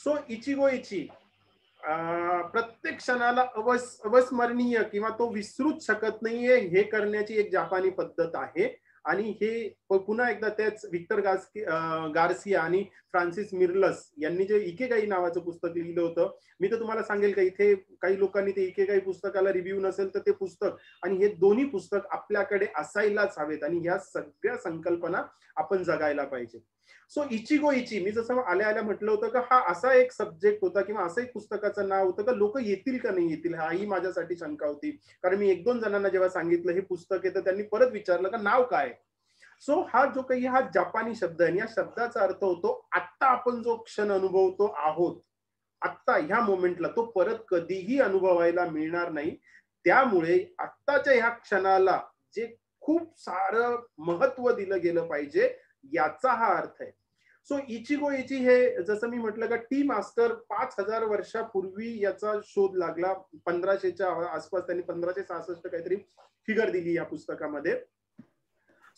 So Ichigo इची प्रत्येक क्षणाला अविस्मरणीय किंवा तो विसरूच शकत नाहीये हे करण्याची एक जपानी पद्धत आहे. आणि हे पुन्हा एकदा तेच विक्टर गार्सिया आणि फ्रान्सिस मिर्लस यांनी जे इकेगाई नावाचं पुस्तक लिहिलं होतं. मी तर तुम्हाला सांगेल का इथे काही लोकांनी ते इकेगाई पुस्तकाला रिव्ह्यू नसेल तर ते पुस्तक आणि हे दोन्ही पुस्तक आपल्याकडे असायलाच हवेत आणि ह्या सगळ्या संकल्पना आपण जगायला पाहिजे. सो इचिगो इची मी जसं आल्या आल्या म्हटलं होतं का हा असा एक सब्जेक्ट होता किंवा असं एक पुस्तकाचं नाव होतं का लोक येतील का नाही येतील, हाही माझ्यासाठी शंका होती. कारण मी 1-2 जणांना जेव्हा सांगितलं हे पुस्तक आहे तर त्यांनी परत विचारलं का नाव काय. सो हा जो काही हा जपानी शब्द आहे या शब्दाचा अर्थ होतो आत्ता आपण जो क्षण अनुभवतो आहोत, आत्ता ह्या मोमेंटला तो परत कधीही अनुभवायला मिळणार नाही. त्यामुळे आत्ताच्या ह्या क्षणाला जे खूप सारं महत्व दिलं गेलं पाहिजे याचा हा अर्थ आहे. सो इचिगो इची हे जसं मी म्हटलं का टी मास्टर 5000 वर्षापूर्वी याचा शोध लागला. 1500च्या आसपास त्यांनी 1566 काहीतरी फिगर दिली या पुस्तकामध्ये.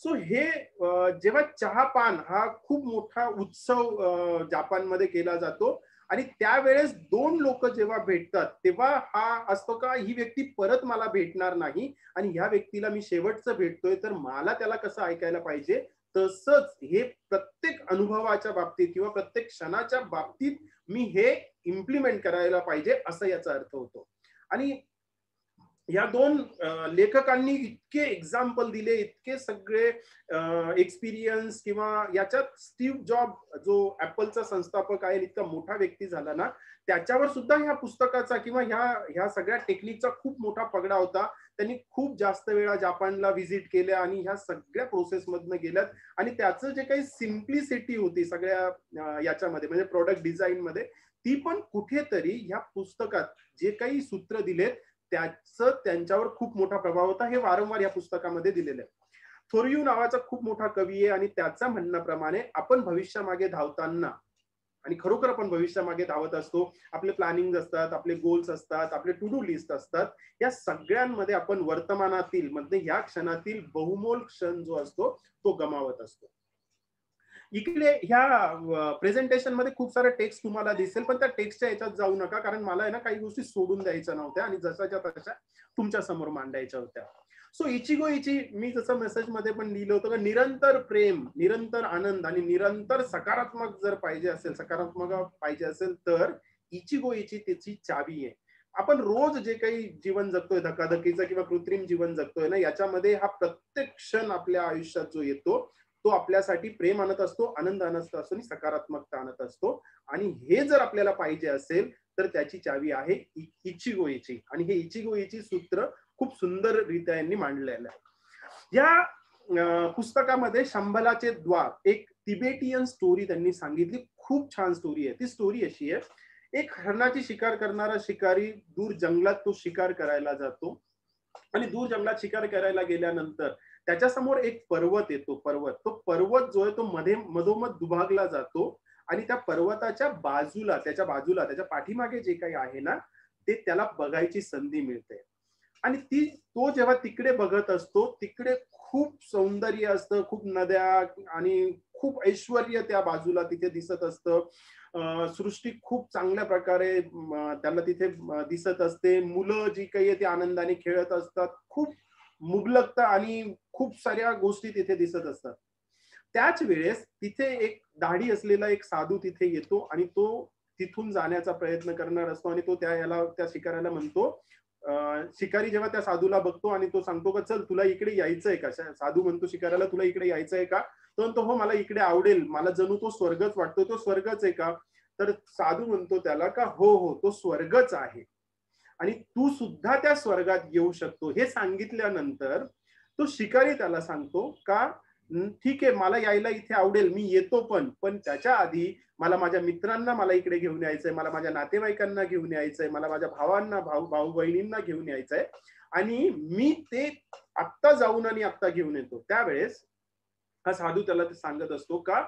सो हे जेव्हा चहा पान हा खूप मोठा उत्सव जपानमध्ये केला जातो आणि त्यावेळेस 2 लोक जेव्हा भेटतात तेव्हा हा असतो का ही व्यक्ती परत मला भेटणार नाही आणि ह्या व्यक्तीला मी शेवटचं भेटतोय तर मला त्याला कसं ऐकायला पाहिजे. तसंच हे प्रत्येक अनुभवाच्या बाबतीत किंवा प्रत्येक क्षणाच्या बाबतीत मी हे इम्प्लिमेंट करायला पाहिजे असं याचा अर्थ होतो. आणि या 2 लेखकांनी इतके एक्झाम्पल दिले, इतके सगळे एक्सपिरियन्स किंवा याच्यात स्टीव्ह जॉब जो ऍपलचा संस्थापक आहे इतका मोठा व्यक्ती झाला ना त्याच्यावर सुद्धा ह्या पुस्तकाचा किंवा ह्या सगळ्या टेक्निकचा खूप मोठा पगडा होता. त्यांनी खूप जास्त वेळा जपानला व्हिजिट केल्या आणि ह्या सगळ्या प्रोसेस मधनं गेल्यात आणि त्याचं जे काही सिम्प्लिसिटी होती सगळ्या याच्यामध्ये म्हणजे प्रोडक्ट डिझाईन मध्ये ती पण कुठेतरी ह्या पुस्तकात जे काही सूत्र दिलेत त्याचं त्यांच्यावर खूप मोठा प्रभाव होता. हे वारंवार या पुस्तकामध्ये दिलेलं आहे. थोरियू नावाचा खूप मोठा कवी आहे आणि त्याच्या म्हणण्याप्रमाणे आपण भविष्यामागे धावताना आणि खरोखर आपण भविष्यामागे धावत असतो. आपले प्लॅनिंग असतात, आपले गोल्स असतात, आपले टू डू लिस्ट असतात. या सगळ्यांमध्ये आपण वर्तमानातील म्हणजे ह्या क्षणातील बहुमोल क्षण जो असतो तो गमावत असतो. इकडे ह्या प्रेझेंटेशन मध्ये खूप सारे टेक्स्ट तुम्हाला दिसेल पण त्या टेक्स्टच्या याच्यात जाऊ नका कारण मला आहे ना काही गोष्टी सोडून द्यायच्या नव्हत्या आणि जशाच्या तशा तुमच्या समोर मांडायच्या होत्या. सो इचिगो इची मी जसं मेसेज मध्ये पण लिहिलं होतं का निरंतर प्रेम, निरंतर आनंद आणि निरंतर सकारात्मक जर पाहिजे असेल, सकारात्मक पाहिजे असेल तर इचिगो इची त्याची चावी आहे. आपण रोज जे काही जीवन जगतोय धकाधकीचं किंवा कृत्रिम जीवन जगतोय ना याच्यामध्ये हा प्रत्येक क्षण आपल्या आयुष्यात जो येतो तो आपल्यासाठी प्रेम आणत असतो, आनंद आणत असतो आणि सकारात्मकता आणत असतो. आणि हे जर आपल्याला पाहिजे असेल तर त्याची चावी आहे इचिगो इची आणि हे इचिगो इची सूत्र खूप सुंदररित्या यांनी मांडलेलं आहे. या पुस्तकामध्ये शंभलाचे द्वार एक तिबेटियन स्टोरी त्यांनी सांगितली. खूप छान स्टोरी आहे. ती स्टोरी अशी आहे, एक हरणाची शिकार करणारा शिकारी दूर जंगलात तो शिकार करायला जातो आणि दूर जंगलात शिकार करायला गेल्यानंतर त्याच्यासमोर एक पर्वत येतो. तो पर्वत जो आहे तो मधोमध दुभागला जातो आणि त्या पर्वताच्या बाजूला त्याच्या पाठीमागे जे काही आहे ना ते त्याला बघायची संधी मिळते. आणि तो जेव्हा तिकडे बघत असतो तिकडे खूप सौंदर्य असतं, खूप नद्या आणि खूप ऐश्वर्य त्या बाजूला तिथे दिसत असतं. सृष्टी खूप चांगल्या प्रकारे त्याला तिथे दिसत असते. मुलं जी काही आहे ती आनंदाने खेळत असतात. खूप मुबलकता आणि खूप साऱ्या गोष्टी तिथे दिसत असतात. त्याच वेळेस तिथे एक दाढी असलेला एक साधू तिथे येतो आणि तो तिथून जाण्याचा प्रयत्न करणार असतो आणि तो त्या शिकाऱ्याला म्हणतो, शिकारी जेव्हा त्या साधूला बघतो आणि तो सांगतो का चल तुला इकडे यायचंय का. साधू म्हणतो शिकाऱ्याला तुला इकडे यायचंय का. तो म्हणतो हो मला इकडे आवडेल, मला जणू तो स्वर्गच वाटतो. तो स्वर्गच आहे का. तर साधू म्हणतो त्याला का हो हो तो स्वर्गच आहे आणि तू सुद्धा त्या स्वर्गात येऊ शकतो. हे सांगितल्यानंतर तो शिकारी त्याला सांगतो का ठीक आहे मला यायला इथे आवडेल, मी येतो पण त्याच्या आधी मला माझ्या मित्रांना मला इकडे घेऊन यायचंय, मला माझ्या नातेवाईकांना घेऊन यायचंय, मला माझ्या भावांना भाऊ बहिणींना घेऊन यायचंय आणि मी ते आत्ता जाऊन आणि आत्ता घेऊन येतो. त्यावेळेस हा साधू त्याला ते सांगत असतो का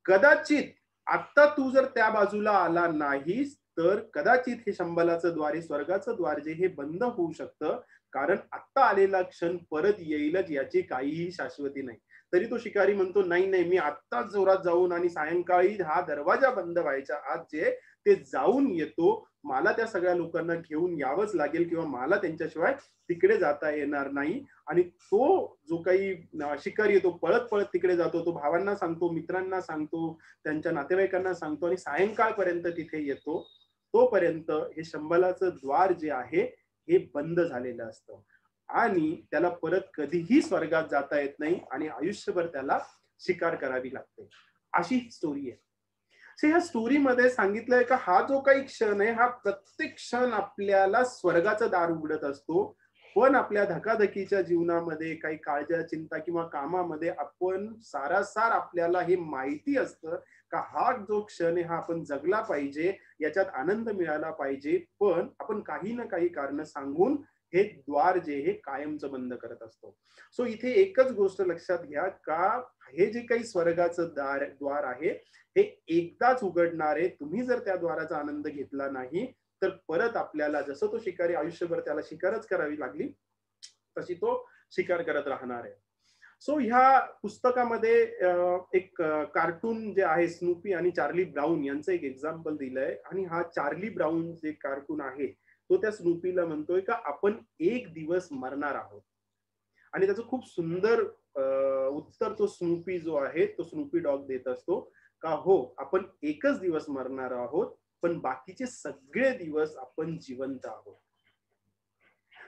कदाचित आता तू जर त्या बाजूला आला नाहीस तर कदाचित हे शंभलाचं द्वार, स्वर्गाचं द्वार जे हे बंद होऊ शकतं. कारण आता आलेला क्षण परत येईलच याची काहीही शाश्वती नाही. तरी तो शिकारी म्हणतो नाही नाही, मी आत्ताच जोरात जाऊन आणि सायंकाळी हा दरवाजा बंद व्हायच्या आत जे ते जाऊन येतो. मला त्या सगळ्या लोकांना घेऊन यावंच लागेल किंवा मला त्यांच्याशिवाय तिकडे जाता येणार नाही. आणि तो जो काही शिकारी आहे तो पळत पळत तिकडे जातो. तो भावांना सांगतो, मित्रांना सांगतो, त्यांच्या नातेवाईकांना सांगतो आणि सायंकाळपर्यंत तिथे येतो. तोपर्यंत हे शंभलाचं द्वार जे आहे हे बंद झालेलं असतं आणि त्याला परत कधीही स्वर्गात जाता येत नाही आणि आयुष्यभर त्याला शिकार करावी लागते. अशी ही स्टोरी आहे. ह्या स्टोरीमध्ये सांगितलंय का हा जो काही क्षण आहे हा प्रत्येक क्षण आपल्याला स्वर्गाचं दार उघडत असतो. पण आपल्या धकाधकीच्या जीवनामध्ये काही काळज्या, चिंता किंवा कामामध्ये आपण सारासार आपल्याला हे माहिती असतं का हा जो क्षण आहे हा आपण जगला पाहिजे, याच्यात आनंद मिळाला पाहिजे, पण आपण काही ना काही कारण सांगून हे द्वार जे हे कायमचं बंद करत असतो. सो इथे एकच गोष्ट लक्षात घ्या का हे जे काही स्वर्गाचं द्वार आहे हे एकदाच उघडणार आहे. तुम्ही जर त्या द्वाराचा आनंद घेतला नाही तर परत आपल्याला जसं तो शिकारी आयुष्यभर त्याला शिकारच करावी लागली तशी तो शिकार करत राहणार आहे. सो ह्या पुस्तकामध्ये एक कार्टून जे आहे स्नूपी आणि चार्ली ब्राऊन यांचं एक एक्झाम्पल दिलंय आणि हा चार्ली ब्राऊन जे कार्टून आहे तो त्या स्नूपीला म्हणतोय का आपण एक दिवस मरणार आहोत. आणि त्याचं खूप सुंदर उत्तर तो स्नूपी जो आहे तो स्नूपी डॉग देत असतो का हो आपण एकच दिवस मरणार आहोत पण बाकीचे सगळे दिवस आपण जिवंत आहोत.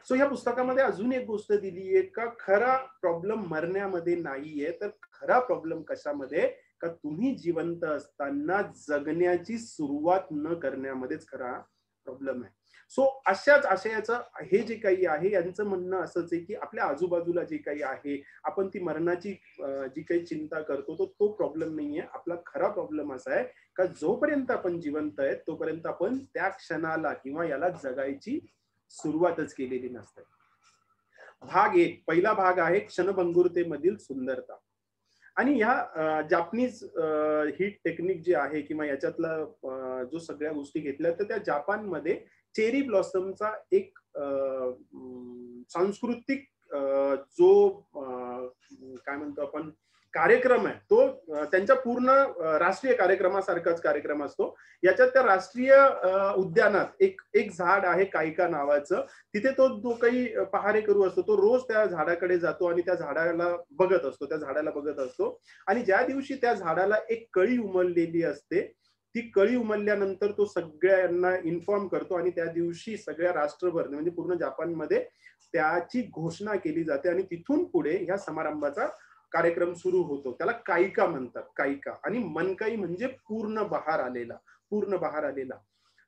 सो या पुस्तकामध्ये अजून एक गोष्ट दिली आहे का खरा प्रॉब्लेम मरण्यामध्ये नाहीये तर खरा प्रॉब्लेम कशामध्ये का तुम्ही जिवंत असताना जगण्याची सुरुवात न करण्यामध्येच खरा प्रॉब्लेम आहे. सो अशाच आशयाचं हे जे काही आहे यांचं म्हणणं असंच आहे की आपल्या आजूबाजूला जे काही आहे आपण ती मरणाची जी काही चिंता करतो तो प्रॉब्लेम नाहीये. आपला खरा प्रॉब्लेम असा आहे का जोपर्यंत आपण जिवंत आहे तोपर्यंत आपण त्या क्षणाला किंवा याला जगायची सुरुवातच केलेली नसते. भाग 1 पहिला भाग आहे क्षणभंगुरतेमधील सुंदरता. आणि ह्या जापनीज ही टेक्निक जी आहे किंवा याच्यातला जो सगळ्या गोष्टी घेतल्या तर त्या जपानमध्ये चेरी ब्लॉसमचा एक सांस्कृतिक जो काय म्हणतो आपण कार्यक्रम आहे तो त्यांच्या पूर्ण राष्ट्रीय कार्यक्रमासारखाच कार्यक्रम असतो. याच्यात त्या राष्ट्रीय उद्यानात एक झाड आहे कायका नावाचं. तिथे तो जो काही पहारेकरू असतो तो रोज त्या झाडाकडे जातो आणि त्या झाडाला बघत असतो आणि ज्या दिवशी त्या झाडाला एक कळी उमललेली असते ती कळी उमलल्यानंतर तो सगळ्यांना इन्फॉर्म करतो आणि त्या दिवशी सगळ्या राष्ट्रभर म्हणजे पूर्ण जपानमध्ये त्याची घोषणा केली जाते आणि तिथून पुढे ह्या समारंभाचा कार्यक्रम सुरू होतो. त्याला कायका म्हणतात. कायका आणि मनकाई म्हणजे पूर्ण बहार आलेला.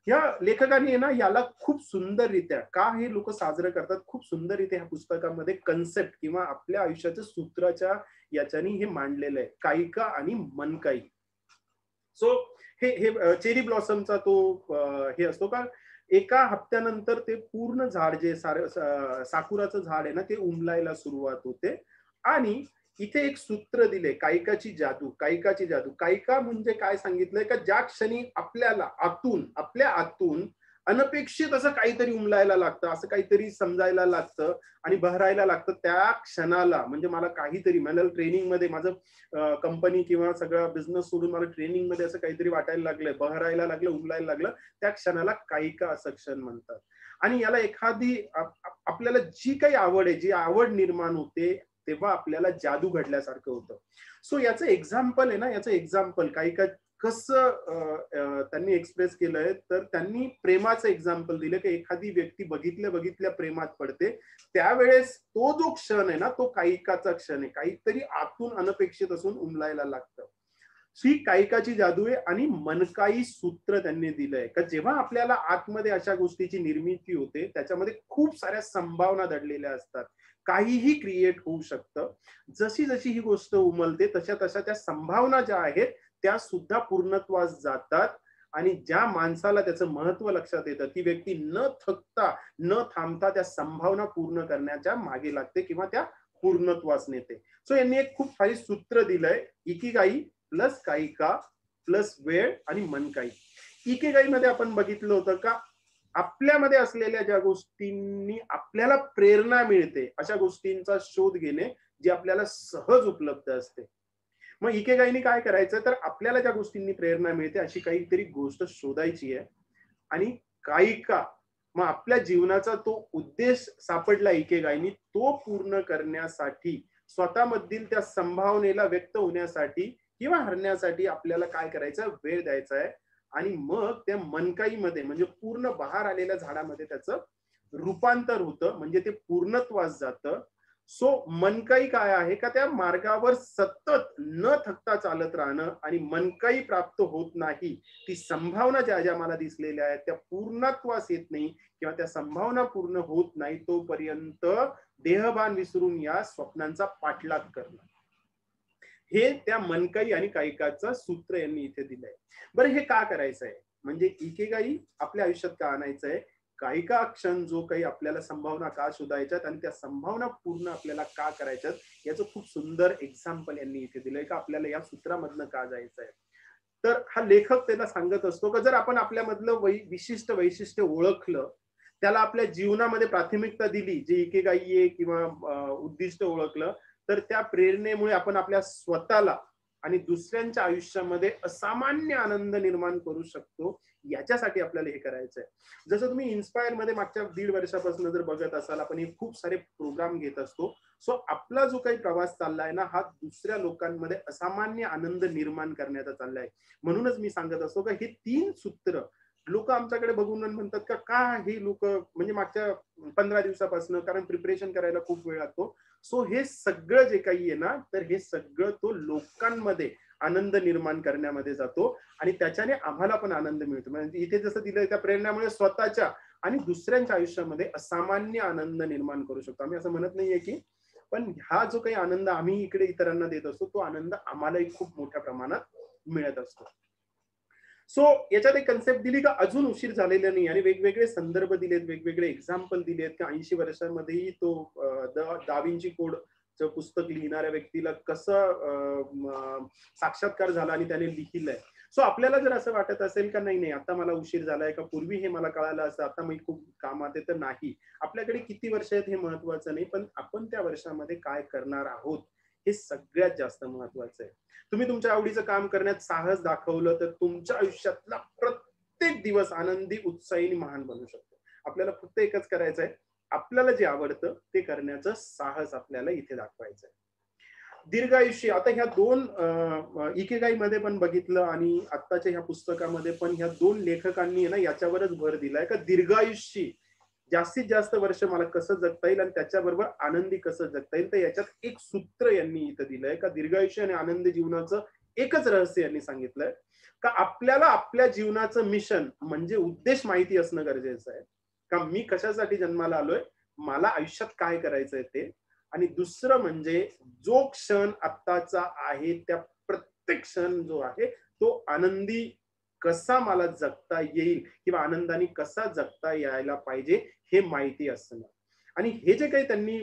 या लेखकाने ना याला खूप सुंदररित्या का हे लोक साजरं करतात खूप सुंदररित्या ह्या पुस्तकामध्ये कन्सेप्ट किंवा आपल्या आयुष्याच्या सूत्राच्या याच्याने हे मांडलेलं आहे कायका आणि मनकाई. सो हे चेरी ब्लॉसमचा तो हे असतो का एका हप्त्यानंतर ते पूर्ण झाड जे साकुराचं झाड आहे ना ते उमलायला सुरुवात होते आणि इथे एक सूत्र दिले कायकाची जादू. कायका म्हणजे काय सांगितलंय का ज्या क्षणी आपल्याला आपल्या आतून अनपेक्षित असं काहीतरी उमलायला लागतं असं काहीतरी समजायला लागतं आणि बहरायला लागतं त्या क्षणाला म्हणजे मला काहीतरी मला ट्रेनिंग मध्ये माझं कंपनी किंवा सगळा बिझनेस सोडून मला ट्रेनिंग मध्ये असं काहीतरी वाटायला लागलंय बहरायला लागलं उमलायला लागलं त्या क्षणाला कायका असं क्षण म्हणतात. आणि याला एखादी आपल्याला जी काही आवड आहे जी आवड निर्माण होते तेव्हा आपल्याला जादू घडल्यासारखं होतं. सो याचं एक्झाम्पल आहे ना याचं एक्झाम्पल काही कसं त्यांनी एक्सप्रेस केलंय तर त्यांनी प्रेमाचं एक्झाम्पल दिलं की एखादी व्यक्ती बघितल्या प्रेमात पडते त्यावेळेस तो जो क्षण आहे ना तो कायकाचा क्षण आहे. काहीतरी आतून अनपेक्षित असून उमलायला लागतं. ही कायकाची जादू आहे आणि मनकाई सूत्र त्यांनी दिलंय का जेव्हा आपल्याला आतमध्ये अशा गोष्टीची निर्मिती होते त्याच्यामध्ये खूप साऱ्या संभावना दडलेल्या असतात. काहीही क्रिएट होऊ शकतं. जशी ही गोष्ट उमलते तशा त्या संभावना ज्या आहेत त्या सुद्धा पूर्णत्वास जातात आणि ज्या माणसाला त्याचं महत्व लक्षात येतं ती व्यक्ती न थकता न थांबता त्या संभावना पूर्ण करण्याच्या मागे लागते किंवा त्या पूर्णत्वास नेते. सो यांनी एक खूप सारी सूत्र दिलंय इकिगाई प्लस कायका प्लस वेळ आणि मनकाई. इकिगाई मध्ये आपण बघितलं होतं का आपल्यामध्ये असलेल्या ज्या गोष्टींनी आपल्याला प्रेरणा मिळते अशा गोष्टींचा शोध घेणे जे आपल्याला सहज उपलब्ध असते. मग इकेगाईने काय करायचं तर आपल्याला ज्या गोष्टींनी प्रेरणा मिळते अशी काहीतरी गोष्ट शोधायची आहे आणि काही का मग आपल्या जीवनाचा तो उद्देश सापडला इकेगाईनी तो पूर्ण करण्यासाठी स्वतःमधील त्या संभावनेला व्यक्त होण्यासाठी किंवा हरण्यासाठी आपल्याला काय करायचं वेळ द्यायचा आहे आणि मग त्या मनकाईमध्ये म्हणजे पूर्ण बहार आलेल्या झाडामध्ये त्याचं रूपांतर होतं म्हणजे ते पूर्णत्वास जातं. सो मनकाई काय आहे का त्या मार्गावर सतत न थकता चालत राहणं आणि मनकाई प्राप्त होत नाही ती संभावना ज्या ज्या मला दिसलेल्या आहेत त्या पूर्णत्वास येत नाही किंवा त्या संभावना पूर्ण होत नाही तोपर्यंत देहभान विसरून या स्वप्नांचा पाठलाग करणं हे त्या मनकाई आणि कायकाचं सूत्र यांनी इथे दिलंय. बरं हे का करायचं आहे म्हणजे इकेगाई आपल्या आयुष्यात का आणायचं आहे कायका क्षण जो काही आपल्याला संभावना का शोधायच्यात आणि त्या संभावना पूर्ण आपल्याला का करायच्यात याचं खूप सुंदर एक्झाम्पल यांनी इथे दिलंय का आपल्याला या सूत्रामधनं का जायचं आहे. तर हा लेखक त्याला सांगत असतो का जर आपण आपल्यामधलं विशिष्ट वैशिष्ट्य ओळखलं त्याला आपल्या जीवनामध्ये प्राथमिकता दिली जे इकेगाई आहे किंवा उद्दिष्ट ओळखलं तर त्या प्रेरणेमुळे आपण आपल्या स्वतःला आणि दुसऱ्यांच्या आयुष्यामध्ये असामान्य आनंद निर्माण करू शकतो. याच्यासाठी आपल्याला हे करायचं आहे. जसं तुम्ही इन्स्पायर मध्ये मागच्या 1.5 वर्षापासून जर बघत असाल आपण हे खूप सारे प्रोग्राम घेत असतो. सो आपला जो काही प्रवास चाललाय ना हा दुसऱ्या लोकांमध्ये असामान्य आनंद निर्माण करण्याचा चाललाय. म्हणूनच मी सांगत असतो का हे 3 सूत्र लोक आमच्याकडे बघून म्हणतात का हे लोक म्हणजे मागच्या 15 दिवसापासून कारण प्रिपरेशन करायला खूप वेळ लागतो. सो हे सगळं जे काही आहे ना तर हे सगळं तो लोकांमध्ये आनंद निर्माण करण्यामध्ये जातो आणि त्याच्याने आम्हाला पण आनंद मिळतो. म्हणजे इथे जसं दिलं त्या प्रेरणामुळे स्वतःच्या आणि दुसऱ्यांच्या आयुष्यामध्ये असामान्य आनंद निर्माण करू शकतो. आम्ही असं म्हणत नाहीये की पण हा जो काही आनंद आम्ही इकडे इतरांना देत असतो तो आनंद आम्हालाही खूप मोठ्या प्रमाणात मिळत असतो. सो याच्यात एक कन्सेप्ट दिली का अजून उशीर झालेला नाही आणि वेगवेगळे संदर्भ दिलेत वेगवेगळे एक्झाम्पल दिलेत की 80 वर्षांमध्येही तो दा विंची कोड पुस्तक लिहिणाऱ्या व्यक्तीला कसं साक्षात्कार झाला आणि त्याने लिहिलंय. सो आपल्याला जर असं वाटत असेल का नाही आता मला उशीर झालाय का पूर्वी हे मला कळालं असतं आता मी खूप कामात आहे तर नाही आपल्याकडे किती वर्ष आहेत हे महत्वाचं नाही पण आपण त्या वर्षामध्ये काय करणार आहोत हे सगळ्यात जास्त महत्वाचं आहे. तुम्ही तुमच्या आवडीचं काम करण्यात साहस दाखवलं तर तुमच्या आयुष्यातला प्रत्येक दिवस आनंदी उत्साही महान बनू शकतो. आपल्याला फक्त एकच करायचं आहे आपल्याला जे आवडतं ते करण्याचं साहस आपल्याला इथे दाखवायचं आहे. दीर्घायुष्य आता ह्या 2 इकेगाई मध्ये पण बघितलं आणि आत्ताच्या ह्या पुस्तकामध्ये पण ह्या 2 लेखकांनी ना याच्यावरच भर दिलाय का दीर्घायुष्य जास्तीत जास्त वर्ष मला कसं जगता येईल आणि त्याच्याबरोबर आनंदी कसं जगता येईल तर याच्यात एक सूत्र यांनी इथं दिलंय का दीर्घायुष्य आणि आनंदी जीवनाचं एकच रहस्य यांनी सांगितलंय का आपल्याला आपल्या जीवनाचं मिशन म्हणजे उद्देश माहिती असणं गरजेचं आहे का मी कशासाठी जन्माला आलोय मला आयुष्यात काय करायचंय ते आणि दुसरं म्हणजे जो क्षण आत्ताचा आहे त्या प्रत्येक क्षण जो आहे तो आनंदी कसा मला जगता येईल किंवा आनंदाने कसा जगता यायला पाहिजे हे माहिती असणं. आणि हे जे काही त्यांनी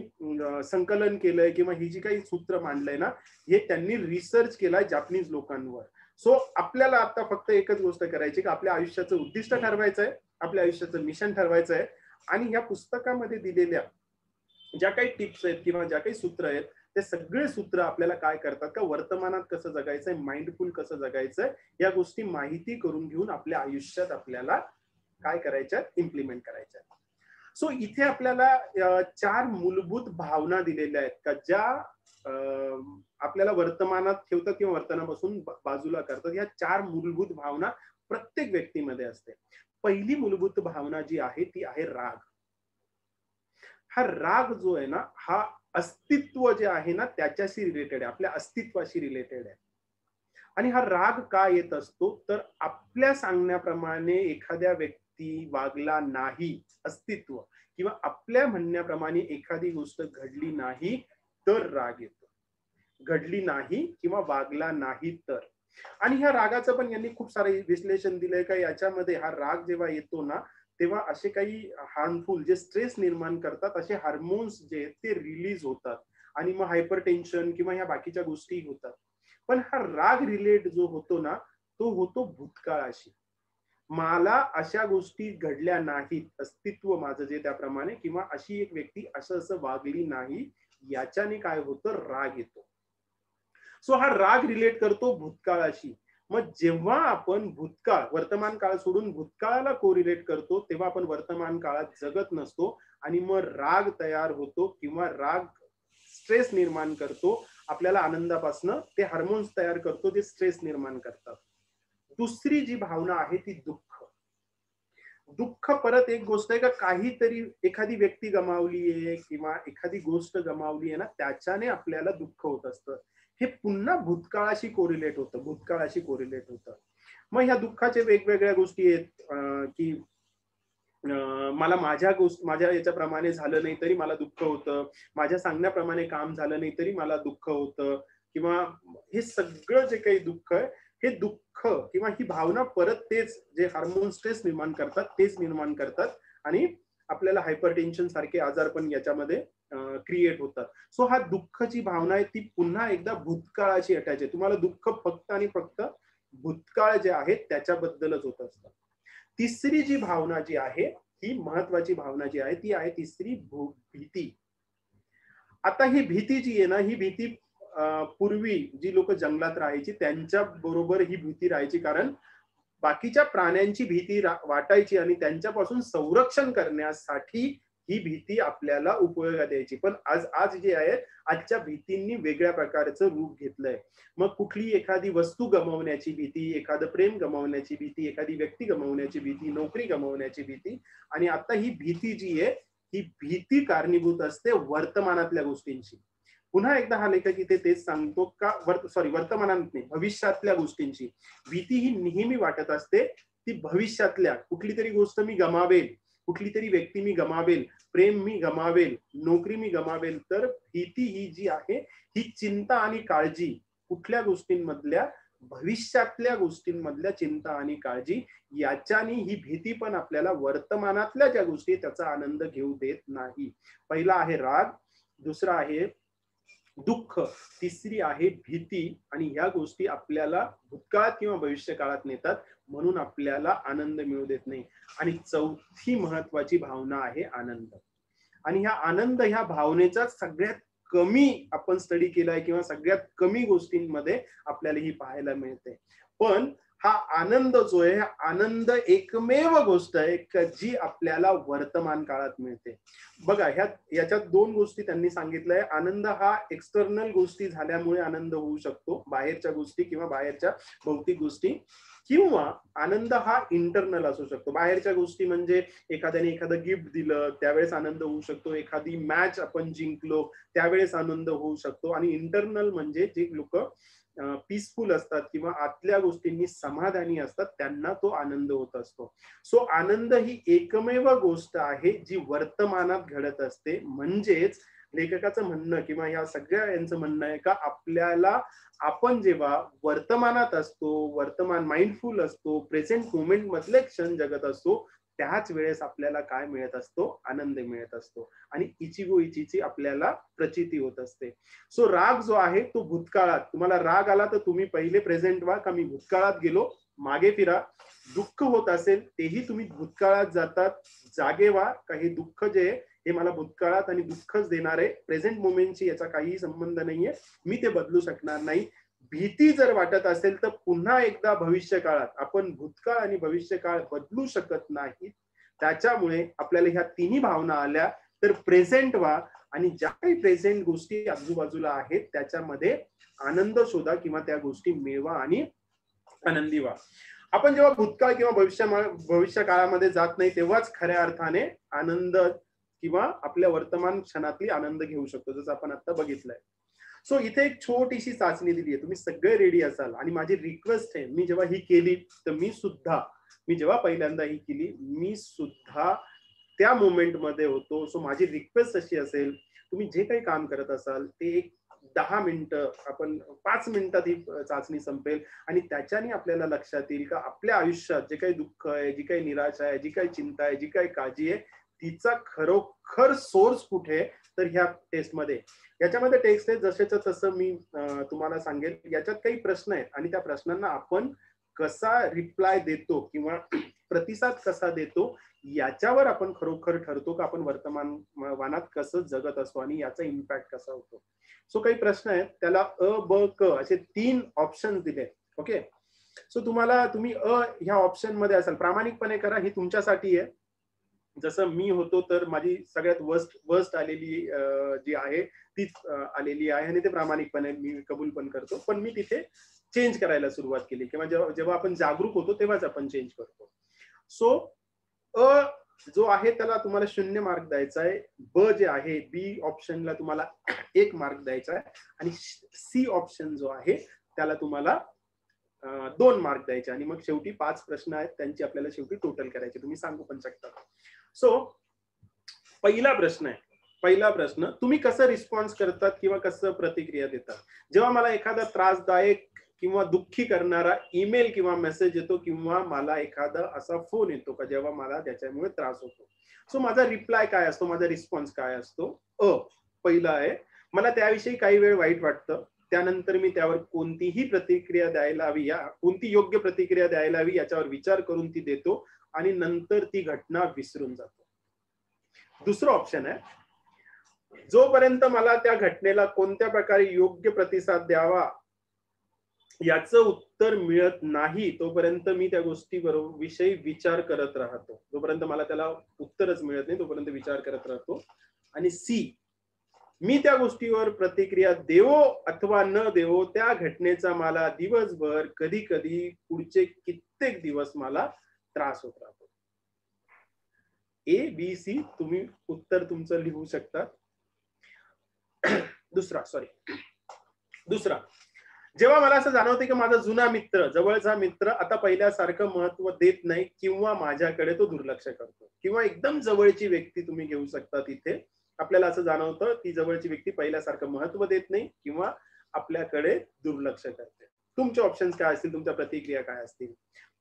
संकलन केलंय किंवा ही जी काही सूत्र मांडलंय ना हे त्यांनी रिसर्च केलाय जापनीज लोकांवर. सो आपल्याला आता फक्त एकच गोष्ट करायची की आपल्या आयुष्याचं उद्दिष्ट ठरवायचं आहे आपल्या आयुष्याचं मिशन ठरवायचं आहे आणि ह्या पुस्तकामध्ये दिलेल्या ज्या काही टिप्स आहेत किंवा ज्या काही सूत्र आहेत ते सगळे सूत्र आपल्याला काय करतात का वर्तमानात कसं जगायचंय माइंडफुल कसं जगायचंय या गोष्टी माहिती करून घेऊन आपल्या आयुष्यात आपल्याला काय करायच्या इम्प्लिमेंट करायच्या. सो इथे आपल्याला 4 मूलभूत भावना दिलेल्या आहेत का ज्या आपल्याला वर्तमानात ठेवतात किंवा वर्तनापासून बाजूला करतात. या 4 मूलभूत भावना प्रत्येक व्यक्तीमध्ये असते. पहिली मूलभूत भावना जी आहे ती आहे राग. हा राग जो आहे ना हा अस्तित्व जे आहे ना त्याच्याशी रिलेटेड आहे आपल्या अस्तित्वाशी रिलेटेड आहे. आणि हा राग का येत असतो तर आपल्या सांगण्याप्रमाणे एखाद्या व्यक्ती वागला नाही अस्तित्व किंवा आपल्या म्हणण्याप्रमाणे एखादी गोष्ट घडली नाही तर राग येतो. घडली नाही किंवा वागला नाही तर. आणि ह्या रागाचं पण यांनी खूप सारे विश्लेषण दिलंय का याच्यामध्ये हा राग जेव्हा येतो ना तेव्हा असे काही हार्मफुल जे स्ट्रेस निर्माण करतात असे हार्मोन्स जे ते रिलीज होतात आणि मग हायपर टेन्शन किंवा ह्या बाकीच्या गोष्टी होतात. पण हा राग रिलेट जो होतो ना तो होतो भूतकाळाशी. मला अशा गोष्टी घडल्या नाहीत, अस्तित्व माझं जे त्याप्रमाणे, किंवा अशी एक व्यक्ती असं असं वागली नाही, याच्याने काय होतं, राग येतो. सो हा राग रिलेट करतो भूतकाळाशी. मग जेव्हा आपण भूतकाळ, वर्तमान काळ सोडून भूतकाळाला कोरिलेट करतो, तेव्हा आपण वर्तमान काळात जगत नसतो आणि मग राग तयार होतो, किंवा राग स्ट्रेस निर्माण करतो आपल्याला आनंदापासनं. ते हार्मोन्स तयार करतो जे स्ट्रेस निर्माण करतात. दुसरी जी भावना आहे ती दुःख. दुःख परत एक गोष्ट आहे का, काहीतरी एखादी व्यक्ती गमावली आहे किंवा एखादी गोष्ट गमावली आहे ना, त्याच्याने आपल्याला दुःख होत असतं. हे पुन्हा भूतकाळाशी कोरिलेट होतं, भूतकाळाशी कोरिलेट होतं. मग ह्या दुःखाचे वेगवेगळ्या गोष्टी आहेत, की मला माझ्या याच्याप्रमाणे झालं नाही तरी मला दुःख होतं, माझ्या सांगण्याप्रमाणे काम झालं नाही तरी मला दुःख होतं, किंवा हे सगळं जे काही दुःख आहे, हे दुःख किंवा ही भावना परत तेच जे हार्मोन स्ट्रेस निर्माण करतात तेच निर्माण करतात, आणि आपल्याला हायपरटेन्शन सारखे आजार पण याच्यामध्ये क्रिएट होतात. सो हा दुःखाची भावना आहे ती पुन्हा एकदा भूतकाळाची अटॅच आहे. तुम्हाला दुःख फक्त आणि फक्त भूतकाळ जे आहे त्याच्याबद्दलच होत असतं. तिसरी जी भावना जी आहे, ही महत्वाची भावना जी आहे, ती आहे तिसरी भीती. आता ही भीती जी आहे ना, ही भीती पूर्वी जी लोक जंगलात राहायची त्यांच्या बरोबर ही भीती राहायची, कारण बाकीच्या प्राण्यांची भीती वाटायची आणि त्यांच्यापासून संरक्षण करण्यासाठी ही भीती आपल्याला उपयोगात यायची. पण आज जे आहे, आजच्या भीतींनी वेगळ्या प्रकारचं रूप घेतलंय. मग कुठली एखादी वस्तू गमावण्याची भीती, एखादं प्रेम गमावण्याची भीती, एखादी व्यक्ती गमावण्याची भीती, नोकरी गमावण्याची भीती. आणि आता ही भीती जी आहे, ही भीती कारणीभूत असते वर्तमानातल्या गोष्टींची. पुन्हा एकदा हा लेखक इथे तेच सांगतो का, वर्तमानात नाही, भविष्यातल्या गोष्टींची भीती ही नेहमी वाटत असते. ती भविष्यातल्या कुठली तरी गोष्ट मी गमावेल, कुठली तरी व्यक्ती मी गमावेल, प्रेम मी गमावेल, नोकरी मी गमावेल. तर भीती ही जी आहे, ही चिंता आणि काळजी कुठल्या गोष्टींमधल्या, भविष्यातल्या गोष्टींमधल्या चिंता आणि काळजी, याच्यानी ही भीती पण आपल्याला वर्तमानातल्या ज्या गोष्टी त्याचा आनंद घेऊ देत नाही. पहिला आहे राग, दुसरा आहे दुःख, तिसरी आहे भीती. आणि ह्या गोष्टी आपल्याला भूतकाळात किंवा भविष्य काळात नेतात, म्हणून आपल्याला आनंद मिळू देत नाही. आणि चौथी महत्वाची भावना आहे आनंद. आणि ह्या आनंद ह्या भावनेचा सगळ्यात कमी आपण स्टडी केलाय, किंवा सगळ्यात कमी गोष्टींमध्ये आपल्याला ही पाहायला मिळते. पण हा आनंद जो आहे, आनंद एकमेव गोष्ट आहे जी आपल्याला वर्तमान काळात मिळते. बघा, याच्यात दोन गोष्टी त्यांनी सांगितलंय. आनंद हा एक्सटर्नल गोष्टी झाल्यामुळे आनंद होऊ शकतो, बाहेरच्या गोष्टी किंवा बाहेरच्या भौतिक गोष्टी, किंवा आनंद हा इंटरनल असू शकतो. बाहेरच्या गोष्टी म्हणजे एखाद्याने एखादं गिफ्ट दिलं त्यावेळेस आनंद होऊ शकतो, एखादी मॅच आपण जिंकलो त्यावेळेस आनंद होऊ शकतो. आणि इंटरनल म्हणजे जे लोक पीसफुल असतात किंवा आतल्या गोष्टींनी समाधानी असतात, त्यांना तो आनंद होत असतो. सो आनंद ही एकमेव गोष्ट आहे जी वर्तमानात घडत असते. म्हणजेच लेखकाचं म्हणणं किंवा या सगळ्या यांचं म्हणणं आहे का, आपल्याला आपण जेव्हा वर्तमानात असतो, वर्तमान माइंडफुल असतो, प्रेझेंट मोमेंट मधले क्षण जगत असतो, त्याच वेळेस आपल्याला काय मिळत असतो, आनंद मिळत असतो. आणि इचिगो इचीची आपल्याला प्रचिती होत असते. सो राग जो आहे तो भूतकाळात, तुम्हाला राग आला तर तुम्ही पहिले प्रेझेंट व्हा का मी भूतकाळात गेलो, मागे फिरा. दुःख होत असेल तेही तुम्ही भूतकाळात जातात, जागे व्हा का हे दुःख जे आहे हे मला भूतकाळात आणि दुःखच देणार आहे, प्रेझेंट मोमेंटशी याचा काहीही संबंध नाहीये, मी ते बदलू शकणार नाही. भीती जर वाटत असेल तर पुन्हा एकदा भविष्य काळात, आपण भूतकाळ आणि भविष्य काळ बदलू शकत नाही. त्याच्यामुळे आपल्याला ह्या तिन्ही भावना आल्या तर प्रेझेंट व्हा, आणि ज्या काही प्रेझेंट गोष्टी आजूबाजूला आहेत त्याच्यामध्ये आनंद शोधा किंवा त्या गोष्टी मिळवा आणि आनंदी व्हा. आपण जेव्हा भूतकाळ किंवा भविष्य काळामध्ये जात नाही तेव्हाच खऱ्या अर्थाने आनंद किंवा आपल्या वर्तमान क्षणातली आनंद घेऊ शकतो, जसं आपण आता बघितलंय. सो इथे एक छोटीशी चाचणी दिली आहे, तुम्ही सगळे रेडी असाल. आणि माझी रिक्वेस्ट आहे, मी जेव्हा ही केली तर मी जेव्हा पहिल्यांदा ही केली मी सुद्धा त्या मोमेंट मध्ये होतो. सो माझी रिक्वेस्ट अशी असेल, तुम्ही जे काही काम करत असाल ते एक 10 मिनिटं, आपण 5 मिनिटात ही चाचणी संपेल. आणि त्याच्याने आपल्याला लक्षात येईल का आपल्या आयुष्यात जे काही दुःख आहे, जी काही निराशा आहे, जी काही चिंता आहे, जी काही काळजी आहे, तिचा खरोखर सोर्स कुठे, तर ह्या टेस्टमध्ये. याच्यामध्ये टेक्स्ट आहे जशाचं तसं मी तुम्हाला सांगेल. याच्यात काही प्रश्न आहेत आणि त्या प्रश्नांना आपण कसा रिप्लाय देतो किंवा प्रतिसाद कसा देतो याच्यावर आपण खरोखर ठरतो का आपण वर्तमानात कसं जगत असतो आणि याचा इम्पॅक्ट कसा होतो. सो काही प्रश्न आहेत, त्याला अ ब क असे 3 ऑप्शन दिले. ओके, सो तुम्ही ह्या ऑप्शन मध्ये असाल, प्रामाणिकपणे करा, ही तुमच्यासाठी आहे. जसं मी होतो तर माझी सगळ्यात वर्स्ट आलेली जी आहे तीच आलेली आहे आणि ते प्रामाणिकपणे मी कबूल पण करतो. पण मी तिथे चेंज करायला सुरुवात केली किंवा जेव्हा आपण जागरूक होतो तेव्हाच आपण चेंज करतो. सो अ जो आहे त्याला तुम्हाला 0 मार्क द्यायचा आहे. ब जे आहे बी ऑप्शनला तुम्हाला 1 मार्क द्यायचा आहे आणि सी ऑप्शन जो आहे त्याला तुम्हाला 2 मार्क द्यायचे आणि मग शेवटी 5 प्रश्न आहेत त्यांची आपल्याला शेवटी टोटल करायचे. तुम्ही सांगू पण शकता. सो पहिला प्रश्न, तुम्ही कसं रिस्पॉन्स करतात किंवा कसं प्रतिक्रिया देतात जेव्हा मला एखादा त्रासदायक किंवा दुःखी करणारा ईमेल किंवा मेसेज येतो किंवा मला एखादा असा फोन येतो का जेव्हा मला त्याच्यामुळे त्रास होतो. सो माझा रिप्लाय काय असतो, माझा रिस्पॉन्स काय असतो? पहिला आहे, मला त्याविषयी काही वेळ वाईट वाटतं, त्यानंतर मी त्यावर कोणतीही प्रतिक्रिया द्यायला हवी, कोणती योग्य प्रतिक्रिया द्यायला हवी याच्यावर विचार करून ती देतो आणि नंतर ती घटना विसरून जातो. दुसरं ऑप्शन आहे, जोपर्यंत मला त्या घटनेला कोणत्या प्रकारे योग्य प्रतिसाद द्यावा याचं उत्तर मिळत नाही तोपर्यंत मी त्या गोष्टीबरोबर विषयी विचार करत राहतो. जोपर्यंत मला त्याला उत्तरच मिळत नाही तोपर्यंत विचार करत राहतो. आणि सी, मी त्या गोष्टीवर प्रतिक्रिया देवो अथवा न देवो त्या घटनेचा मला दिवसभर, कधी कधी पुढचे कित्येक दिवस मला त्रास होत राहतो. ए बी सी तुम्ही उत्तर तुमचं लिहू शकता. दुसरा, जेव्हा मला असं जाणवते की माझा जुना मित्र, जवळचा मित्र आता पहिल्यासारखं महत्व देत नाही किंवा माझ्याकडे तो दुर्लक्ष करतो, किंवा एकदम जवळची व्यक्ती तुम्ही घेऊ शकता, तिथे आपल्याला असं जाणवतं ती जवळची व्यक्ती पहिल्यासारखं महत्व देत नाही किंवा आपल्याकडे दुर्लक्ष करते. तुमचे ऑप्शन्स काय असतील, तुमच्या प्रतिक्रिया काय असतील?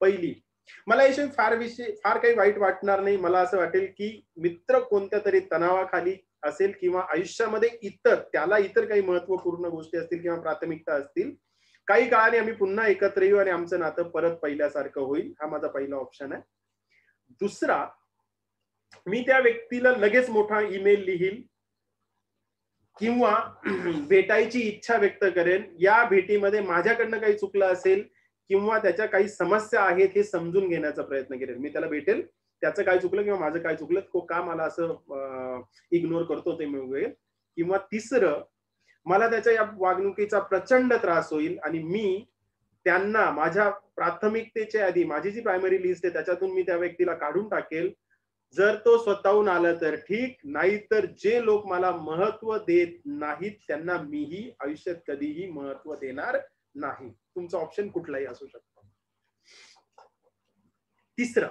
पहिली, मला याविषयी फार काही वाईट वाटणार नाही. मला असं वाटेल की मित्र कोणत्या तरी तणावाखाली असेल किंवा आयुष्यामध्ये त्याला इतर काही महत्वपूर्ण गोष्टी असतील किंवा प्राथमिकता असतील. काही काळाने आम्ही पुन्हा एकत्र येऊ आणि आमचं नातं परत पहिल्यासारखं होईल. हा माझा पहिला ऑप्शन आहे. दुसरा, मी त्या व्यक्तीला लगेच मोठा ईमेल लिहील किंवा भेटायची इच्छा व्यक्त करेन. या भेटीमध्ये माझ्याकडनं काही चुकलं असेल किंवा त्याच्या काही समस्या आहेत हे समजून घेण्याचा प्रयत्न करेन. मी त्याला भेटेल, त्याचं काय चुकलं किंवा माझं काय चुकलं, तो का मला असं इग्नोर करतो ते मिळवेल. किंवा तिसरं, मला त्याच्या या वागणुकीचा प्रचंड त्रास होईल आणि मी त्यांना माझ्या प्राथमिकतेच्या आधी माझी जी प्रायमरी लिस्ट आहे त्याच्यातून मी त्या व्यक्तीला काढून टाकेल. जर तो स्वतःहून आला तर ठीक, नाही तर जे लोक मला महत्व देत नाहीत त्यांना मीही आयुष्यात कधीही महत्व देणार नाही. तुमचा ऑप्शन कुठलाही असू शकतो. तिसरा,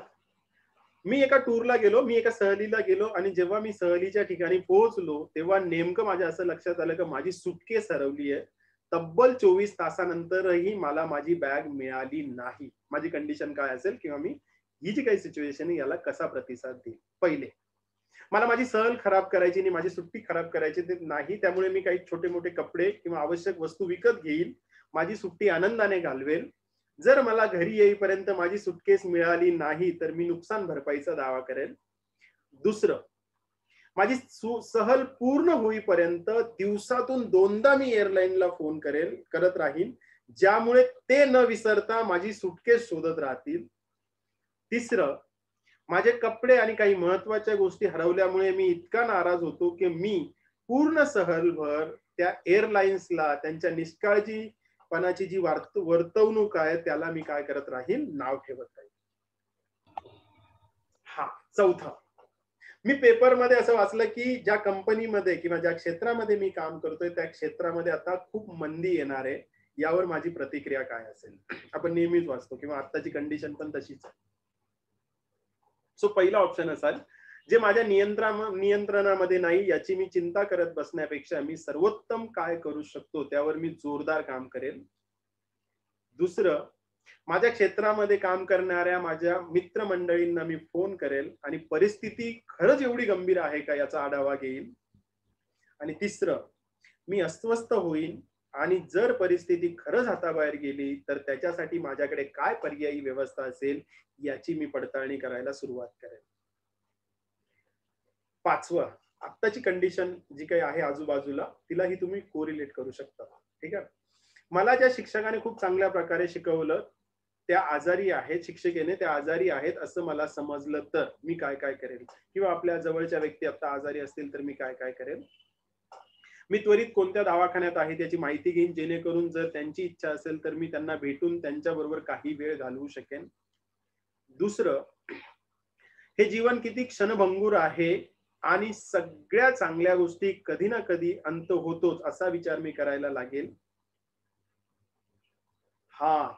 मी एका टूरला गेलो, मी एका सहलीला गेलो आणि जेव्हा मी सहलीच्या ठिकाणी पोहोचलो तेव्हा नेमकं माझ्या असं लक्षात आलं की माझी सुटकेस हरवली आहे. तब्बल 24 तासानंतरही मला माझी बॅग मिळाली नाही. माझी कंडिशन काय असेल किंवा मी ही जी काही सिच्युएशन आहे याला कसा प्रतिसाद देईल? पहिले, मला माझी सहल खराब करायची नाही, माझी सुट्टी खराब करायची नाही, त्यामुळे मी काही छोटे मोठे कपडे किंवा आवश्यक वस्तू विकत घेईल, माझी सुट्टी आनंदाने घालवेल. जर मला घरी येईपर्यंत माझी सुटकेस मिळाली नाही तर मी नुकसान भरपाईचा दावा करेल. दुसरं, माझी सहल पूर्ण होईपर्यंत दिवसातून 2दा मी एअरलाईनला फोन करत राहीन, ज्यामुळे ते न विसरता माझी सुटकेस शोधत राहतील. तिसरं, माझे कपडे आणि काही महत्वाच्या गोष्टी हरवल्यामुळे मी इतका नाराज होतो की मी पूर्ण सहलभर त्या एअरलाइन्सला त्यांच्या निष्काळजीपणाची जी वर्तवणूक आहे त्याला मी काय करत राहील, नाव ठेवत राहील. चौथा, मी पेपरमध्ये असं वाचलं की ज्या कंपनीमध्ये किंवा ज्या क्षेत्रामध्ये मी काम करतोय त्या क्षेत्रामध्ये आता खूप मंदी येणार आहे, यावर माझी प्रतिक्रिया काय असेल? आपण नेहमीच वाचतो किंवा आत्ताची कंडिशन पण तशीच आहे. सो पहिला ऑप्शन असाल, जे माझ्या नियंत्रणामध्ये नाही याची मी चिंता करत बसण्यापेक्षा मी सर्वोत्तम काय करू शकतो त्यावर मी जोरदार काम करेल. दुसरं, माझ्या क्षेत्रामध्ये काम करणाऱ्या माझ्या मित्रमंडळींना मी फोन करेल आणि परिस्थिती खरंच एवढी गंभीर आहे का याचा आढावा घेईल. आणि तिसरं, मी अस्वस्थ होईन आणि जर परिस्थिती खरंच हाताबाहेर गेली तर त्याच्यासाठी माझ्याकडे काय पर्यायी व्यवस्था असेल याची मी पडताळणी करायला सुरुवात करेन. पाचवं, आत्ताची कंडिशन जी काही आहे आजूबाजूला तिलाही तुम्ही कोरिलेट करू शकता. ठीक आहे. मला ज्या शिक्षकाने खूप चांगल्या प्रकारे शिकवलं त्या आजारी आहेत, शिक्षकेने त्या आजारी आहेत असं मला समजलं तर मी काय काय करेल, किंवा आपल्या जवळच्या व्यक्ती आता आजारी असतील तर मी काय काय करेल. मी त्वरित कोणत्या दवाखान्यात आहे त्याची माहिती घेईन, जेणेकरून जर त्यांची इच्छा असेल तर मी त्यांना भेटून त्यांच्याबरोबर काही वेळ घालवू शकेन. दुसरं, हे जीवन किती क्षणभंगूर आहे आणि सगळ्या चांगल्या गोष्टी कधी ना कधी अंत होतोच असा विचार मी करायला लागेल.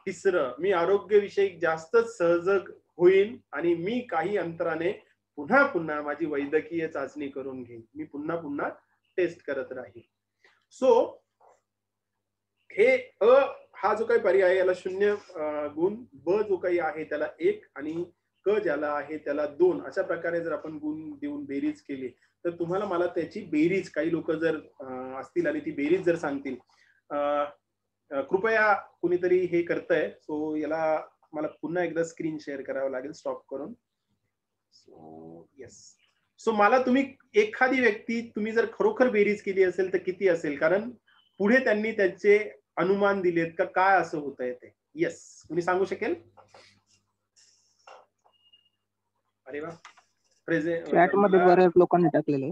तिसरं, मी आरोग्यविषयी जास्तच सहजग होईन आणि मी काही अंतराने पुन्हा पुन्हा माझी वैद्यकीय चाचणी करून घेईन. मी पुन्हा पुन्हा टेस्ट करत राहील. सो हे हा जो काही पर्याय याला 0 गुण, ब जो काही आहे त्याला 1 आणि क ज्याला आहे त्याला 2 अशा प्रकारे जर आपण गुण देऊन बेरीज केली तर तुम्हाला मला त्याची बेरीज, काही लोक जर असतील आणि ती बेरीज जर सांगतील, कृपया कुणीतरी हे करतंय, सो याला मला पुन्हा एकदा स्क्रीन शेअर करावं लागेल स्टॉप करून. सो येस, सो मला तुम्ही एखादी व्यक्ती तुम्ही जर खरोखर बेरीज केली असेल तर किती असेल, कारण पुढे त्यांनी त्याचे अनुमान दिलेत का काय असं होतंय ते. येस, तुम्ही सांगू शकेल? अरे वा, चॅट मध्ये बऱ्याच लोकांनी टाकलेले.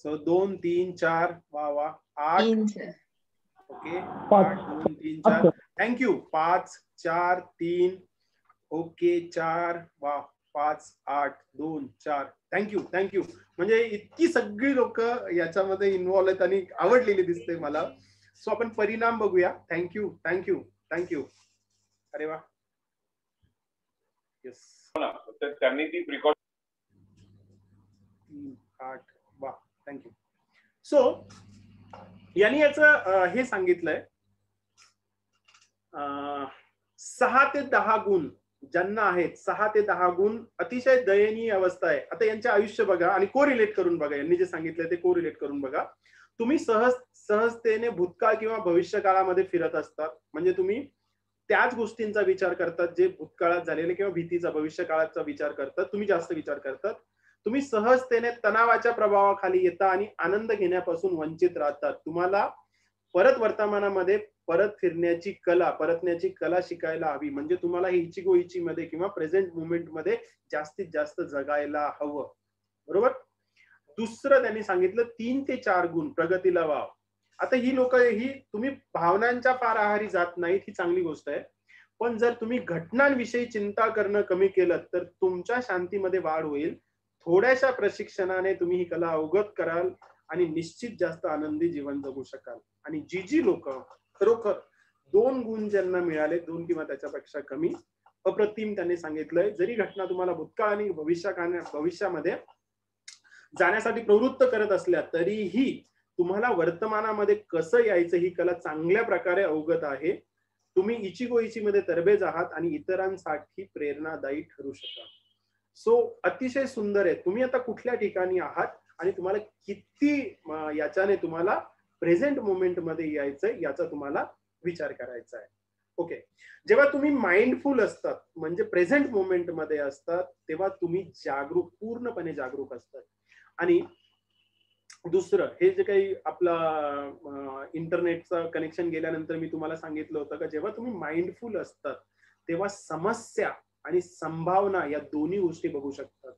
सो 2 3 4 वा 8. ओके, 8 2 3 4. थँक्यू. 5 4 3. ओके 4 वा 5 8 2 4. थँक्यू. म्हणजे इतकी सगळी लोक याच्यामध्ये इन्व्हॉल्व आहेत आणि आवडलेली दिसते मला. सो आपण परिणाम बघूया. थँक्यू. अरे वा, येस, त्यांनी ती प्रिकॉशन 8 वा, थँक्यू. सो यांनी याचं हे सांगितलंय 6 ते 10 गुण ज्यांना आहेत, 6 ते 10 गुण अतिशय दयनीय अवस्था आहे. आता यांचे आयुष्य बघा आणि कोरिलेट करून बघा, यांनी जे सांगितलंय ते कोरिलेट करून बघा. तुम्ही सहजतेने भूतकाळ किंवा भविष्य काळामध्ये फिरत असतात, म्हणजे तुम्ही त्याच गोष्टींचा विचार करतात जे भूतकाळात झालेले, किंवा भीतीचा भविष्य काळाचा विचार करतात, तुम्ही जास्त विचार करतात. तुम्ही सहजतेने तणावाच्या प्रभावाखाली येता आणि आनंद घेण्यापासून वंचित राहतात. तुम्हाला परत वर्तमानामध्ये परतण्याची कला शिकायला हवी, म्हणजे तुम्हाला ही इचिगो इची मध्ये किंवा प्रेझेंट मुवमेंट मध्ये जास्तीत जास्त जगायला हवं. बरोबर. दुसरं त्यांनी सांगितलं 3 ते 4 गुण प्रगतीला वाव. आता ही लोक, ही तुम्ही भावनांच्या फार आहारी जात नाहीत, ही चांगली गोष्ट आहे, पण जर तुम्ही घटनांविषयी चिंता करणं कमी केलं तर तुमच्या शांतीमध्ये वाढ होईल. थोड्याशा प्रशिक्षणाने तुम्ही ही कला अवगत कराल आणि निश्चित जास्त आनंदी जीवन जगू शकाल. आणि जी लोक खरोखर 2 गुण ज्यांना मिळाले, 2 किंवा त्याच्यापेक्षा कमी, अप्रतिम त्यांनी सांगितलंय. जरी घटना तुम्हाला भूतकाळ आणि भविष्यामध्ये जाण्यासाठी प्रवृत्त करत असल्या तरीही तुम्हाला वर्तमानामध्ये कसं यायचं ही कला चांगल्या प्रकारे अवगत आहे. तुम्ही इचिगो इची मध्ये तरबेज आहात आणि इतरांसाठी प्रेरणादायी ठरू शकाल. सो अतिशय सुंदर आहे. तुम्ही आता कुठल्या ठिकाणी आहात आणि तुम्हाला किती याच्याने तुम्हाला प्रेझेंट मोमेंट मध्ये यायचंय याचा तुम्हाला विचार करायचा आहे. ओके, जेव्हा तुम्ही माइंडफुल असतात म्हणजे प्रेझेंट मोमेंट मध्ये असतात तेव्हा तुम्ही पूर्णपणे जागरूक असतात. आणि दुसरं, हे जे काही आपला इंटरनेटचं कनेक्शन गेल्यानंतर मी तुम्हाला सांगितलं होतं का जेव्हा तुम्ही माइंडफुल असतात तेव्हा समस्या आणि संभावना या दोन्ही गोष्टी बघू शकतात.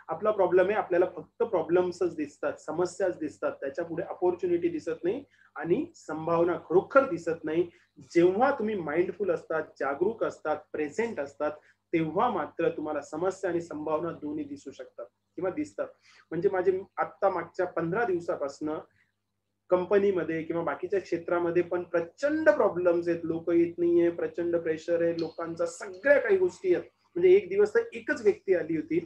आपला प्रॉब्लेम आहे, आपल्याला फक्त प्रॉब्लेम्सच दिसतात, समस्याच दिसतात, त्याच्या पुढे अपॉर्च्युनिटी दिसत नाही आणि संभावना खरोखर दिसत नाही. जेव्हा तुम्ही माइंडफुल असतात, जागरूक असतात, प्रेझेंट असतात, तेव्हा मात्र तुम्हाला समस्या आणि संभावना दोन्ही दिसू शकतात किंवा दिसतात. म्हणजे माझे आत्ता मागच्या 15 दिवसापासून कंपनीमध्ये किंवा बाकीच्या क्षेत्रामध्ये पण प्रचंड प्रॉब्लेम्स आहेत. लोक येत नाहीये, प्रचंड प्रेशर आहे लोकांचा, सगळ्या काही गोष्टी आहेत. म्हणजे एक दिवस तर एकच व्यक्ती आली होती.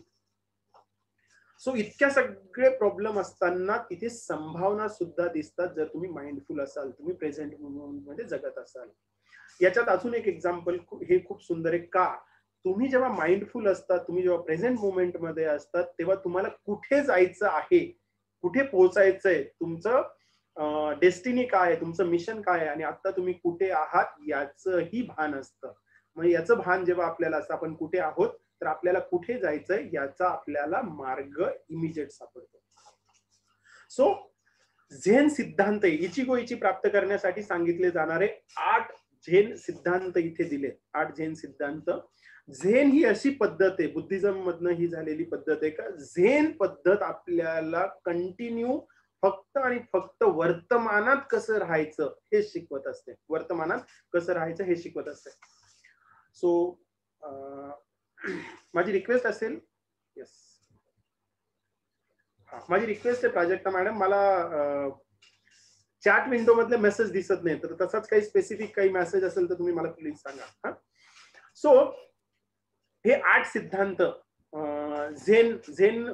सो इतक्या सगळे प्रॉब्लेम असताना तिथे संभावना सुद्धा दिसतात जर तुम्ही माइंडफुल असाल, तुम्ही प्रेझेंट मध्ये जगत असाल. याच्यात अजून एक एक्झाम्पल हे खूप सुंदर आहे. का तुम्ही जेव्हा माइंडफुल असतात, तुम्ही जेव्हा प्रेझेंट मोमेंट मध्ये असतात तेव्हा तुम्हाला कुठे जायचं आहे, कुठे पोहोचायचंय, तुमचं डेस्टिनी काय आहे, तुमचं मिशन काय आहे आणि आता तुम्ही कुठे आहात याचंही भान असतं. मग याचं भान जेव्हा आपल्याला असतं आपण कुठे आहोत तर आपल्याला कुठे जायचंय याचा आपल्याला मार्ग इमिजिएट सापडतो. सो झेन सिद्धांत इचिगो इची प्राप्त करण्यासाठी सांगितले जाणारे 8 झेन सिद्धांत इथे दिलेत. 8 झेन सिद्धांत. झेन ही अशी पद्धत आहे, बुद्धिझम मधनं ही झालेली पद्धत आहे का झेन पद्धत आपल्याला कंटिन्यू फक्त आणि फक्त वर्तमानात कसं राहायचं हे शिकवत असते. वर्तमानात कसं राहायचं हे शिकवत असते. सो माझी रिक्वेस्ट असेल, येस माझी रिक्वेस्ट आहे प्राजक्ता मॅडम, मला चॅट विंडो मधले मेसेज दिसत नाही, तर तसाच काही स्पेसिफिक काही मेसेज असेल तर तुम्ही मला प्लीज सांगा. सो हे 8 सिद्धांत झेन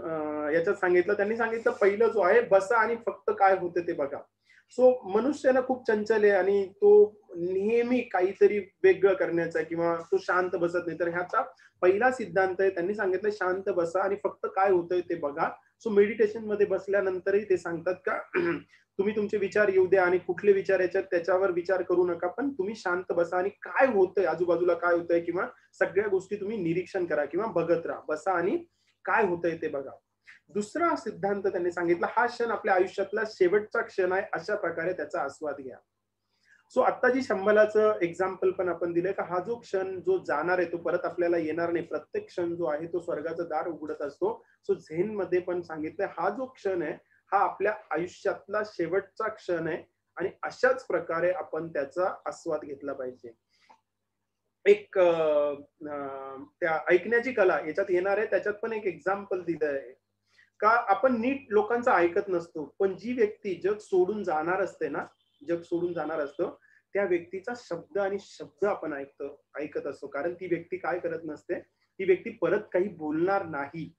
याच्यात सांगितलं. त्यांनी सांगितलं पहिलं जो आहे बसा आणि फक्त काय होतं ते बघा. सो मनुष्याला खूप चंचल आहे आणि तो नेहमी काहीतरी वेगळं करण्याचा किंवा तो शांत बसत नाही. तर ह्याचा पहिला सिद्धांत आहे, त्यांनी सांगितलं शांत बसा आणि फक्त काय होतंय ते बघा. सो मेडिटेशन मध्ये बसल्यानंतरही ते सांगतात का तुम्ही तुमचे विचार येऊ द्या आणि कुठले विचार याच्यात त्याच्यावर विचार करू नका, पण तुम्ही शांत बसा आणि काय होतंय आजूबाजूला काय होतंय किंवा सगळ्या गोष्टी तुम्ही निरीक्षण करा किंवा बघत राहा. बसा आणि काय होतंय ते बघा. दुसरा सिद्धांत त्यांनी सांगितला हा क्षण आपल्या आयुष्यातला शेवटचा क्षण आहे, अशा प्रकारे त्याचा आस्वाद घ्या. सो आता जी शंभलाचं एक्झाम्पल पण आपण दिलंय का हा जो क्षण जो जाणार आहे तो परत आपल्याला येणार नाही. प्रत्येक क्षण जो आहे तो स्वर्गाचं दार उघडत असतो. सो झेन मध्ये पण सांगितलंय हा जो क्षण आहे हा आपल्या आयुष्यातला शेवटचा क्षण आहे आणि अशाच प्रकारे आपण त्याचा आस्वाद घेतला पाहिजे. एक त्या ऐकण्याची कला याच्यात येणार आहे, त्याच्यात पण एक एक्झाम्पल दिलं आहे का आपण नीट लोकांचं ऐकत नसतो, पण जी व्यक्ती जग सोडून जाणार असते ना, जग सोडून जाणार असतो त्या व्यक्तीचा शब्द आणि शब्द आपण ऐकत असतो. कारण ती व्यक्ती काय करत नसते, ती व्यक्ती परत काही बोलणार नाही,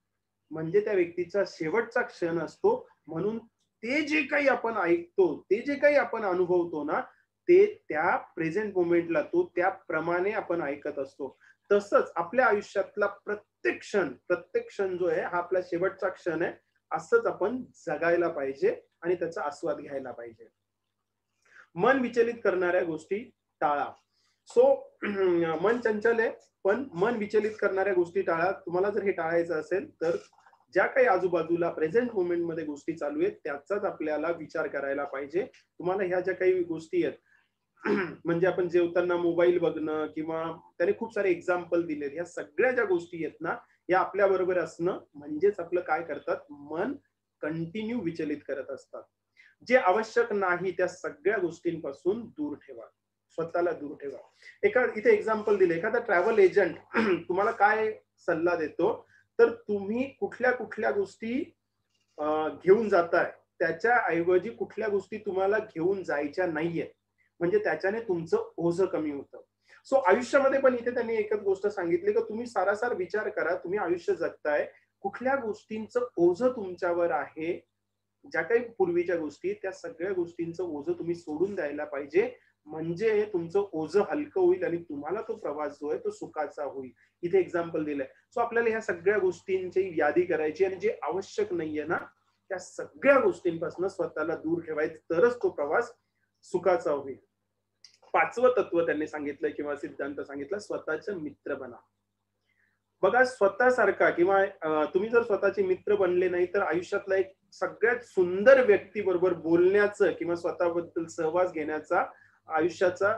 म्हणजे त्या व्यक्तीचा शेवटचा क्षण असतो. म्हणून ते जे काही आपण ऐकतो, ते जे काही आपण अनुभवतो ना, ते त्या प्रेझेंट मोमेंटला तो त्याप्रमाणे आपण ऐकत असतो. तसंच आपल्या आयुष्यातला प्रत्येक क्षण जो आहे हा आपला शेवटचा क्षण आहे, असंच आपण जगायला पाहिजे आणि त्याचा आस्वाद घ्यायला पाहिजे. मन विचलित करणाऱ्या गोष्टी टाळा. सो मन चंचल आहे, पण मन विचलित करणाऱ्या गोष्टी टाळा. तुम्हाला जर हे टाळायचं असेल तर ज्या काही आजूबाजूला प्रेझेंट मोमेंट मध्ये गोष्टी चालू आहेत त्याचाच आपल्याला विचार करायला पाहिजे. तुम्हाला ह्या ज्या काही गोष्टी आहेत म्हणजे आपण जेवताना मोबाईल बघणं किंवा त्याने खूप सारे एक्झाम्पल दिलेत, ह्या सगळ्या ज्या गोष्टी आहेत ना या आपल्या बरोबर असणं म्हणजेच आपलं काय करतात, मन कंटिन्यू विचलित करत असतात. जे आवश्यक नाही त्या सगळ्या गोष्टींपासून दूर ठेवा, स्वतःला दूर ठेवा. इथे एक्झाम्पल दिले, एखादा ट्रॅव्हल एजंट तुम्हाला काय सल्ला देतो, तर तुम्ही कुठल्या कुठल्या गोष्टी घेऊन जाताय त्याच्या ऐवजी कुठल्या गोष्टी तुम्हाला घेऊन जायच्या नाहीये, म्हणजे त्याच्याने तुमचं ओझं कमी होतं. सो आयुष्यामध्ये पण इथे त्यांनी एकच गोष्ट सांगितली की तुम्ही सारासार विचार करा, तुम्ही आयुष्य जगताय, कुठल्या गोष्टींचं ओझं तुमच्यावर आहे, ज्या काही पूर्वीच्या गोष्टी त्या सगळ्या गोष्टींचं ओझं तुम्ही सोडून द्यायला पाहिजे, म्हणजे तुमचं ओझं हलकं होईल आणि तुम्हाला तो प्रवास जो आहे तो सुखाचा होईल. इथे एक्झाम्पल दिलंय. सो आपल्याला ह्या सगळ्या गोष्टींची यादी करायची आणि जे आवश्यक नाहीये ना त्या सगळ्या गोष्टींपासून स्वतःला दूर ठेवायचं, तरच तो प्रवास सुखाचा होईल. 5वं तत्व त्यांनी सांगितलंय किंवा सिद्धांत सांगितला, स्वतःचे मित्र बना. बघा स्वतःसारखा किंवा तुम्ही जर स्वतःचे मित्र बनले नाही तर आयुष्यातला एक सगळ्यात सुंदर व्यक्ती बरोबर बोलण्याचं किंवा स्वतःबद्दल सहवास घेण्याचा आयुष्याचा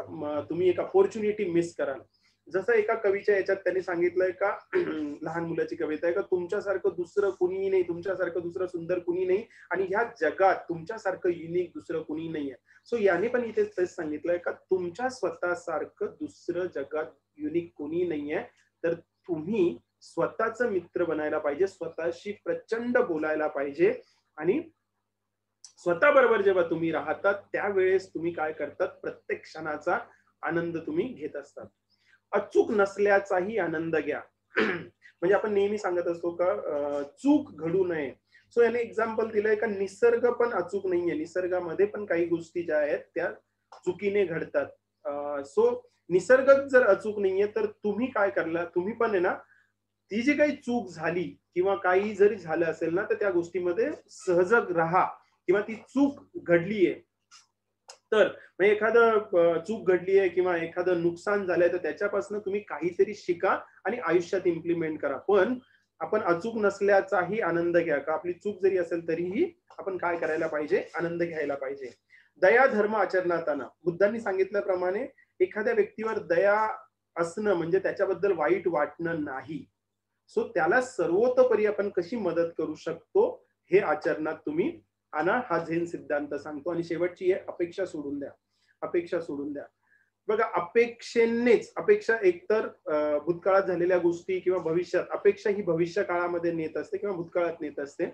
तुम्ही एक अपॉर्च्युनिटी मिस कराल. जसं एका कवीच्या याच्यात त्यांनी सांगितलंय का लहान मुलाची कविता आहे का तुमच्यासारखं दुसरं कुणीही नाही, तुमच्यासारखं दुसरं सुंदर कुणी नाही आणि ह्या जगात तुमच्यासारखं युनिक दुसरं कुणी नाहीये. सो याने पण इथे तेच सांगितलंय का तुमच्या स्वतःसारखं दुसरं जगात युनिक कुणी नाहीये, तर तुम्ही स्वतःचं मित्र बनायला पाहिजे, स्वतःशी प्रचंड बोलायला पाहिजे आणि स्वतः बरोबर जेव्हा तुम्ही राहतात त्यावेळेस तुम्ही काय करतात, प्रत्येक क्षणाचा आनंद तुम्ही घेत असतात. अचूक नसल्याचाही आनंद घ्या. म्हणजे आपण नेहमी सांगत असतो का चूक घडू नये. सो याने एक्झाम्पल दिलंय का निसर्ग पण अचूक नाहीये, निसर्गामध्ये पण काही गोष्टी ज्या आहेत त्या चुकीने घडतात. सो निसर्ग जर अचूक नाहीये तर तुम्ही काय करला, तुम्ही पण आहे ना ती जी काही चूक झाली किंवा काही जरी झालं असेल ना तर त्या गोष्टीमध्ये सहजग राहा किंवा ती चूक घडलीये तर म्हणजे एखादं चूक घडली आहे किंवा एखादं नुकसान झालंय तर त्याच्यापासून तुम्ही काहीतरी शिका आणि आयुष्यात इम्प्लिमेंट करा. पण आपण अचूक नसल्याचाही आनंद घ्या का आपली चूक जरी असेल तरीही आपण काय करायला पाहिजे, आनंद घ्यायला पाहिजे. दया धर्म आचरणात आणा. बुद्धांनी सांगितल्याप्रमाणे एखाद्या व्यक्तीवर दया असणं म्हणजे त्याच्याबद्दल वाईट वाटणं नाही. सो त्याला सर्वतोपरी आपण कशी मदत करू शकतो हे आचरणात तुम्ही आणा, हा झेन सिद्धांत सांगतो. आणि शेवटची आहे अपेक्षा सोडून द्या. अपेक्षा सोडून द्या. बघा, अपेक्षेनेच, अपेक्षा एकतर भूतकाळात झालेल्या गोष्टी किंवा भविष्यात, अपेक्षा ही भविष्य काळामध्ये नेत असते किंवा भूतकाळात नेत असते.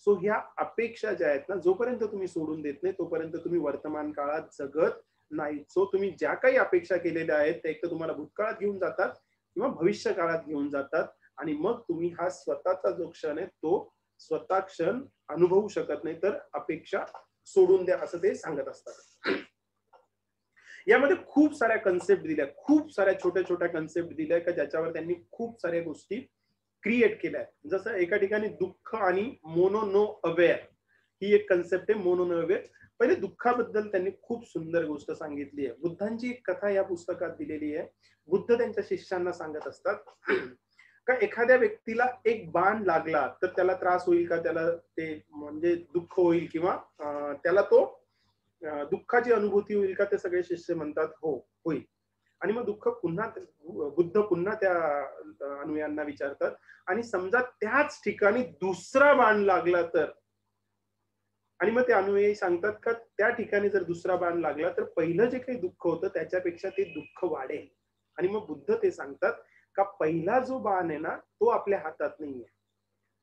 सो ह्या अपेक्षा ज्या आहेत ना, जोपर्यंत तुम्ही सोडून देत नाही तोपर्यंत तुम्ही वर्तमान काळात जगत नाही. सो तुम्ही ज्या काही अपेक्षा केलेल्या आहेत त्या एक तर तुम्हाला भूतकाळात घेऊन जातात किंवा भविष्य काळात घेऊन जातात आणि मग तुम्ही हा स्वतःचा जो क्षण आहे तो स्वतः क्षण अनुभवू शकत नाही. तर अपेक्षा सोडून द्या असं ते सांगत असतात. यामध्ये खूप साऱ्या कन्सेप्ट दिल्या, खूप साऱ्या छोट्या छोट्या कन्सेप्ट दिल्या का ज्याच्यावर त्यांनी खूप साऱ्या गोष्टी क्रिएट केल्या आहेत. जसं एका ठिकाणी दुःख आणि मोनो अवेअर ही एक कन्सेप्ट आहे. मोनो अवेअर, पहिले दुःखाबद्दल त्यांनी खूप सुंदर गोष्ट सांगितली आहे. बुद्धांची एक कथा या पुस्तकात दिलेली आहे. बुद्ध त्यांच्या शिष्यांना सांगत असतात का एखाद्या व्यक्तीला एक बाण लागला तर त्याला त्रास होईल का, त्याला ते म्हणजे दुःख होईल किंवा त्याला तो दुःखाची अनुभूती होईल का. ते सगळे शिष्य म्हणतात हो होईल. आणि मग दुःख पुन्हा बुद्ध पुन्हा त्या अनुयायांना विचारतात आणि समजा त्याच ठिकाणी दुसरा बाण लागला तर. आणि मग ते अनुयायी सांगतात का त्या ठिकाणी जर दुसरा बाण लागला तर पहिलं जे काही दुःख होतं त्याच्यापेक्षा ते दुःख वाढेल. आणि मग बुद्ध ते सांगतात का पहिला जो बाण आहे ना तो आपल्या हातात नाहीये,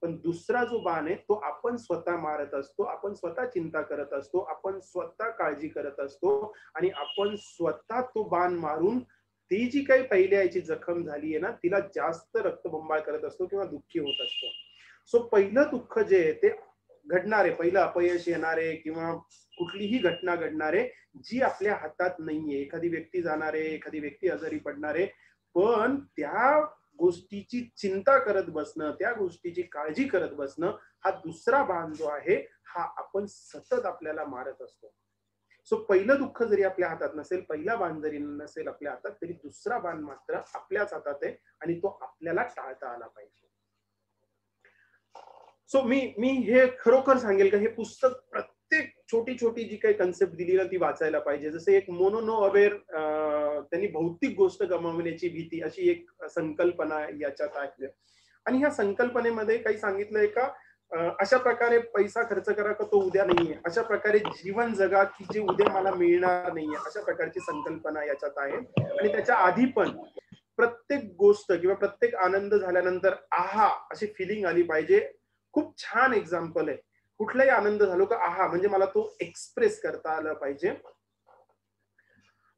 पण दुसरा जो बाण आहे तो आपण स्वतः मारत असतो, आपण स्वतः चिंता करत असतो, आपण स्वतः काळजी करत असतो आणि आपण स्वतः तो बाण मारून ती जी काही पहिल्या याची जखम झाली आहे ना तिला जास्त रक्तबंबाळ करत असतो किंवा दुःखी होत असतो. सो पहिलं दुःख जे आहे ते घडणारे, पहिलं अपयश येणारे किंवा कुठलीही घटना घडणारे जी आपल्या हातात नाहीये. एखादी व्यक्ती जाणारे, एखादी व्यक्ती आजारी पडणारे, पण त्या गोष्टीची चिंता करत बसणं, त्या गोष्टीची काळजी करत बसणं, हा दुसरा बाण जो आहे हा आपण सतत आपल्याला मारत असतो. सो पहिलं दुःख जरी आपल्या हातात नसेल, पहिला बाण जरी नसेल आपल्या हातात, तरी दुसरा बाण मात्र आपल्याच हातात आहे आणि तो आपल्याला टाळता आला पाहिजे. सो मी हे खरोखर सांगेल का हे पुस्तक प्रत्येक छोटी छोटी जी काही कन्सेप्ट दिली ना ती वाचायला पाहिजे. जसे एक मोनो अवेअर, त्यांनी भौतिक गोष्ट गमावण्याची भीती अशी एक संकल्पना याच्यात आहे. आणि ह्या संकल्पनेमध्ये काही सांगितलंय का अशा प्रकारे पैसा खर्च करा का तो उद्या नाहीये, अशा प्रकारे जीवन जगा की जे उद्या मला मिळणार नाहीये, अशा प्रकारची संकल्पना याच्यात आहे. आणि त्याच्या आधी पण प्रत्येक गोष्ट किंवा प्रत्येक आनंद झाल्यानंतर आहा अशी फिलिंग आली पाहिजे. खूप छान एक्झाम्पल आहे. कुठलाही आनंद झालो का आहा म्हणजे मला तो एक्सप्रेस करता आला पाहिजे.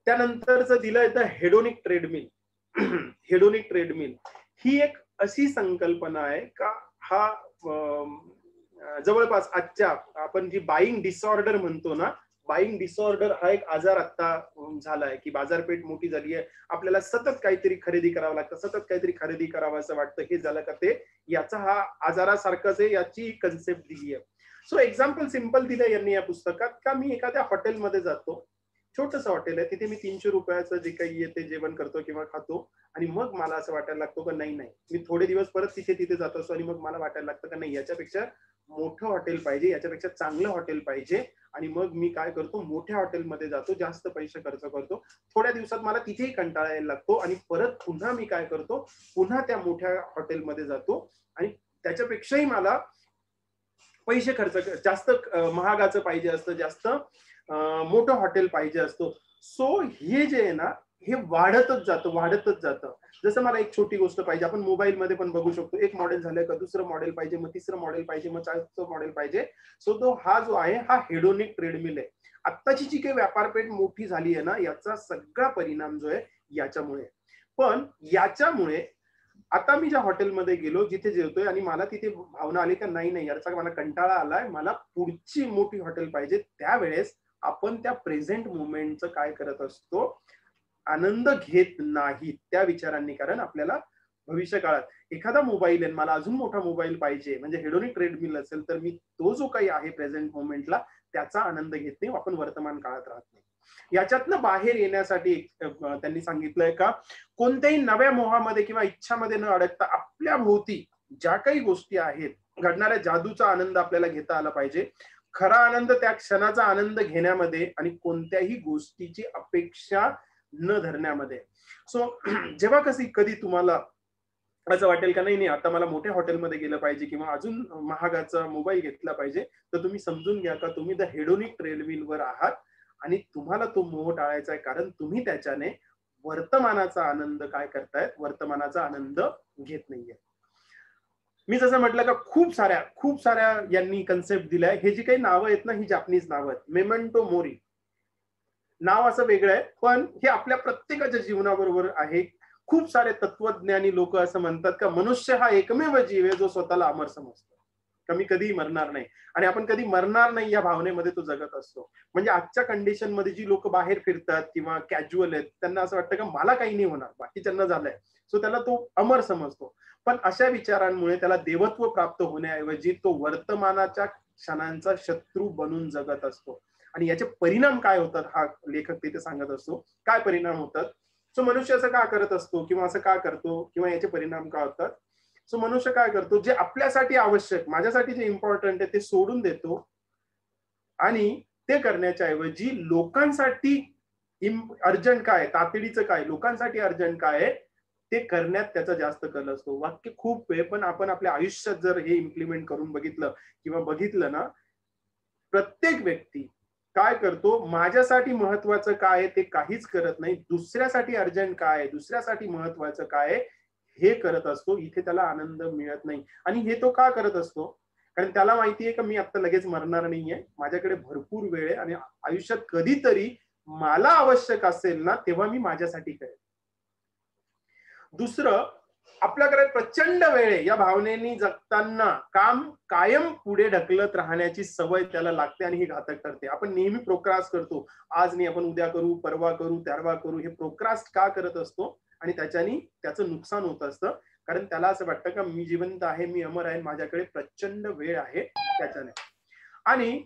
त्यानंतरच दिलंय the hedonic treadmill. Hedonic treadmill ही एक अशी संकल्पना आहे का हा जवळपास आजच्या आपण जी बाईंग डिसऑर्डर म्हणतो ना, बाईंग डिसऑर्डर हा एक आजार आता झालाय की बाजारपेठ मोठी झाली आहे, आपल्याला सतत काहीतरी खरेदी करावं लागतं, सतत काहीतरी खरेदी करावं असं वाटतं. हे झालं का ते याचा हा आजारासारखंच आहे, याची कन्सेप्ट दिली आहे. सो एक्झाम्पल सिंपल दिलं यांनी या पुस्तकात का मी एखाद्या हॉटेलमध्ये जातो, छोटंसं हॉटेल आहे, तिथे मी 300 रुपयाचं जे काही आहे ते जेवण करतो किंवा खातो आणि मग मला असं वाटायला लागतो का नाही मी थोडे दिवस परत तिथे जात असतो आणि मग मला वाटायला लागतं का नाही याच्यापेक्षा मोठं हॉटेल पाहिजे, याच्यापेक्षा चांगलं हॉटेल पाहिजे. आणि मग मी काय करतो, मोठ्या हॉटेलमध्ये जातो, जास्त पैसे खर्च करतो. थोड्या दिवसात मला तिथेही कंटाळा यायला लागतो आणि परत पुन्हा मी काय करतो, पुन्हा त्या मोठ्या हॉटेलमध्ये जातो आणि त्याच्यापेक्षाही मला पैसे खर्च जास्त महागाचं पाहिजे असतं, जास्त मोठं हॉटेल पाहिजे असतो. सो हे जे आहे ना हे वाढतच जातं. जसं मला एक छोटी गोष्ट पाहिजे, आपण मोबाईल मध्ये पण बघू शकतो, एक मॉडेल झालं का दुसरं मॉडेल पाहिजे, मग तिसरं मॉडेल पाहिजे, मग चारचं मॉडेल पाहिजे. सो तो हा जो आहे हा हेडोनिक ट्रेडमिल आहे. आत्ताची जी काही व्यापारपेठ मोठी झाली आहे ना याचा सगळा परिणाम जो आहे याच्यामुळे. पण याच्यामुळे आता मी ज्या हॉटेलमध्ये गेलो, जिथे जेवतोय आणि मला तिथे भावना आली का नाही याचा मला कंटाळा आलाय, मला पुढची मोठी हॉटेल पाहिजे, त्यावेळेस आपण त्या प्रेझेंट मुवमेंटचं काय करत असतो, आनंद घेत नाही त्या विचारांनी. कारण आपल्याला भविष्य काळात एखादा मोबाईल आहे, मला अजून मोठा मोबाईल पाहिजे, म्हणजे हेडोनिक ट्रेडमिल असेल तर मी तो जो काही आहे प्रेझेंट मोमेंटला त्याचा आनंद घेत नाही, आपण वर्तमान काळात राहत नाही. याच्यातनं बाहेर येण्यासाठी त्यांनी सांगितलंय का कोणत्याही नव्या मोहामध्ये किंवा इच्छामध्ये न अडकता आपल्या भोवती ज्या काही गोष्टी आहेत घडणाऱ्या जादूचा आनंद आपल्याला घेता आला पाहिजे. खरा आनंद त्या क्षणाचा आनंद घेण्यामध्ये आणि कोणत्याही गोष्टीची अपेक्षा न धरण्यामध्ये. सो जेव्हा कधी तुम्हाला असं वाटेल का नाही आता मला मोठ्या हॉटेलमध्ये गेलं पाहिजे किंवा अजून महागाचा मोबाईल घेतला पाहिजे, तर तुम्ही समजून घ्या का तुम्ही द हेडोनिक ट्रेडमिलवर आहात आणि तुम्हाला तो मोह टाळायचा आहे. कारण तुम्ही त्याच्याने वर्तमानाचा आनंद काय करतायत, वर्तमानाचा आनंद घेत नाहीये. मी जसं म्हटलं का खूप साऱ्या यांनी कन्सेप्ट दिलाय. हे जी काही नावं आहेत ना ही जापनीज नावं आहेत. मेमेंटो मोरी नाव असं वेगळं आहे, पण हे आपल्या प्रत्येकाच्या जीवनाबरोबर आहे. खूप सारे तत्वज्ञानी लोक असं म्हणतात का मनुष्य हा एकमेव जीव आहे जो स्वतःला अमर समजतो, कमी कधी मरणार नाही आणि आपण कधी मरणार नाही या भावनेमध्ये तो जगत असतो. म्हणजे आजच्या कंडिशन मध्ये जी लोक बाहेर फिरतात किंवा कॅज्युअल आहेत त्यांना असं वाटतं का मला काही नाही होणार, बाकीच्यांना झालंय, सो त्याला तो अमर समजतो. पण अशा विचारांमुळे त्याला देवत्व प्राप्त होण्याऐवजी तो वर्तमानाच्या क्षणांचा शत्रू बनून जगत असतो. आणि याचे परिणाम काय होतात हा लेखक तिथे सांगत असतो. काय परिणाम होतात, सो मनुष्य असं का करत असतो किंवा असं का करतो किंवा याचे परिणाम काय होतात. सो मनुष्य काय करतो, जे आपल्यासाठी आवश्यक, माझ्यासाठी जे इम्पॉर्टंट आहे ते सोडून देतो आणि ते करण्याच्या ऐवजी लोकांसाठी अर्जंट काय, तातडीचं काय, लोकांसाठी अर्जंट काय आहे ते करण्यात त्याचा जास्त कल असतो. वाक्य खूप आहे, पण आपण आपल्या आयुष्यात जर हे इम्प्लिमेंट करून बघितलं ना, प्रत्येक व्यक्ती काय करतो, माझ्यासाठी महत्वाचं काय आहे ते काहीच करत नाही, दुसऱ्यासाठी अर्जंट काय आहे, दुसऱ्यासाठी महत्वाचं काय आहे हे करत असतो. इथे त्याला आनंद मिळत नाही. आणि हे तो का करत असतो, कारण त्याला माहितीये का मी आता लगेच मरणार नाहीये, माझ्याकडे भरपूर वेळ आहे आणि आयुष्यात कधीतरी मला आवश्यक असेल ना तेव्हा मी माझ्यासाठी करेन. दुसरं, आपल्याकडे प्रचंड वेळ आहे या भावनेनी जगताना काम कायम पुढे ढकलत राहण्याची सवय त्याला लागते आणि हे घातक ठरते. आपण नेहमी प्रोक्रास्ट करतो, आज नाही आपण उद्या करू, परवा करू, तेरवा करू. हे प्रोक्रास्ट का करत असतो आणि त्याच्यानी त्याचं नुकसान होत असतं. कारण त्याला असं वाटतं का मी जिवंत आहे, मी अमर आहे, माझ्याकडे प्रचंड वेळ आहे त्याच्याने. आणि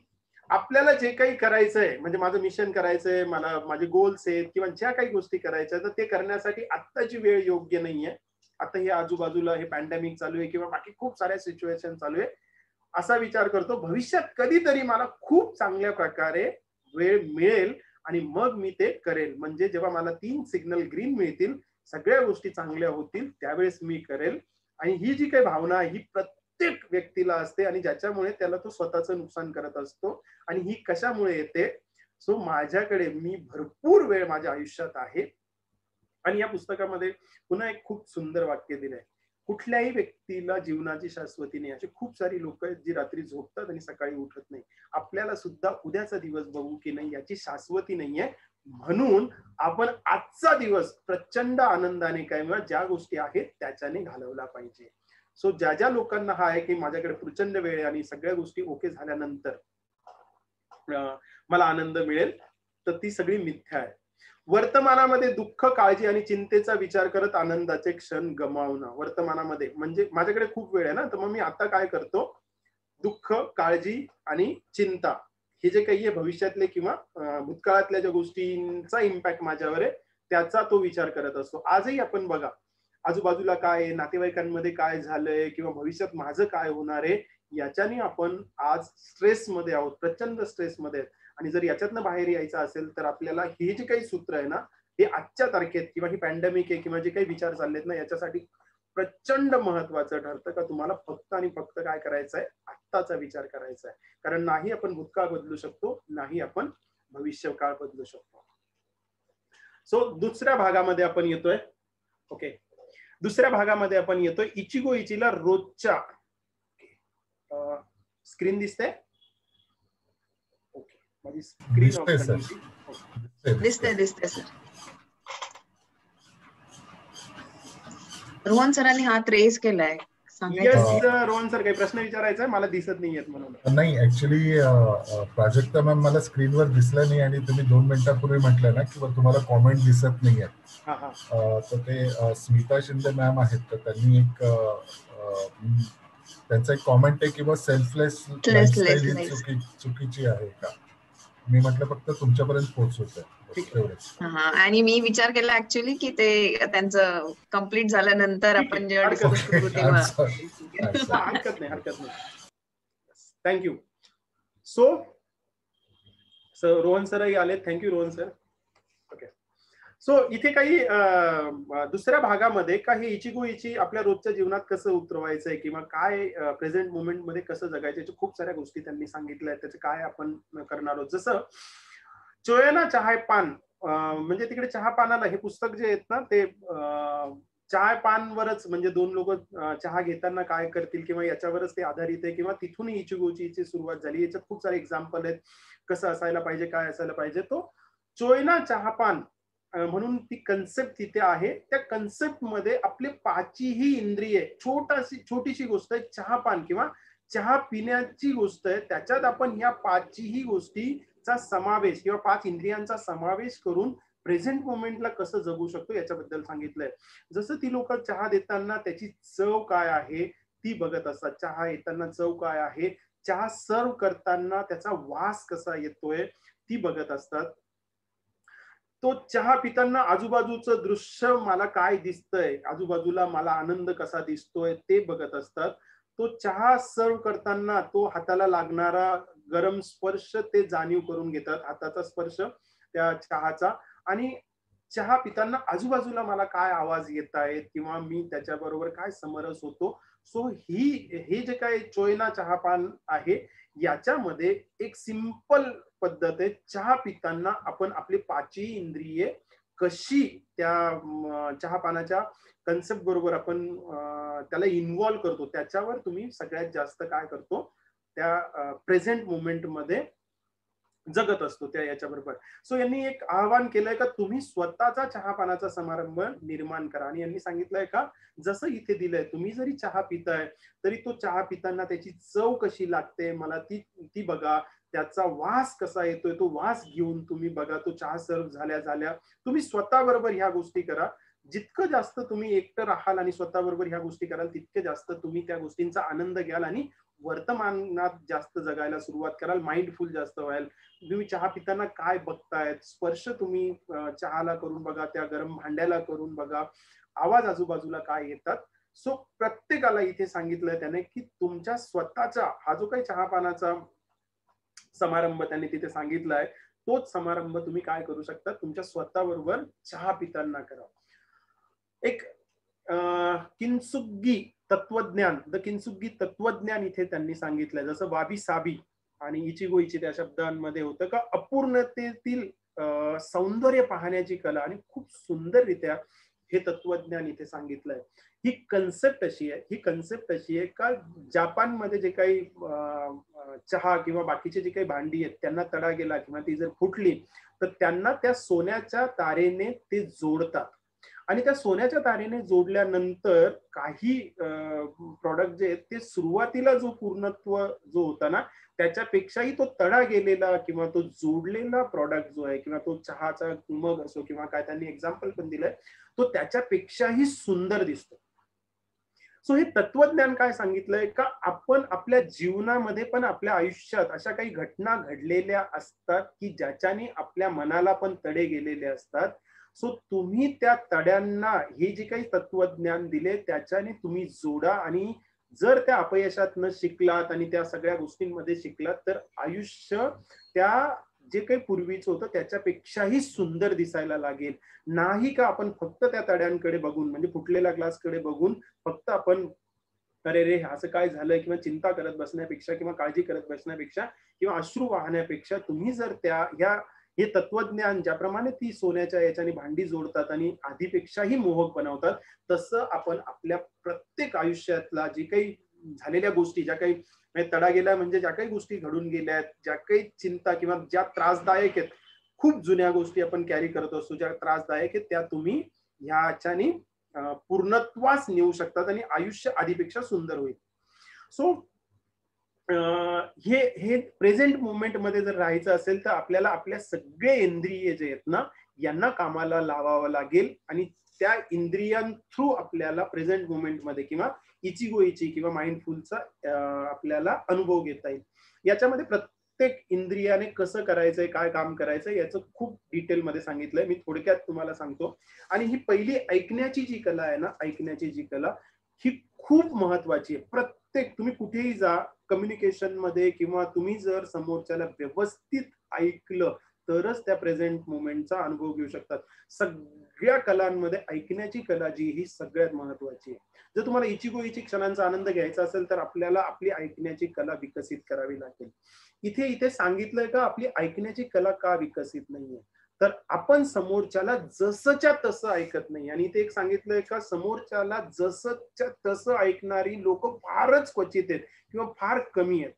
आपल्याला जे काही करायचंय, म्हणजे माझं मिशन करायचंय, मला माझे गोल्स आहेत किंवा ज्या काही गोष्टी करायच्या तर ते करण्यासाठी आत्ताची वेळ योग्य नाहीये. आता हे आजूबाजूला हे पॅन्डेमिक चालू आहे किंवा बाकी खूप साऱ्या सिच्युएशन चालू आहे. असा विचार करतो भविष्यात कधीतरी मला खूप चांगल्या प्रकारे वेळ मिळेल आणि मग मी ते करेल. म्हणजे जेव्हा मला 3 सिग्नल ग्रीन मिळतील, सगळ्या गोष्टी चांगल्या होतील, त्यावेळेस मी करेल. आणि ही जी काही भावना आहे ही प्रत्येक व्यक्तीला असते आणि ज्याच्यामुळे त्याला तो स्वतःचं नुकसान करत असतो. आणि ही कशामुळे येते, सो माझ्याकडे मी भरपूर वेळ माझ्या आयुष्यात आहे. आणि या पुस्तकामध्ये पुन्हा एक खूप सुंदर वाक्य दिलंय, कुठल्याही व्यक्तीला जीवनाची शाश्वती नाही. अशी खूप सारी लोक आहेत जी रात्री झोपतात आणि सकाळी उठत नाही. आपल्याला सुद्धा उद्याचा दिवस बघू की नाही याची शाश्वती नाहीये. म्हणून आपण आजचा दिवस प्रचंड आनंदाने किंवा ज्या गोष्टी आहेत त्याच्याने घालवला पाहिजे. सो ज्या लोकांना हा आहे की माझ्याकडे प्रचंड वेळ आहे आणि सगळ्या गोष्टी ओके झाल्यानंतर मला आनंद मिळेल, तर ती सगळी मिथ्या आहे. वर्तमानामध्ये दुःख, काळजी आणि चिंतेचा विचार करत आनंदाचे क्षण गमावणं. वर्तमानामध्ये म्हणजे माझ्याकडे खूप वेळ आहे ना, तर मग मी आता काय करतो, दुःख, काळजी आणि चिंता हे जे काही आहे भविष्यातले किंवा भूतकाळातल्या ज्या गोष्टींचा इम्पॅक्ट माझ्यावर आहे त्याचा तो विचार करत असतो. आजही आपण बघा आजूबाजूला काय आहे, नातेवाईकांमध्ये काय झालंय किंवा भविष्यात माझं काय होणार आहे याच्याने आपण आज स्ट्रेसमध्ये आहोत, प्रचंड स्ट्रेसमध्ये आहेत. आणि जर याच्यातनं बाहेर यायचं असेल तर आपल्याला हे जे काही सूत्र आहे ना हे आजच्या तारखेत किंवा ही पॅन्डेमिक आहे किंवा जे काही विचार चाललेत ना याच्यासाठी प्रचंड महत्वाचं ठरतं का तुम्हाला फक्त आणि फक्त काय करायचं आहे, आत्ताचा विचार करायचा आहे. कारण नाही आपण भूतकाळ बदलू शकतो, नाही आपण भविष्यकाळ बदलू शकतो. सो दुसऱ्या भागामध्ये आपण येतोय. ओके, दुसऱ्या भागामध्ये आपण येतोय इचिगो इचीला रोजच्या. स्क्रीन दिसते? ओके, माझी स्क्रीन दिसते सर. रोहन सरांनी हात रेज केलाय. रोहन सर काही प्रश्न विचारायचा आहे? मला दिसत नाहीयेत म्हणून. नाही, ऍक्च्युली प्राजक्ता मॅम मला स्क्रीनवर दिसलं नाही आणि तुम्ही 2 मिनिटांपूर्वी म्हटलं ना की तुम्हाला कॉमेंट दिसत नाहीये. तर ते स्मिता शिंदे मॅम आहेत, तर त्यांनी एक त्यांचा एक कॉमेंट आहे की सेल्फलेस लाईफस्टाईल ही चुकीची आहे का. मी म्हटलं फक्त तुमच्यापर्यंत पोहोचवतोय तेवढंच. आणि मी विचार केला ऍक्च्युअली की ते त्यांचं कम्प्लीट झाल्यानंतर आपण जेव्हा डिस्कस करू तेव्हा. हरकत नाही. थँक्यू. सो रोहन सरही आले. Thank you Rohan sir. Okay. So इथे काही दुसऱ्या भागामध्ये काही इचिगो इची आपल्या रोजच्या जीवनात कसं उतरवायचंय किंवा काय प्रेझेंट मोमेंट मध्ये कसं जगायचं याच्या खूप साऱ्या गोष्टी त्यांनी सांगितल्या आहेत. त्याचे काय आपण करणार आहोत. जसं चोयना चहा पान म्हणजे तिकडे चहा पानाला हे पुस्तक जे आहेत ना ते चाय पानवरच म्हणजे दोन लोक चहा घेताना काय करतील किंवा याच्यावरच ते आधारित आहे किंवा तिथून इचिगोची सुरुवात झाली. याच्यात खूप सारे एक्झाम्पल आहेत कसं असायला पाहिजे काय असायला पाहिजे. तो चोयना चहा पान म्हणून ती कन्सेप्ट तिथे आहे. त्या कन्सेप्ट मध्ये आपले पाचही इंद्रिये छोटीशी गोष्ट आहे चहा पान किंवा चहा पिण्याची गोष्ट आहे. त्याच्यात आपण ह्या पाचही गोष्टीचा समावेश किंवा 5 इंद्रियांचा समावेश करून प्रेझेंट मोमेंटला कसं जगू शकतो याच्याबद्दल सांगितलंय. जसं ती लोक चहा देताना त्याची चव काय आहे ती बघत असतात. चहा येताना चव काय आहे, चहा सर्व करताना त्याचा वास कसा येतोय ती बघत असतात. तो चहा पिताना आजूबाजूचं दृश्य मला काय दिसतंय, आजूबाजूला मला आनंद कसा दिसतोय ते बघत असतात. तो चहा सर्व करताना तो हाताला लागणारा गरम स्पर्श ते जाणीव करून घेतात, हाताचा स्पर्श त्या चहाचा. आणि चहा पिताना आजूबाजूला मला काय आवाज येत आहेत किंवा मी त्याच्याबरोबर काय समरस होतो. सो हे जे काही चोयना चहा पान आहे याच्यामध्ये एक सिंपल पद्धत आहे. चहा पिताना आपण आपली पाचही इंद्रिये कशी त्या चहा पानाच्या कन्सेप्ट बरोबर आपण त्याला इन्व्हॉल्व करतो त्याच्यावर तुम्ही सगळ्यात जास्त काय करतो त्या प्रेझेंट मोमेंट मध्ये जगत असतो त्या याच्याबरोबर. सो यांनी एक आवाहन केलंय का तुम्ही स्वतःचा चहा पानाचा समारंभ निर्माण करा. आणि यांनी सांगितलंय का जसं इथे दिलंय तुम्ही जरी चहा पिताय तरी तो चहा पिताना त्याची चव कशी लागते मला ती बघा, त्याचा वास कसा येतोय तो वास घेऊन तुम्ही बघा. तो चहा सर्व झाल्या तुम्ही स्वतः बरोबर ह्या गोष्टी करा. जितकं जास्त तुम्ही एकटं राहाल आणि स्वतः बरोबर ह्या गोष्टी कराल तितके जास्त तुम्ही त्या गोष्टींचा आनंद घ्याल आणि वर्तमानात जास्त जगायला सुरुवात कराल, माइंडफुल जास्त व्हाल. तुम्ही चहा पिताना काय बघतायत, स्पर्श तुम्ही चहाला करून बघा, त्या गरम भांड्याला करून बघा, आवाज आजूबाजूला काय येतात. सो प्रत्येकाला इथे सांगितलंय त्याने की तुमच्या स्वतःचा हा जो काही चहापानाचा समारंभ त्यांनी तिथे सांगितलाय तोच समारंभ तुम्ही काय करू शकता तुमच्या स्वतःबरोबर चहा पिताना करा. एक किंसुगी तत्वज्ञान, द किंसुगी तत्वज्ञान इथे त्यांनी सांगितलंय. जसं वाबी साबी आणि इचिगो इची त्या शब्दांमध्ये होतं का अपूर्णतेतील सौंदर्य पाहण्याची कला. आणि खूप सुंदररित्या हे तत्वज्ञान इथे सांगितलंय. ही कन्सेप्ट अशी आहे का जपानमध्ये जे काही चहा किंवा बाकीचे जे काही भांडी आहेत त्यांना तडा गेला किंवा ती जर फुटली तर त्यांना त्या सोन्याच्या तारेने ते जोडतात. आणि त्या सोन्याच्या तारेने जोडल्यानंतर काही प्रॉडक्ट जे आहेत ते सुरुवातीला जो पूर्णत्व जो होता ना त्याच्यापेक्षाही तो तडा गेलेला किंवा तो जोडलेला प्रॉडक्ट जो आहे किंवा तो चहाचा मग असो किंवा काय त्यांनी एक्झाम्पल पण दिलंय तो त्याच्यापेक्षाही सुंदर दिसतो. सो हे तत्वज्ञान काय सांगितलंय का आपण आपल्या जीवनामध्ये पण आपल्या आयुष्यात अशा काही घटना घडलेल्या असतात की ज्याच्याने आपल्या मनाला पण तडे गेलेले असतात. सो तुम्ही त्या तड्यांना हे जे काही तत्वज्ञान दिले त्याच्याने तुम्ही जोडा. आणि जर त्या अपयशात न शिकलात आणि त्या सगळ्या गोष्टींमध्ये शिकलात तर आयुष्य त्या जे काही पूर्वीचं होतं त्याच्यापेक्षाही सुंदर दिसायला लागेल. नाही का आपण फक्त त्या तड्यांकडे बघून म्हणजे फुटलेल्या ग्लासकडे बघून फक्त आपण अरे रे असं काय झालंय किंवा चिंता करत बसण्यापेक्षा किंवा काळजी करत बसण्यापेक्षा किंवा अश्रू वाहण्यापेक्षा तुम्ही जर हे तत्वज्ञान ज्याप्रमाणे ती सोन्याच्या याच्याने भांडी जोडतात आणि आधीपेक्षाही मोहक बनवतात तसं आपण आपल्या प्रत्येक आयुष्यातला जे काही झालेल्या गोष्टी ज्या काही तडा गेला म्हणजे ज्या काही गोष्टी घडून गेल्या आहेत ज्या काही चिंता किंवा ज्या त्रासदायक आहेत खूप जुन्या गोष्टी आपण कॅरी करत असतो ज्या त्रासदायक आहेत त्या तुम्ही ह्याच्याने पूर्णत्वास नेऊ शकतात आणि आयुष्य आधीपेक्षा सुंदर होईल. सो हे प्रेझेंट मोमेंट मध्ये जर राहायचं असेल तर आपल्याला आपल्या सगळे इंद्रिय जे आहेत ना यांना कामाला लावावं लागेल आणि त्या इंद्रियां आपल्याला प्रेझेंट मोमेंट मध्ये किंवा इची किंवा माइंडफुलचा आपल्याला अनुभव घेता येईल. याच्यामध्ये प्रत्येक इंद्रियाने कसं करायचंय, काय काम करायचंय याचं खूप डिटेलमध्ये सांगितलंय. मी थोडक्यात तुम्हाला सांगतो. आणि ही पहिली ऐकण्याची जी कला आहे ना, ऐकण्याची जी कला ही खूप महत्वाची आहे. प्रत्येक तुम्ही कुठेही जा कम्युनिकेशन मध्ये, किंवा तुम्ही जर समोरच्याला व्यवस्थित ऐकलं तरच त्या प्रेझेंट मोमेंटचा अनुभव घेऊ शकतात. सगळ्या कलांमध्ये ऐकण्याची कला जी ही सगळ्यात महत्वाची आहे. जर तुम्हाला इचिगोईची क्षणांचा आनंद घ्यायचा असेल तर आपल्याला आपली ऐकण्याची कला विकसित करावी लागेल. इथे सांगितलंय का आपली ऐकण्याची कला का विकसित नाहीये, तर आपण समोरच्याला जसंच्या तसं ऐकत नाही. आणि इथे एक सांगितलंय का समोरच्याला जसंच्या तसं ऐकणारी लोक फारच क्वचित आहेत किंवा फार कमी आहेत.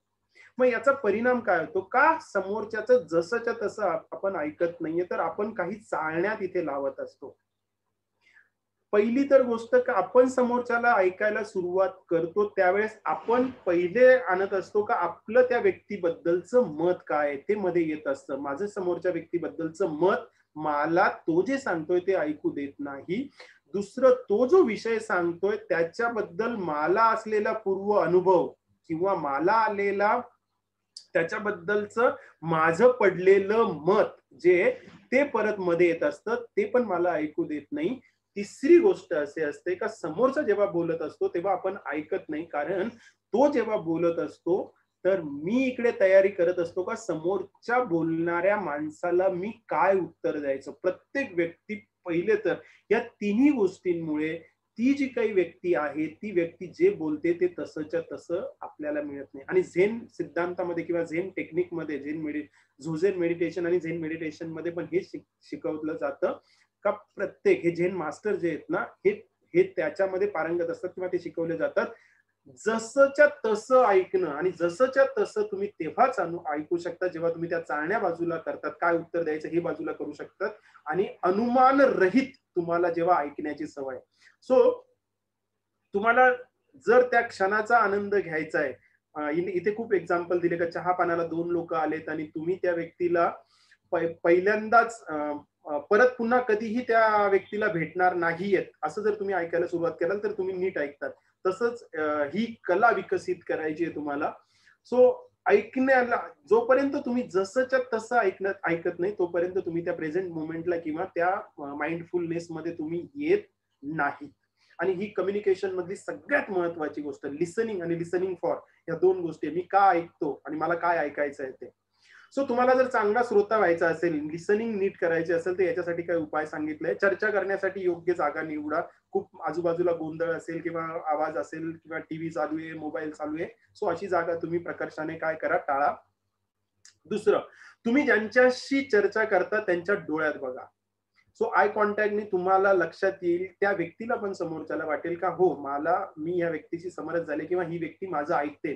मग याचा परिणाम काय होतो, का समोरच्याचं जसंच्या तसं आपण ऐकत नाहीये, तर आपण काही चालण्यात इथे लावत असतो. पहिली तर गोष्ट का आपण समोरच्याला ऐकायला सुरुवात करतो त्यावेळेस आपण पहिले आणत असतो का आपलं त्या व्यक्तीबद्दलचं मत काय ते मध्ये येत असतं. माझं समोरच्या व्यक्तीबद्दलचं मत मला तो जे सांगतोय ते ऐकू देत नाही. दुसरं, तो जो विषय सांगतोय त्याच्याबद्दल मला असलेला पूर्व अनुभव किंवा मला आलेला त्याच्याबद्दलचं माझं पडलेलं मत जे ते परत मध्ये येत असतं, ते पण मला ऐकू देत नाही. तिसरी गोष्ट असे असते का समोरचा जेव्हा बोलत असतो तेव्हा आपण ऐकत नाही, कारण तो जेव्हा बोलत असतो तर मी इकडे तयारी करत असतो का समोरच्या बोलणाऱ्या माणसाला मी काय उत्तर द्यायचं. प्रत्येक व्यक्ती पहिले तर या तिन्ही गोष्टींमुळे ती जी काही व्यक्ती आहे ती व्यक्ती जे बोलते ते तसंच्या तसं आपल्याला मिळत नाही. आणि झेन सिद्धांतामध्ये किंवा झेन टेक्निकमध्ये झोझेन मेडिटेशन आणि झेन मेडिटेशन मध्ये पण हे शिकवलं जातं का प्रत्येक हे झेन मास्टर जे आहेत ना हे त्याच्यामध्ये पारंगत असतात किंवा ते शिकवले जातात. जसंच्या तसं ऐकणं आणि जसंच्या तसं तुम्ही तेव्हाच ऐकू शकता जेव्हा तुम्ही त्या चालण्या बाजूला करतात, काय उत्तर द्यायचं हे बाजूला करू शकतात आणि अनुमान रहित तुम्हाला जेव्हा ऐकण्याची सवय. सो तुम्हाला जर त्या क्षणाचा आनंद घ्यायचा आहे, इथे खूप एक्झाम्पल दिले का चहा पाण्याला 2 लोक आलेत आणि तुम्ही त्या व्यक्तीला पहिल्यांदाच परत पुन्हा कधीही त्या व्यक्तीला भेटणार नाहीयेत असं जर तुम्ही ऐकायला सुरुवात कराल तर तुम्ही नीट ऐकतात. तसंच ही कला विकसित करायची आहे तुम्हाला. सो ऐकण्याला जोपर्यंत तुम्ही जसंच्या तसं ऐकत नाही तोपर्यंत तुम्ही त्या प्रेझेंट मोमेंटला किंवा त्या माइंडफुलनेस मध्ये तुम्ही येत नाही. आणि ही कम्युनिकेशन मधली सगळ्यात महत्वाची गोष्ट लिसनिंग आणि लिसनिंग फॉर, या 2 गोष्टी. मी का ऐकतो आणि मला काय ऐकायचं आहे ते. सो तुम्हाला जर चांगला श्रोता व्हायचा असेल, लिसनिंग नीट करायची असेल तर याच्यासाठी काय उपाय सांगितलाय. चर्चा करण्यासाठी योग्य जागा निवडा. खूप आजूबाजूला गोंधळ असेल किंवा आवाज असेल किंवा टीव्ही चालू आहे, मोबाईल चालू आहे, सो अशी जागा तुम्ही प्रकर्षाने काय करा, टाळा. दुसरं, तुम्ही ज्यांच्याशी चर्चा करता त्यांच्या डोळ्यात बघा. सो आय कॉन्टॅक्टने तुम्हाला लक्षात येईल, त्या व्यक्तीला पण समोरच्याला वाटेल का हो मी या व्यक्तीशी समरस झाले किंवा ही व्यक्ती माझं ऐकते.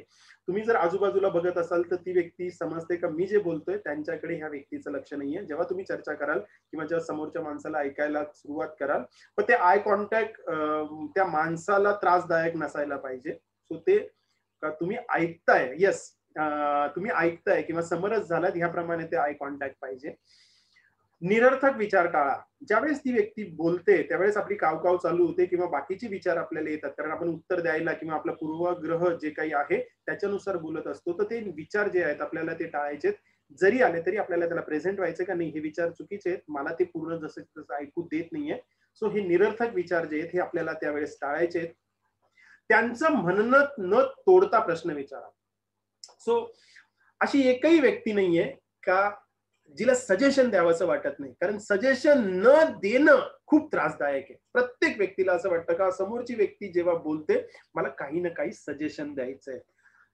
तुम्ही जर आजूबाजूला बघत असाल तर ती व्यक्ती समजते का मी जे बोलतोय त्यांच्याकडे ह्या व्यक्तीचं लक्ष नाहीये. जेव्हा तुम्ही चर्चा कराल किंवा जेव्हा समोरच्या माणसाला ऐकायला सुरुवात कराल पण ते आय कॉन्टॅक्ट त्या माणसाला त्रासदायक नसायला पाहिजे. सो ते तुम्ही ऐकताय, येस तुम्ही ऐकताय किंवा समरस झालात ह्याप्रमाणे ते आय कॉन्टॅक्ट पाहिजे. निरर्थक विचार टाळा. ज्यावेळेस ती व्यक्ती बोलते त्यावेळेस आपली कावकाव चालू होते किंवा बाकीचे विचार आपल्याला येतात, कारण आपण उत्तर द्यायला किंवा आपला पूर्वग्रह जे काही आहे त्याच्यानुसार बोलत असतो. तर ते विचार जे आहेत आपल्याला ते टाळायचे. जरी आले तरी आपल्याला त्याला प्रेझेंट व्हायचं का नाही हे विचार चुकीचे आहेत, मला ते पूर्ण जसं तसं ऐकू देत नाहीये. सो हे निरर्थक विचार जे आहेत हे आपल्याला त्यावेळेस टाळायचे आहेत. त्यांचं म्हणणं न तोडता प्रश्न विचारा. सो अशी एकही व्यक्ती नाहीये का जिला सजेशन द्यावंसं वाटत नाही, कारण सजेशन न देणं खूप त्रासदायक आहे. प्रत्येक व्यक्तीला असं वाटतं का समोरची व्यक्ती जेव्हा बोलते मला काही ना काही सजेशन द्यायचंय.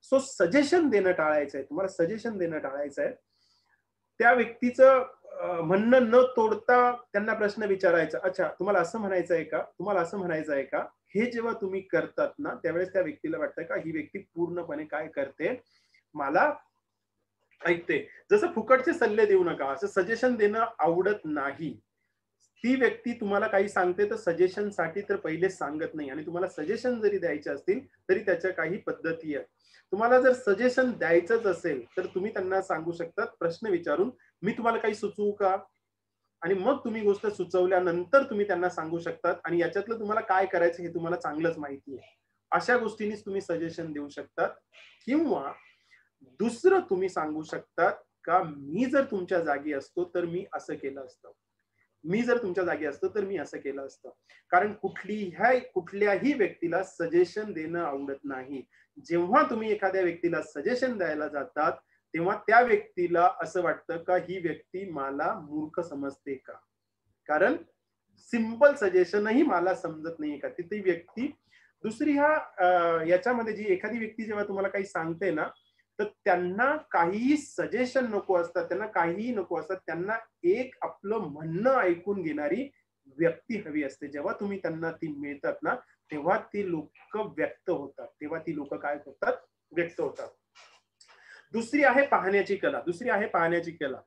सो सजेशन देणं टाळायचं आहे. तुम्हाला सजेशन देणं टाळायचं आहे. त्या व्यक्तीचं म्हणणं न तोडता त्यांना प्रश्न विचारायचा. अच्छा तुम्हाला असं म्हणायचं आहे का, तुम्हाला असं म्हणायचं आहे का, हे जेव्हा तुम्ही करतात ना त्यावेळेस त्या व्यक्तीला वाटतं का ही व्यक्ती पूर्णपणे काय करते, मला ऐकते. जसं फुकटचे सल्ले देऊ नका, असं सजेशन देणं आवडत नाही. ती व्यक्ती तुम्हाला काही सांगते तर सजेशन साठी तर पहिले सांगत नाही, आणि तुम्हाला सजेशन जरी द्यायचे असतील तरी त्याच्या काही पद्धती आहेत. तुम्हाला जर सजेशन द्यायचंच असेल तर तुम्ही त्यांना सांगू शकतात प्रश्न विचारून मी तुम्हाला काही सुचवू का, आणि मग तुम्ही गोष्ट सुचवल्यानंतर तुम्ही त्यांना सांगू शकतात आणि याच्यातलं तुम्हाला काय करायचं हे तुम्हाला चांगलंच माहिती आहे. अशा गोष्टींनीच तुम्ही सजेशन देऊ शकतात. किंवा दुसरं तुम्ही सांगू शकतात का मी जर तुमच्या जागी असतो तर मी असं केलं असतं, मी जर तुमच्या जागी असतो तर मी असं केलं असतं. कारण कुठल्याही व्यक्तीला सजेशन देणं आवडत नाही. जेव्हा तुम्ही एखाद्या व्यक्तीला सजेशन द्यायला जातात तेव्हा त्या व्यक्तीला असं वाटतं का ही व्यक्ती मला मूर्ख समजते का, कारण सिंपल सजेशनही मला समजत नाहीये का. ती व्यक्ती दुसरी याच्यामध्ये जी एखादी व्यक्ती जेव्हा तुम्हाला काही सांगते ना तर त्यांना काहीही सजेशन नको असतात, त्यांना काहीही नको असतात, त्यांना एक आपलं म्हणणं ऐकून घेणारी व्यक्ती हवी असते. जेव्हा तुम्ही त्यांना ती मिळतात ना तेव्हा ती लोक व्यक्त होतात, तेव्हा ती लोक काय होतात, व्यक्त होतात. दुसरी आहे पाहण्याची कला.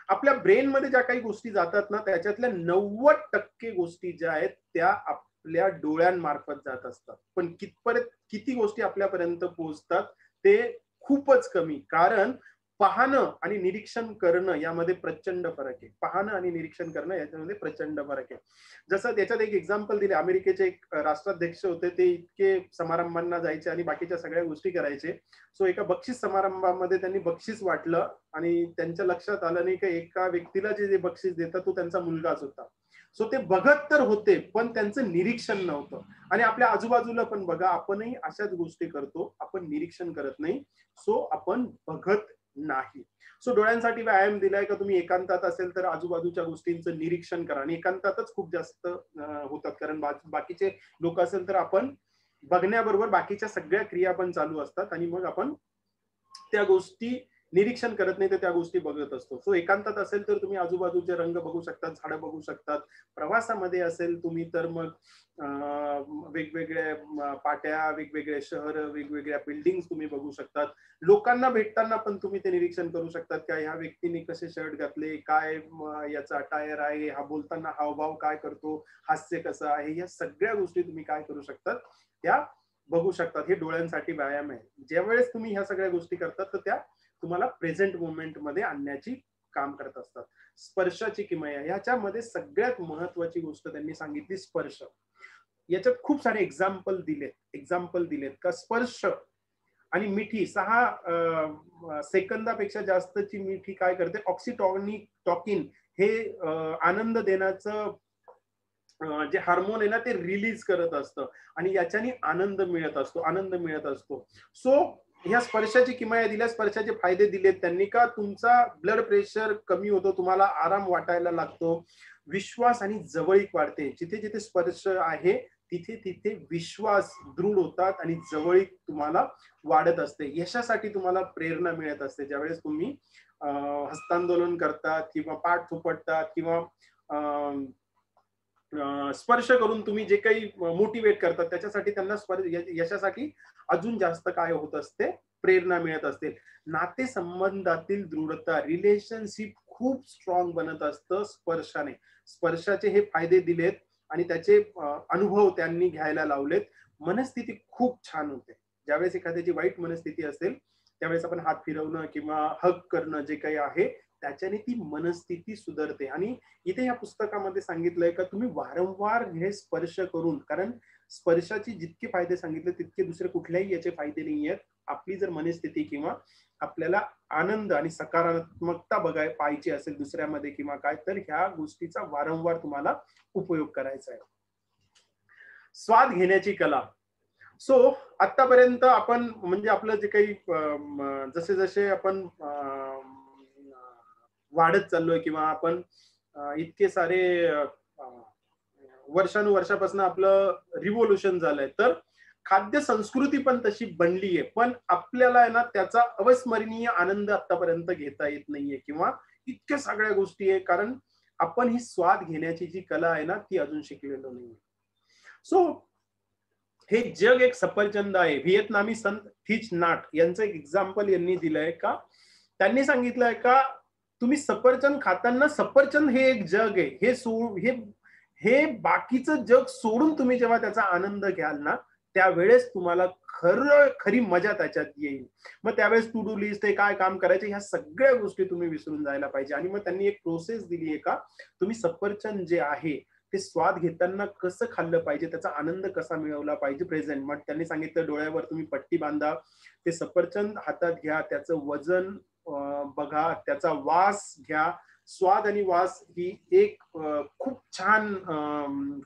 आपल्या ब्रेन मध्ये ज्या काही गोष्टी जातात ना त्याच्यातल्या 90% गोष्टी ज्या आहेत त्या आपल्या डोळ्यांमार्फत जात असतात. पण किती गोष्टी आपल्यापर्यंत पोहोचतात ते खूपच कमी. कारण पाहणं आणि निरीक्षण करणं यामध्ये प्रचंड फरक आहे. पाहणं आणि निरीक्षण करणं याच्यामध्ये प्रचंड फरक आहे. जसं त्याच्यात एक एक्झाम्पल दिले, अमेरिकेचे एक राष्ट्राध्यक्ष होते, ते इतके समारंभांना जायचे आणि बाकीच्या सगळ्या गोष्टी करायचे. सो एका बक्षीस समारंभामध्ये त्यांनी बक्षीस वाटलं आणि त्यांच्या लक्षात आलं नाही की एका व्यक्तीला जे बक्षीस देतात तो त्यांचा मुलगाच होता. सो ते बघत तर होते पण त्यांचं निरीक्षण नव्हतं. आणि आपल्या आजूबाजूला पण बघा, आपणही अशाच गोष्टी करतो, आपण निरीक्षण करत नाही, सो आपण बघत नाही. सो डोळ्यांसाठी व्यायाम दिलाय का तुम्ही एकांतात असेल तर आजूबाजूच्या गोष्टींचं निरीक्षण करा. आणि एकांतातच खूप जास्त होतात, कारण बाकीचे लोक असेल तर आपण बघण्याबरोबर बाकीच्या सगळ्या क्रिया पण चालू असतात आणि मग आपण त्या गोष्टी निरीक्षण करत नाही तर त्या गोष्टी बघत असतो. सो एकांतात असेल तर तुम्ही आजूबाजूचे रंग बघू शकतात, झाडं बघू शकतात. प्रवासामध्ये असेल तुम्ही तर मग वेगवेगळ्या पाट्या, वेगवेगळे शहर, वेगवेगळ्या बिल्डिंग तुम्ही बघू शकतात. लोकांना भेटताना पण तुम्ही ते निरीक्षण करू शकतात का ह्या व्यक्तीने कसे शर्ट घातले, काय याचा अटायर आहे, हा बोलताना हावभाव काय करतो, हास्य कसं आहे, या सगळ्या गोष्टी तुम्ही काय करू शकतात त्या बघू शकतात. हे डोळ्यांसाठी व्यायाम आहे. ज्या वेळेस तुम्ही ह्या सगळ्या गोष्टी करतात तर त्या तुम्हाला प्रेझेंट मोमेंट मध्ये आणण्याची काम करत असतात. स्पर्शाची किमया, ह्याच्यामध्ये सगळ्यात महत्वाची गोष्ट त्यांनी सांगितली स्पर्श. याच्यात खूप सारे एक्झाम्पल दिलेत का स्पर्श आणि मिठी 6 सेकंदापेक्षा जास्तची मिठी काय करते, ऑक्सिटॉकिन हे आनंद देण्याचं जे हार्मोन आहे ना ते रिलीज करत असतं आणि याच्याने आनंद मिळत असतो. सो ह्या स्पर्शाची किमया दिल्या, स्पर्शाचे फायदे दिलेत त्यांनी का तुमचा ब्लड प्रेशर कमी होतो, तुम्हाला आराम वाटायला लागतो, विश्वास आणि जवळीक वाढते. जिथे जिथे स्पर्श आहे तिथे तिथे विश्वास दृढ होतात आणि जवळीक तुम्हाला वाढत असते. यशासाठी तुम्हाला प्रेरणा मिळत असते. ज्यावेळेस तुम्ही हस्तांदोलन करतात किंवा पाठ थोपटतात किंवा स्पर्श करून तुम्ही जे काही मोटिवेट करतात त्याच्यासाठी त्यांना यशासाठी अजून जास्त काय होत असते, प्रेरणा मिळत असते. नातेसंबंधातील दृढता, रिलेशनशिप खूप स्ट्रॉंग बनत असतं स्पर्शाने. स्पर्शाचे हे फायदे दिलेत आणि त्याचे अनुभव त्यांनी घ्यायला लावलेत. मनस्थिती खूप छान होते. ज्यावेळेस एखाद्याची वाईट मनस्थिती असेल त्यावेळेस आपण हात फिरवणं किंवा हग करणं जे काही आहे त्याच्याने ती मनस्थिती सुधारते. आणि इथे या पुस्तकामध्ये सांगितलंय का तुम्ही वारंवार हे स्पर्श करून, कारण स्पर्शाचे जितके फायदे सांगितले तितके दुसरे कुठल्याही याचे फायदे नाही आहेत. आपली जर मनस्थिती किंवा आपल्याला आनंद आणि सकारात्मकता पाहिजे असेल दुसऱ्यामध्ये किंवा काय, तर ह्या गोष्टीचा वारंवार तुम्हाला उपयोग करायचा आहे. स्वाद घेण्याची कला. सो आतापर्यंत आपण म्हणजे आपलं जे काही जसे जसे आपण वाढत चाललोय किंवा आपण इतके सारे वर्षानुवर्षापासून आपलं रिव्होल्युशन झालंय, तर खाद्य संस्कृती पण तशी बनली आहे, पण आपल्याला आहे ना त्याचा अविस्मरणीय आनंद आतापर्यंत घेता येत नाहीये किंवा इतक्या सगळ्या गोष्टी आहे, कारण आपण ही स्वाद घेण्याची जी कला आहे ना ती अजून शिकलेलो नाहीये. सो हे जग एक सफरचंद आहे. व्हिएतनामी संत थिच नाट यांचं एक एक्झाम्पल यांनी दिलंय का, त्यांनी सांगितलंय का तुम्ही सफरचंद खाताना सफरचंद हे एक जग आहे, हे बाकीचं जग सोडून तुम्ही जेव्हा त्याचा आनंद घ्याल ना त्यावेळेस तुम्हाला खरी मजा त्याच्यात येईल. मग त्यावेळेस टू डू लिस्ट आहे, काय काम करायचे, ह्या सगळ्या गोष्टी तुम्ही विसरून जायला पाहिजे. आणि मग त्यांनी एक प्रोसेस दिली आहे का तुम्ही सफरचंद जे आहे ते स्वाद घेताना कसं खाल्लं पाहिजे, त्याचा आनंद कसा मिळवला पाहिजे प्रेझेंट. मग त्यांनी सांगितलं डोळ्यावर तुम्ही पट्टी बांधा, ते सफरचंद हातात घ्या, त्याचं वजन बघा, त्याचा वास घ्या. स्वाद आणि वास ही एक खूप छान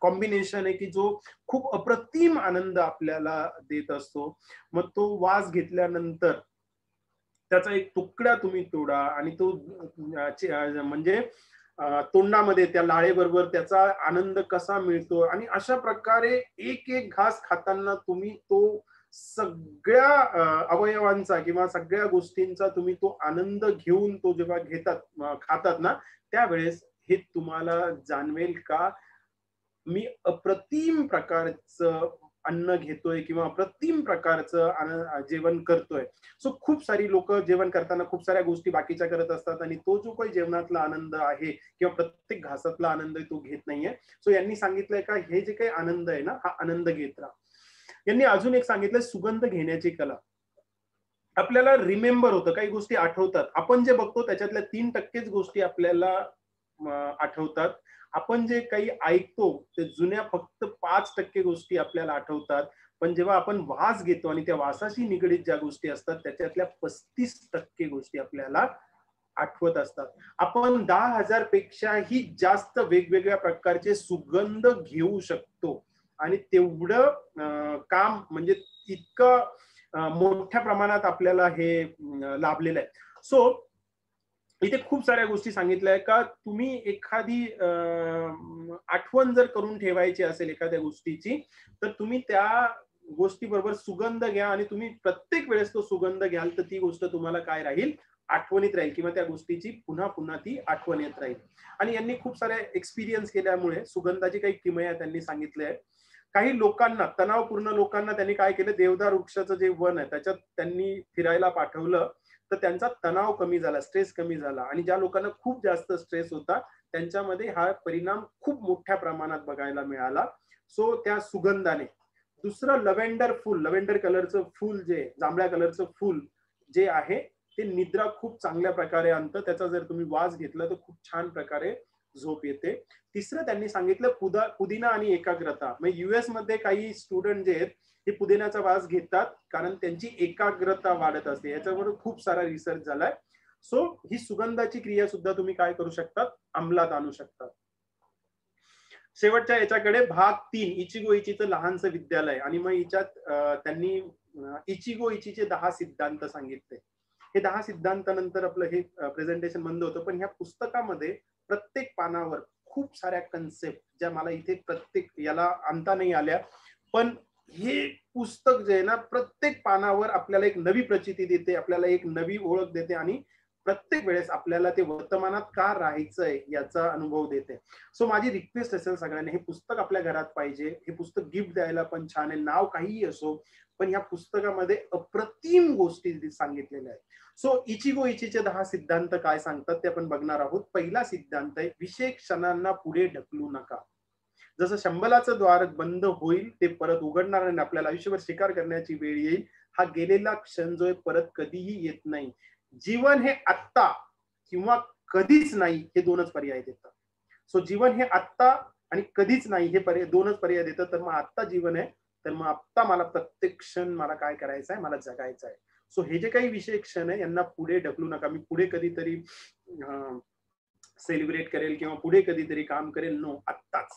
कॉम्बिनेशन आहे की जो खूप अप्रतिम आनंद आपल्याला देत असतो. मग तो वास घेतल्यानंतर त्याचा एक तुकडा तुम्ही तोडा आणि तो म्हणजे तोंडामध्ये त्या लाळेबरोबर त्याचा आनंद कसा मिळतो. आणि अशा प्रकारे एक एक घास खाताना तुम्ही तो सगळ्या अवयवांचा किंवा सगळ्या गोष्टींचा तुम्ही तो आनंद घेऊन तो जेव्हा खातात ना, त्यावेळेस हे तुम्हाला जाणवेल का मी अप्रतिम प्रकारचं अन्न घेतोय किंवा अप्रतिम प्रकारचं जेवण करतोय. सो खूप सारी लोक जेवण करताना खूप साऱ्या गोष्टी बाकीच्या करत असतात आणि तो जो काही जेवणातला आनंद आहे किंवा प्रत्येक घासातला आनंद तो घेत नाहीये. सो यांनी सांगितलंय का हे जे काही आनंद आहे ना, हा आनंद घेत राहा. यांनी अजून एक सांगितलं सुगंध घेण्याची कला. आपल्याला रिमेंबर होतं, काही गोष्टी आठवतात. आपण जे बघतो त्याच्यातल्या 3% गोष्टी आपल्याला आठवतात. आपण जे काही ऐकतो ते जुन्या फक्त 5% गोष्टी आपल्याला आठवतात. पण जेव्हा आपण वास घेतो आणि त्या वासाशी निगडीत ज्या गोष्टी असतात त्याच्यातल्या 35% गोष्टी आपल्याला आठवत असतात. आपण 10,000 पेक्षाही जास्त वेगवेगळ्या प्रकारचे सुगंध घेऊ शकतो आणि तेवढं काम म्हणजे इतकं मोठ्या प्रमाणात आपल्याला हे लाभलेलं आहे. सो इथे खूप साऱ्या गोष्टी सांगितल्या आहे का तुम्ही एखादी आठवण जर करून ठेवायची असेल एखाद्या गोष्टीची, तर तुम्ही त्या गोष्टीबरोबर सुगंध घ्या आणि तुम्ही प्रत्येक वेळेस तो सुगंध घ्याल तर ती गोष्ट तुम्हाला काय राहील, आठवणीत राहील किंवा त्या गोष्टीची पुन्हा पुन्हा ती आठवण येत राहील. आणि यांनी खूप साऱ्या एक्सपिरियन्स केल्यामुळे सुगंधाची काही किमया त्यांनी सांगितले आहे. काही लोकांना, तणावपूर्ण लोकांना त्यांनी काय केलं, देवदार वृक्षाचं जे वन आहे त्याच्यात त्यांनी फिरायला पाठवलं तर त्यांचा तणाव कमी झाला, स्ट्रेस कमी झाला. आणि ज्या लोकांना खूप जास्त स्ट्रेस होता त्यांच्यामध्ये हा परिणाम खूप मोठ्या प्रमाणात बघायला मिळाला. सो त्या सुगंधाने. दुसरं लव्हेंडर फुल, लव्हेंडर कलरचं फुल, जे जांभळ्या कलरचं फुल जे आहे ते निद्रा खूप चांगल्या प्रकारे आणतं. त्याचा जर तुम्ही वास घेतला तर खूप छान प्रकारे झोप येते. तिसरं त्यांनी सांगितलं पुदिना आणि एकाग्रता. म्हणजे US मध्ये काही स्टुडंट जे आहेत हे पुदिन्याचा वास घेतात कारण त्यांची एकाग्रता वाढत असते. याच्यावर खूप सारा रिसर्च झालाय. सो ही सुगंधाची क्रिया सुद्धा तुम्ही काय करू शकतात, अंमलात आणू शकतात. शेवटच्या याच्याकडे भाग 3 इचिगो इचीचं लहानसं विद्यालय. आणि मग हिच्यात त्यांनी इचिगो इचीचे 10 सिद्धांत सांगितले. हे 10 सिद्धांतानंतर आपलं हे प्रेझेंटेशन बंद होतं. पण ह्या पुस्तकामध्ये प्रत्येक पानावर खूप साऱ्या कन्सेप्ट ज्या मला इथे प्रत्येक याला आणता नाही आल्या, पण हे पुस्तक जे आहे ना प्रत्येक पानावर आपल्याला एक नवी प्रचिती देते, आपल्याला एक नवी ओळख देते आणि प्रत्येक वेळेस आपल्याला ते वर्तमानात का राहायचंय याचा अनुभव देते. सो माझी रिक्वेस्ट असेल सगळ्यांनी, हे पुस्तक आपल्या घरात पाहिजे. हे पुस्तक गिफ्ट द्यायला पण छान आहे, नाव काहीही असो, पण ह्या पुस्तकामध्ये अप्रतिम गोष्टी सांगितलेल्या आहेत. सो इचिगो इचीचे 10 सिद्धांत काय सांगतात ते आपण बघणार आहोत. पहिला सिद्धांत आहे विशेष क्षणांना पुढे ढकलू नका. जसं शंभलाचं द्वार बंद होईल ते परत उघडणार नाही, आपल्याला आयुष्यभर शिकार करण्याची वेळ येईल. हा गेलेला क्षण जो आहे परत कधीही येत नाही. जीवन हे आत्ता किंवा कधीच नाही हे दोनच पर्याय देतात. सो जीवन हे आत्ता आणि कधीच नाही हे पर्याय, दोनच पर्याय देतात. तर मग आत्ता जीवन आहे, तर मग आत्ता मला प्रत्येक क्षण मला काय करायचं आहे, मला जगायचं आहे. सो हे जे काही विशेष क्षण आहे यांना पुढे ढकलू नका. मी पुढे कधीतरी सेलिब्रेट करेल किंवा पुढे कधीतरी काम करेल, नो, आत्ताच.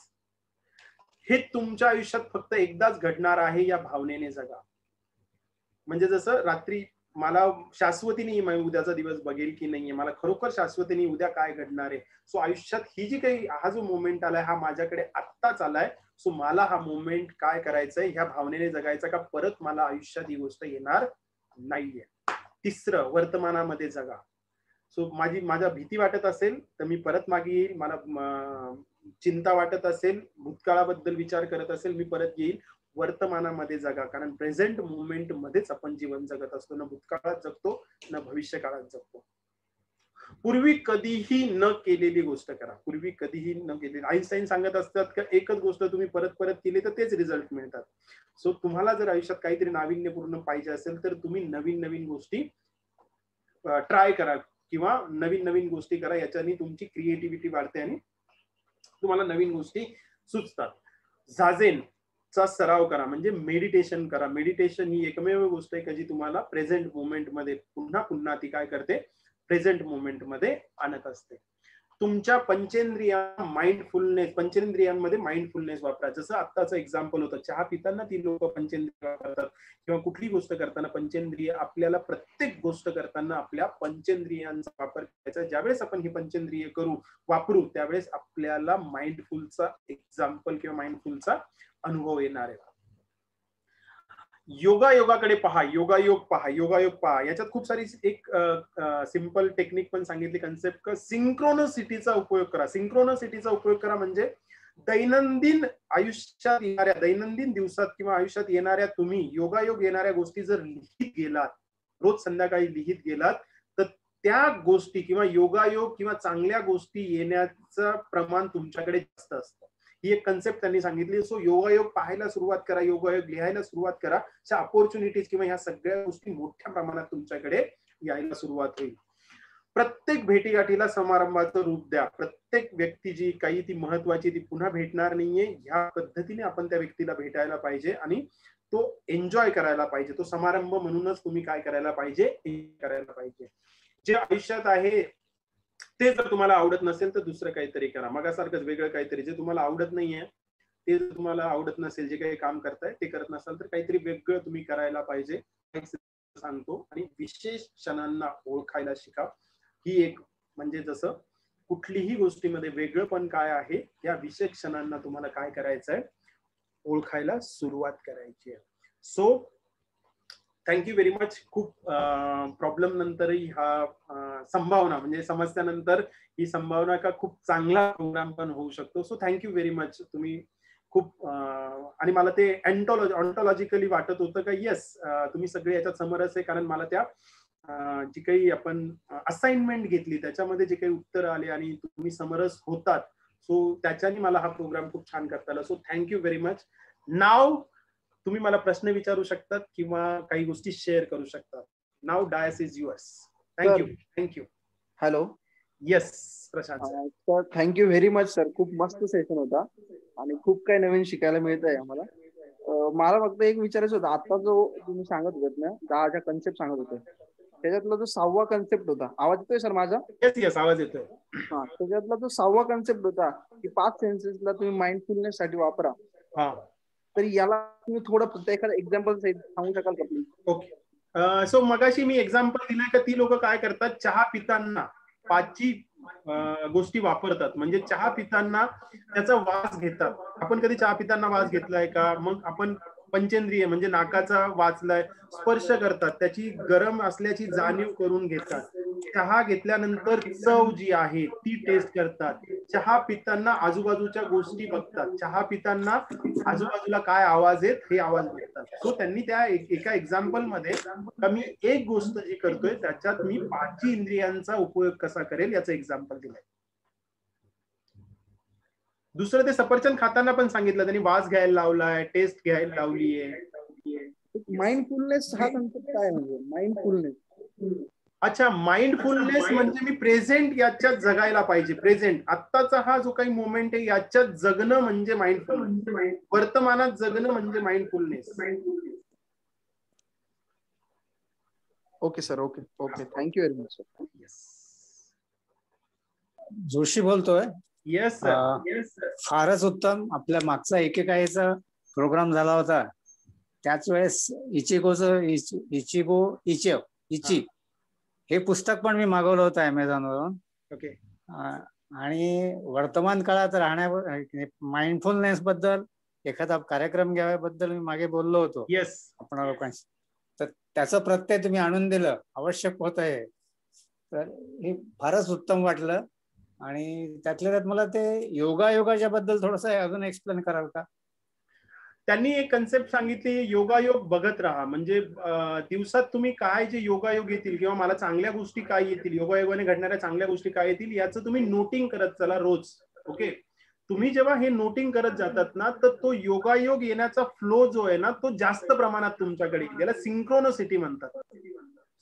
हे तुमच्या आयुष्यात फक्त एकदाच घडणार आहे या भावनेने जगा. म्हणजे जसं रात्री मला शाश्वती नाही मी उद्याचा दिवस बघेल की नाहीये, मला खरोखर शाश्वती नाही उद्या काय घडणार आहे. सो आयुष्यात ही जी काही हा जो मोमेंट आलाय हा माझ्याकडे आत्ताच आलाय. सो मला हा मोमेंट काय करायचंय, ह्या भावनेने जगायचा का परत मला आयुष्यात ही गोष्ट येणार नाहीये. तिसरं, वर्तमानामध्ये जगा. सो माझ्या भीती वाटत असेल तर मी परत मागे येईल. मला चिंता वाटत असेल, भूतकाळाबद्दल विचार करत असेल, मी परत येईल. वर्तमानामध्ये जगा, कारण प्रेझेंट मुवमेंट मध्येच आपण जीवन जगत असतो. ना भूतकाळात जगतो ना भविष्य काळात जगतो. पूर्वी कधीही न केलेली गोष्ट करा. पूर्वी कधीही न केलेली. आईन्स्टाईन सांगत असतात की एकच गोष्ट तुम्ही परत परत केली तर तेच रिझल्ट मिळतात. सो तुम्हाला जर आयुष्यात काहीतरी नाविन्यपूर्ण पाहिजे असेल तर तुम्ही नवीन नवीन गोष्टी ट्राय करा किंवा नवीन नवीन गोष्टी करा. याच्याने तुमची क्रिएटिव्हिटी वाढते आणि तुम्हाला नवीन गोष्टी सुचतात. झाझेनचा सराव करा, म्हणजे मेडिटेशन करा. मेडिटेशन ही एकमेव गोष्ट आहे की जी तुम्हाला प्रेझेंट मोमेंट मध्ये पुन्हा पुन्हा ती काय करते, प्रेझेंट मोमेंट मध्ये आणत असते. तुमच्या पंचेंद्रियांमध्ये माइंडफुलनेस वापरा. जसं आत्ताचं एक्झाम्पल होतं, चहा पिताना ती लोक पंचेंद्रिय वापरतात किंवा कुठली गोष्ट करताना पंचेंद्रिय. आपल्याला प्रत्येक गोष्ट करताना आपल्या पंचेंद्रियांचा वापर करायचा. ज्यावेळेस आपण ही पंचेंद्रिय वापरू त्यावेळेस आपल्याला माइंडफुलचा एक्झाम्पल किंवा माइंडफुलचा अनुभव येणार आहे. योगायोगाकडे पहा, योगायोग पहा, योगायोग पहा. याच्यात खूप सारी एक सिंपल टेक्निक पण सांगितली, कन्सेप्ट. सिंक्रोनोसिटीचा उपयोग करा. सिंक्रोनोसिटीचा उपयोग करा म्हणजे दैनंदिन आयुष्यात येणाऱ्या, दैनंदिन दिवसात किंवा आयुष्यात येणाऱ्या तुम्ही योगायोग येणाऱ्या गोष्टी जर लिहित गेलात, रोज संध्याकाळी लिहित गेलात, तर त्या गोष्टी किंवा योगायोग किंवा चांगल्या गोष्टी येण्याचं प्रमाण तुमच्याकडे जास्त असतं. ही एक कन्सेप्ट त्यांनी सांगितली. सो योगायोग पाहायला सुरुवात करा, योगायोग लिहायला सुरुवात करा. अशा अपॉर्च्युनिटीज किंवा ह्या सगळ्या गोष्टी मोठ्या प्रमाणात तुमच्याकडे यायला सुरुवात होईल. प्रत्येक भेटीगाठीला समारंभाचं रूप द्या. प्रत्येक व्यक्ती जी काही ती महत्वाची ती पुन्हा भेटणार नाहीये, ह्या पद्धतीने आपण त्या व्यक्तीला भेटायला पाहिजे आणि तो एन्जॉय करायला पाहिजे. तो समारंभ म्हणूनच तुम्ही काय करायला पाहिजे, करायला पाहिजे. जे आयुष्यात आहे ते जर तुम्हाला आवडत नसेल तर दुसरं काहीतरी करा. मगासारखंच वेगळं काहीतरी. जे तुम्हाला आवडत नाहीये, ते जर तुम्हाला आवडत नसेल, जे काही काम करताय ते करत नसाल तर काहीतरी वेगळं तुम्ही करायला पाहिजे सांगतो. आणि विशेष क्षणांना ओळखायला शिका. ही एक म्हणजे जसं कुठलीही गोष्टीमध्ये वेगळंपण काय आहे, या विशेष क्षणांना तुम्हाला काय करायचंय, ओळखायला सुरुवात करायची आहे. So thank you very much. खूप प्रॉब्लेम नंतरही हा संभावना म्हणजे समस्यानंतर ही संभावना का खूप चांगला प्रोग्राम पण होऊ शकतो. So thank you very much. तुम्ही खूप आणि मला ते ऑन्टॉलॉजिकली वाटत होतं का येस तुम्ही सगळे याच्यात समरस आहे, कारण मला त्या जी काही आपण असाइनमेंट घेतली त्याच्यामध्ये जे काही उत्तर आले आणि तुम्ही समरस होतात, सो त्याच्याने मला हा प्रोग्राम खूप छान करता आला. So thank you very much. नाव तुम्ही मला प्रश्न विचारू शकतात किंवा काही गोष्टी शेअर करू शकतात. नाव dais is yours. Thank you. Thank you. Hello. Yes Prashant sir, thank you very much sir. खूप मस्त सेशन होता आणि खूप काही नवीन शिकायला मिळत आहे आम्हाला. मला फक्त एक विचारायचं होतं, आता जो तुम्ही सांगत होते ना 10 ज्या कन्सेप्ट सांगत होते त्याच्यातला जो 6वा कन्सेप्ट होता, आवाज येतोय सर माझा? येस येस आवाज येतोय. हा, त्याच्यातला जो 6वा कन्सेप्ट होता की 5 सेन्सेसला तुम्ही माइंडफुलनेस साठी वापरा. हा, तर याला तुम्ही थोडं फक्त एखादं एक्झाम्पल सांगू शकाल का प्लीज? ओके. सो मगाशी मी एक्झाम्पल दिलंय का ती लोक काय करतात, चहा पिताना 5 गोष्टी वापरतात. म्हणजे चहा पिताना त्याचा वास घेतात. आपण कधी चहा पिताना वास घेतलाय का? मग आपण पंचेंद्रिय म्हणजे नाकाचा वाचलाय, स्पर्श करतात, त्याची गरम असल्याची जाणीव करून घेतात. चहा घेतल्यानंतर चव जी आहे ती टेस्ट करतात. चहा पिताना आजूबाजूच्या गोष्टी बघतात. चहा पिताना आजूबाजूला काय आवाज आहेत हे आवाज बघतात. सो त्यांनी त्या एका एक्झाम्पल मध्ये मी एक गोष्ट जी करतोय त्याच्यात मी 5 इंद्रियांचा उपयोग कसा करेल याचं एक्झाम्पल दिलंय. दुसरं ते सफरचंद खाताना पण सांगितलं त्यांनी, वास घ्यायला लावलाय, टेस्ट घ्यायला लावलीये. माइंडफुलनेस हा कन्सेप्ट काय म्हणजे माइंडफुलनेस? अच्छा, माइंडफुलनेस म्हणजे मी प्रेझेंट याच्यात जगायला पाहिजे. प्रेझेंट आत्ताचा हा जो काही मोमेंट आहे याच्यात जगणं म्हणजे माइंडफुलनेस. वर्तमानात जगणं म्हणजे mindfulness. Okay sir. Okay okay. Thank you very much sir. Joshi बोलतोय. Yes sir. फारच उत्तम. आपल्या मागचा एकेकाळीचा प्रोग्राम झाला होता त्याच वेळेस इची हे पुस्तक पण मी मागवलं होतं अमेझॉनवरून. ओके. आणि वर्तमान काळात राहण्या माइंडफुलनेस बद्दल एखादा कार्यक्रम घ्याव्याबद्दल मी मागे बोललो होतो येस आपण लोकांशी. तर त्याचं प्रत्यय तुम्ही आणून दिलं, आवश्यक होत आहे. तर हे फारच उत्तम वाटलं. आणि त्यातल्या त्यात मला ते योगायोगाच्या बद्दल थोडस अजून एक्सप्लेन कराल का? त्यांनी एक कन्सेप्ट सांगितली, योगायोग बघत राहा. म्हणजे दिवसात तुम्ही काय जे योगायोग येतील किंवा मला चांगल्या गोष्टी काय येतील, योगायोगाने घडणाऱ्या चांगल्या गोष्टी काय येतील याचं तुम्ही नोटिंग करत चला रोज. ओके. तुम्ही जेव्हा हे नोटिंग करत जातात ना तर तो योगायोग येण्याचा फ्लो जो आहे ना तो जास्त प्रमाणात तुमच्याकडे येईल. याला सिंक्रोनोसिटी म्हणतात.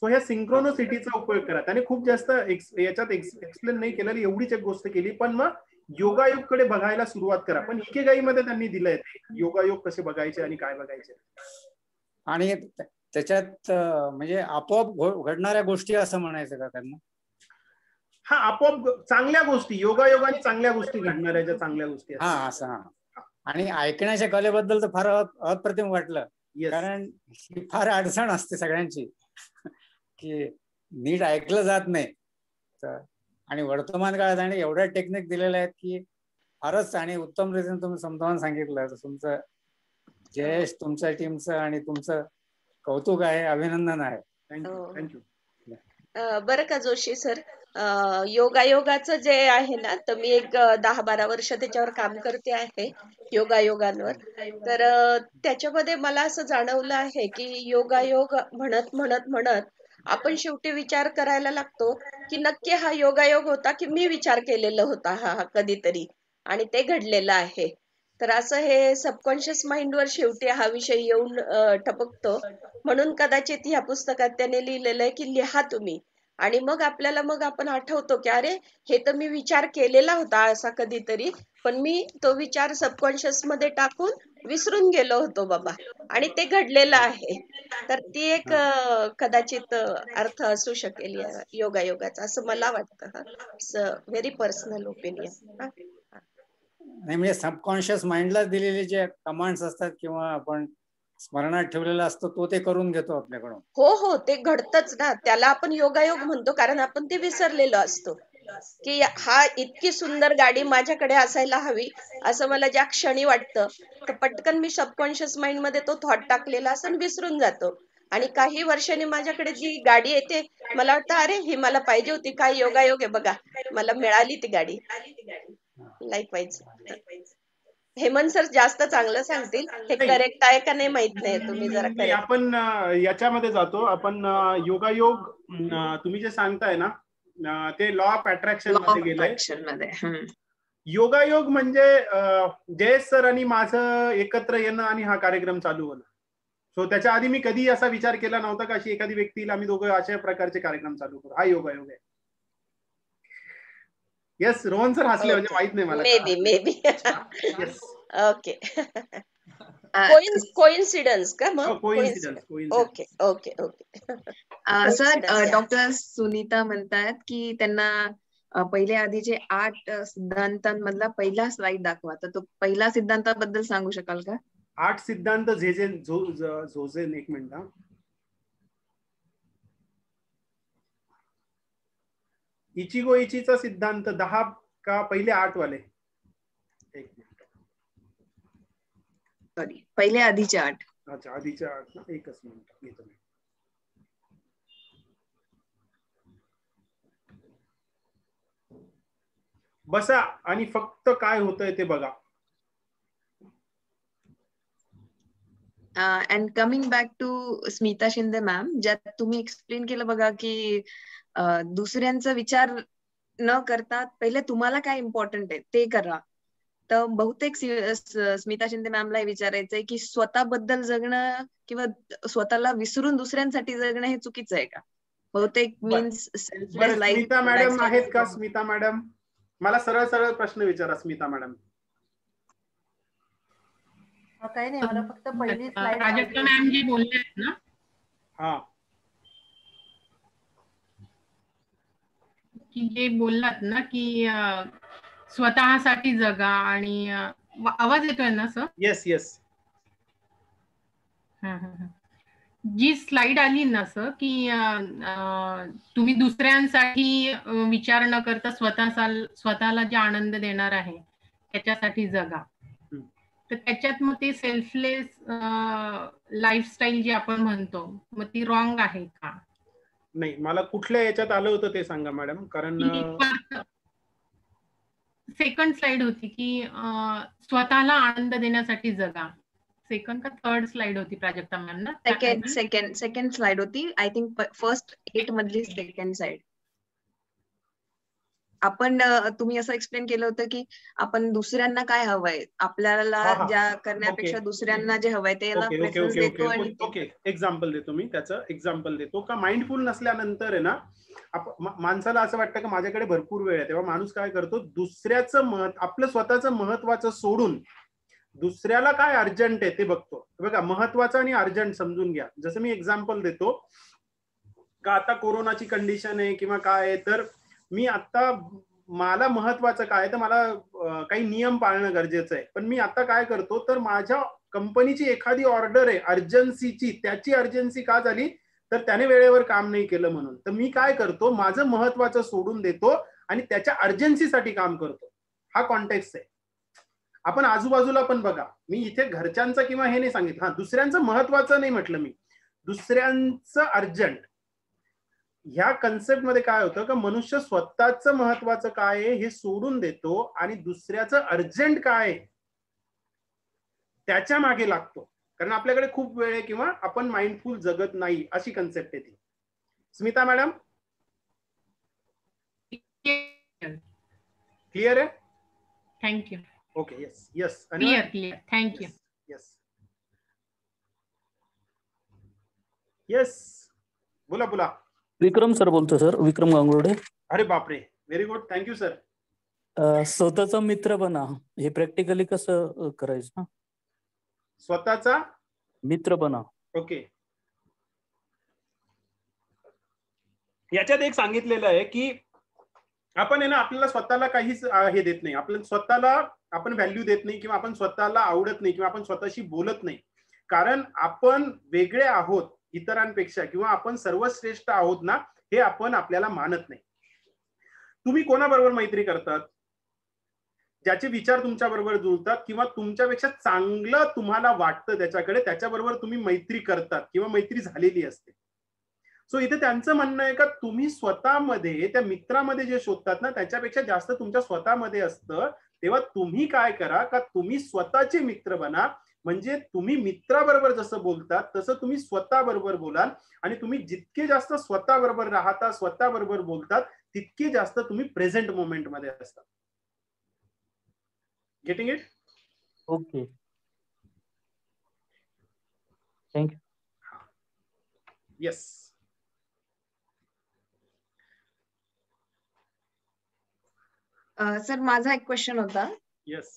सो ह्या सिंक्रोनोसिटीचा उपयोग करा. त्याने खूप जास्त याच्यात एक्सप्लेन नाही केलेली, एवढीच एक गोष्ट केली, पण मग योगायोग कडे बघायला सुरुवात करा. पण इकेगाई मध्ये त्यांनी दिलंय योगायोग कसे बघायचे आणि काय बघायचे. आणि त्याच्यात म्हणजे आपोआप घडणाऱ्या गोष्टी असं म्हणायचं का त्यांना? हा, आपोआप चांगल्या गोष्टी, योगायोगाने चांगल्या गोष्टी घडणाऱ्या ज्या चांगल्या गोष्टी. हा असं. हा, आणि ऐकण्याच्या कलेबद्दल तर फार अप्रतिम वाटलं. कारण ही फार अडचण असते सगळ्यांची की नीट ऐकलं जात नाही. आणि वर्तमान काळात आणि एवढ्या टेक्निक दिलेल्या आहेत की फारच आणि उत्तम रीतीने तुम्ही समजावून सांगितलं. तुमचं जयेश, तुमच्या टीमचं आणि तुमचं कौतुक आहे, अभिनंदन आहे. थँक्यू. बरं का जोशी सर, योगायोगाचं जे आहे ना, तर मी एक 10-12 वर्ष त्याच्यावर काम करते आहे, योगायोगांवर. तर त्याच्यामध्ये मला असं जाणवलं आहे की योगायोग म्हणत म्हणत म्हणत आपण शेवटी विचार करायला लागतो की नक्की हा योगायोग होता की मी विचार केलेला होता हा कधीतरी आणि ते घडलेलं आहे. तर असं हे सबकॉन्शियस माइंडवर शेवटी हा विषय येऊन टपकतो. म्हणून कदाचित ह्या पुस्तकात त्याने लिहिलेलं आहे की लिहा तुम्ही, आणि मग आपल्याला आपण आठवतो की अरे हे तर मी विचार केलेला होता असा कधीतरी, पण मी तो विचार सबकॉन्शियस मध्ये टाकून विसरून गेलो होतो बाबा, आणि ते घडलेलं आहे. तर ती एक कदाचित अर्थ असू शकेल या योगायोगाचा, असं मला वाटतं. Very personal opinion. नाही, म्हणजे सबकॉन्शियस माइंडला दिलेले जे कमांड्स असतात किंवा आपण स्मरणात ठेवलेला असतो तो ते करून घेतो आपल्याकडून. हो, ते घडतच ना, त्याला आपण योगायोग म्हणतो, कारण आपण ते विसरलेलो असतो की हा इतकी सुंदर गाडी माझ्याकडे असायला हवी असं मला ज्या क्षणी वाटतं, तर पटकन मी सबकॉन्शियस माइंड मध्ये तो थॉट टाकलेला असं विसरून जातो. आणि काही वर्षांनी माझ्याकडे जी गाडी येते, मला वाटतं अरे ही मला पाहिजे होती, काय योगायोग आहे बघा, मला मिळाली ती गाडी. लाईकवाईज. हेमंत सर जास्त चांगलं सांगतील, हे करेक्ट आहे का नाही माहित नाही, तुम्ही जरा करेक्ट. आपण याच्यामध्ये जातो. आपण योगायोग तुम्ही जे सांगताय ना ते लॉ ऑफ अट्रॅक्शन मध्ये गेलंय. योगायोग म्हणजे जयेश सर आणि माझं एकत्र येणं आणि हा कार्यक्रम चालू होणं. सो त्याच्या आधी मी कधी असा विचार केला नव्हता का अशी एखादी व्यक्तीला आम्ही दोघं अशा प्रकारचे कार्यक्रम चालू करू. हा योगायोग आहे. येस, रोहन सर हसले, म्हणजे माहित नाही मला. May be. ओके. कोइन्सिडन्स का मग? Coincidence. Okay. Sir, doctor Sunita म्हणतात की त्यांना पहिले आधीचे 8 सिद्धांतांमधला पहिला स्लाइड दाखवा. तर तो पहिला सिद्धांताबद्दल सांगू शकाल का? 8 सिद्धांत झोझेन. एक मिनिट. इचिगो इचीचा सिद्धांत 10 का पहिले 8 वाले? एक मिनिट. सॉरी, पहिले आधीचे 8. अच्छा, आधीचे 8 ना. एकच मिनिट घेतो मी. बसा आणि फक्त काय होतंय ते बघा. And coming back to Smita Shinde ma'am, ज्यात तुम्ही एक्सप्लेन केलं बघा की दुसऱ्यांचा विचार न करता पहिले तुम्हाला काय इम्पॉर्टंट आहे ते करा. तर बहुतेक स्मिता शिंदे मॅमला विचारायचंय की स्वतःबद्दल जगणं किंवा स्वतःला विसरून दुसऱ्यांसाठी जगणं हे चुकीचं आहे का? बहुतेक मीन्स स्मिता मॅडम आहेत का? स्मिता मॅडम, मला सरळ प्रश्न विचारा. स्मिता मॅडम. काही नाही, मला फक्त पहिली स्लाइड. प्राजक्ता मॅम जी बोलले आहेत ना, हा, की जे बोललात ना की स्वतःसाठी जगा आणि आवाज येतोय ना सर? येस. जी स्लाइड आली ना सर की तुम्ही दुसऱ्यांसाठी विचार न करता स्वतःला जे आनंद देणार आहे त्याच्यासाठी जगा. तर त्याच्यात मग ते सेल्फलेस लाईफस्टाईल जी आपण म्हणतो, मग ती रॉंग आहे का? नाही, मला कुठल्या याच्यात आलं होतं ते सांगा मॅडम. कारण सेकंड स्लाइड होती की स्वतःला आनंद देण्यासाठी जगा. सेकंड का थर्ड स्लाइड होती प्राजक्ता मॅम ना? सेकंड स्लाइड होती. आय थिंक फर्स्ट 8 मधली सेकंड साइड. आपण तुम्ही असं एक्सप्लेन केलं होतं की आपण दुसऱ्यांना काय हवंय, आपल्याला ज्या करण्यापेक्षा दुसऱ्यांना जे हवंय त्याला प्रेफरन्स देतो. आणि ओके, एक्झाम्पल देतो मी, त्याचं एक्झाम्पल देतो का माइंडफुल नसल्यानंतर आहे ना, माणसाला असं वाटतं की माझ्याकडे भरपूर वेळ आहे, तेव्हा माणूस काय करतो, दुसऱ्याचं आपलं स्वतःचं महत्वाचं सोडून दुसऱ्याला काय अर्जंट आहे ते बघतो. बघा, महत्वाचं आणि अर्जंट समजून घ्या. जसं मी एक्झाम्पल देतो का आता कोरोनाची कंडिशन आहे किंवा काय आहे, तर मी आता मला महत्वाचं काय तर मला काही नियम पाळणं गरजेचं आहे. पण मी आता काय करतो, तर माझ्या कंपनीची एखादी ऑर्डर आहे अर्जन्सीची, त्याची अर्जन्सी का झाली तर त्याने वेळेवर काम नाही केलं म्हणून, तर मी काय करतो, माझं महत्वाचं सोडून देतो आणि त्याच्या अर्जन्सीसाठी काम करतो. हा कॉन्टेक्स्ट आहे. आपण आजूबाजूला पण बघा, मी इथे घरच्यांचं किंवा हे नाही सांगितलं, हा दुसऱ्यांचं महत्वाचं नाही म्हटलं मी, दुसऱ्यांचं अर्जंट. ह्या कन्सेप्ट मध्ये काय होतं का मनुष्य स्वतःचं महत्वाचं काय आहे हे सोडून देतो आणि दुसऱ्याचं अर्जंट काय आहे त्याच्या मागे लागतो, कारण आपल्याकडे खूप वेळ आहे किंवा आपण माइंडफुल जगत नाही, अशी कन्सेप्ट आहे ती. स्मिता मॅडम क्लिअर आहे? Thank you. Okay, yes yes, clear, thank you. Yes yes, बोला बोला. विक्रम सर बोलतो सर, विक्रम गांगुर्डे. अरे बापरे, व्हेरी गुड, थँक्यू सर. स्वतःचा मित्र बना, हे प्रॅक्टिकली कसं करायचं? स्वतःचा मित्र बना. ओके, याच्यात एक सांगितलेलं आहे की आपण आहे ना, आपल्याला स्वतःला काहीच हे देत नाही, आपल्याला स्वतःला आपण व्हॅल्यू देत नाही किंवा आपण स्वतःला आवडत नाही किंवा आपण स्वतःशी बोलत नाही, कारण आपण वेगळे आहोत इतरांपेक्षा किंवा आपण सर्वश्रेष्ठ आहोत ना, हे आपण आपल्याला मानत नाही. तुम्ही कोणाबरोबर मैत्री करतात? ज्याचे विचार तुमच्या बरोबर जुळतात किंवा तुमच्यापेक्षा चांगलं तुम्हाला वाटतं त्याच्याकडे, त्याच्याबरोबर तुम्ही मैत्री करतात किंवा मैत्री झालेली असते. सो इथे त्यांचं म्हणणं आहे का तुम्ही स्वतःमध्ये त्या मित्रामध्ये जे शोधतात ना त्याच्यापेक्षा जास्त तुमच्या स्वतःमध्ये असतं, तेव्हा तुम्ही काय करा का तुम्ही स्वतःचे मित्र बना. म्हणजे तुम्ही मित्राबरोबर जसं बोलतात तसं तुम्ही स्वतःबरोबर बोलाल आणि तुम्ही जितके जास्त स्वतःबरोबर राहता, स्वतःबरोबर बोलतात, तितके जास्त तुम्ही प्रेझेंट मोमेंट मध्ये असतात. Getting it? Okay, thank you. Yes, sir माझा एक क्वेश्चन होता. येस,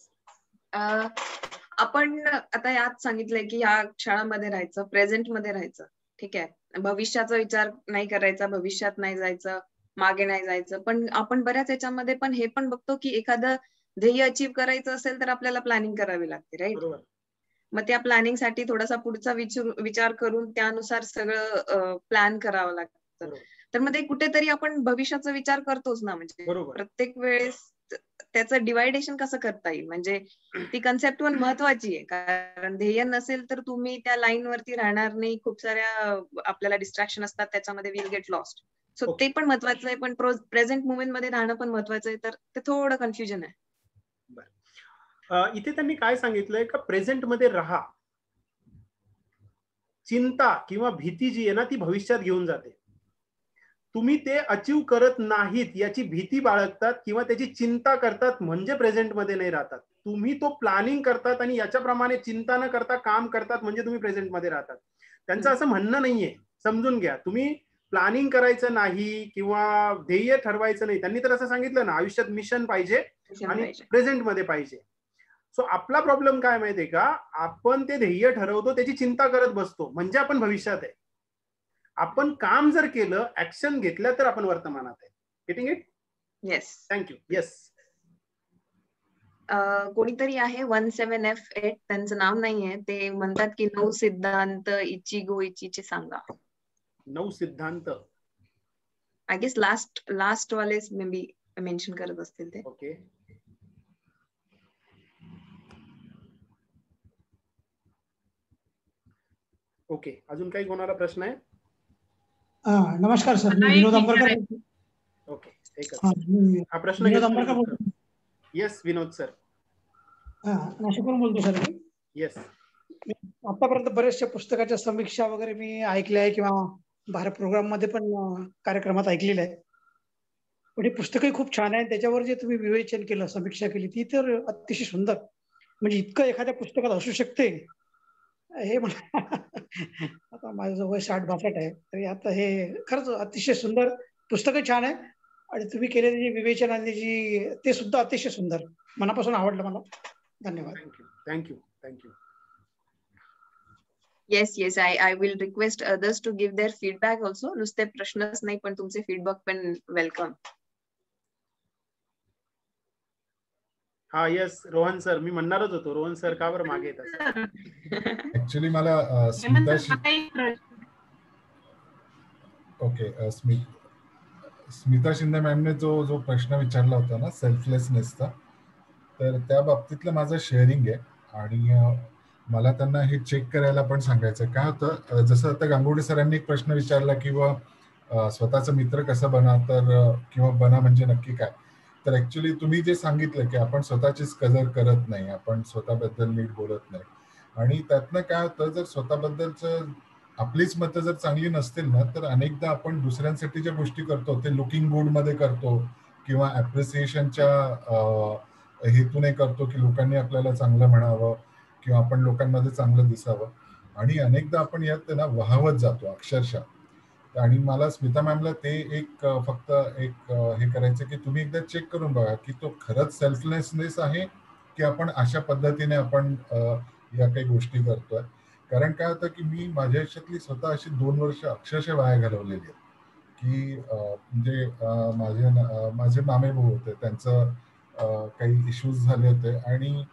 आपण आता यात सांगितलंय की ह्या क्षणामध्ये राहायचं, प्रेझेंट मध्ये राहायचं, ठीक आहे, भविष्याचा विचार नाही करायचा, भविष्यात नाही जायचं, मागे नाही जायचं. पण आपण बऱ्याच याच्यामध्ये पण हे पण बघतो की एखादं ध्येय अचीव्ह करायचं असेल तर आपल्याला प्लॅनिंग करावी लागते, राईट? मग त्या प्लॅनिंग साठी थोडासा पुढचा विचार करून त्यानुसार सगळं प्लॅन करावं लागतं. तर मग ते कुठेतरी आपण भविष्याचा विचार करतोच ना, म्हणजे प्रत्येक वेळेस त्याचं डिवायडेशन कसं करता येईल? म्हणजे ती कन्सेप्ट पण महत्वाची आहे, कारण ध्येय नसेल तर तुम्ही त्या लाईन वरती राहणार नाही, खूप साऱ्या आपल्याला डिस्ट्रॅक्शन असतात, त्याच्यामध्ये विल गेट लॉस्ट. सो ते पण महत्वाचं आहे, पण प्रेझेंट मुवमेंट मध्ये राहणं पण महत्वाचं आहे. तर ते थोडं कन्फ्युजन आहे. इथे त्यांनी काय सांगितलंय का प्रेझेंट मध्ये राहा, चिंता किंवा भीती जी आहे ना ती भविष्यात घेऊन जाते. तुम्ही ते अचीव करत नाहीत याची भीती बाळगतात किंवा त्याची चिंता करतात म्हणजे प्रेझेंट मध्ये नाही राहतात. तुम्ही तो प्लॅनिंग करतात आणि याच्याप्रमाणे चिंता न करता काम करतात म्हणजे तुम्ही प्रेझेंट मध्ये राहतात. त्यांचं असं म्हणणं नाहीये, समजून घ्या. तुम्ही प्लॅनिंग करायचं नाही किंवा ध्येय ठरवायचं नाही. त्यांनी तर असं सांगितलं ना, आयुष्यात मिशन पाहिजे आणि प्रेझेंट मध्ये पाहिजे. सो आपला प्रॉब्लेम काय माहितीये का, आपण ते ध्येय ठरवतो, त्याची चिंता करत बसतो म्हणजे आपण भविष्यात आहे. आपण काम जर केलं, ऍक्शन घेतल्या तर आपण वर्तमानात आहे. Getting it? Yes, thank you. Yes, कोणीतरी आहे 17F8, त्यांचं नाव नाहीये, ते म्हणतात की 9 सिद्धांत इचिगो इचिचे सांगा. 9 सिद्धांत आय गेस लास्ट वाले मे बी मेन्शन करत असतील ते. Okay, okay. अजून काही कोणाला प्रश्न आहे? नमस्कार सर, मी विनोद अंबरकर. ओके, हा प्रश्न विनोद अंबरकर बोलतो. येस विनोद सर. नाशिकवरून बोलतो सर मी. येस, आतापर्यंत बरेचशा पुस्तकाच्या समीक्षा वगैरे मी ऐकल्या आहे किंवा बाहेर प्रोग्राम मध्ये पण कार्यक्रमात ऐकलेल्या आहे. पण ही पुस्तकही खूप छान आहे. त्याच्यावर जे तुम्ही विवेचन केलं, समीक्षा केली, ती तर अतिशय सुंदर. म्हणजे इतकं एखाद्या पुस्तकात असू शकते हे मला आता माझं वय 60-62 आहे, तरी आता हे खरंच अतिशय सुंदर पुस्तकं छान आहे. आणि तुम्ही केलेले जे विवेचन आणि जी ते सुद्धा अतिशय सुंदर, मनापासून आवडलं मला. धन्यवाद. Thank you. Yes I will request others to give their feedback also. नुसते प्रश्नच नाही पण तुमचे फीडबॅक पण वेलकम. हा येस रोहन सर, मी म्हणणारच होतो रोहन सर का बरं मागे येतात. ऍक्च्युली मला स्मिता शिंदे मॅमने जो प्रश्न विचारला होता ना सेल्फलेसनेसचा, तर त्या बाबतीतलं माझं शेअरिंग आहे. आणि मला त्यांना हे चेक करायला पण सांगायचं. काय होतं, जसं आता गांगुर्डे सरांनी एक प्रश्न विचारला किंवा स्वतःचा मित्र कसं बना, तर किंवा बना म्हणजे नक्की काय. तर ऍक्च्युली तुम्ही जे सांगितलं की आपण स्वतःचीच कदर करत नाही, आपण स्वतःबद्दल नीट बोलत नाही. आणि त्यातनं काय होतं, जर स्वतःबद्दलचं आपलीच मतं जर चांगली नसतील ना, तर अनेकदा आपण दुसऱ्यांसाठी ज्या गोष्टी करतो ते लुकिंग गुड मध्ये करतो किंवा ऍप्रिसिएशनच्या हेतूने करतो की लोकांनी आपल्याला चांगलं म्हणावं किंवा आपण लोकांमध्ये चांगलं दिसावं. आणि अनेकदा आपण यात ना वाहवत जातो अक्षरशः. आणि मला स्मिता मॅमला ते फक्त हे करायचं की तुम्ही एकदा चेक करून बघा की तो खरंच सेल्फलेसनेस आहे की आपण अशा पद्धतीने आपण या काही गोष्टी करतोय. कारण काय होतं की मी माझ्या आयुष्यातली स्वतः अशी 2 वर्ष अक्षरशः वाया घालवलेली आहेत की म्हणजे माझे मामे भाऊ होते, त्यांचं काही इश्यूज झाले होते आणि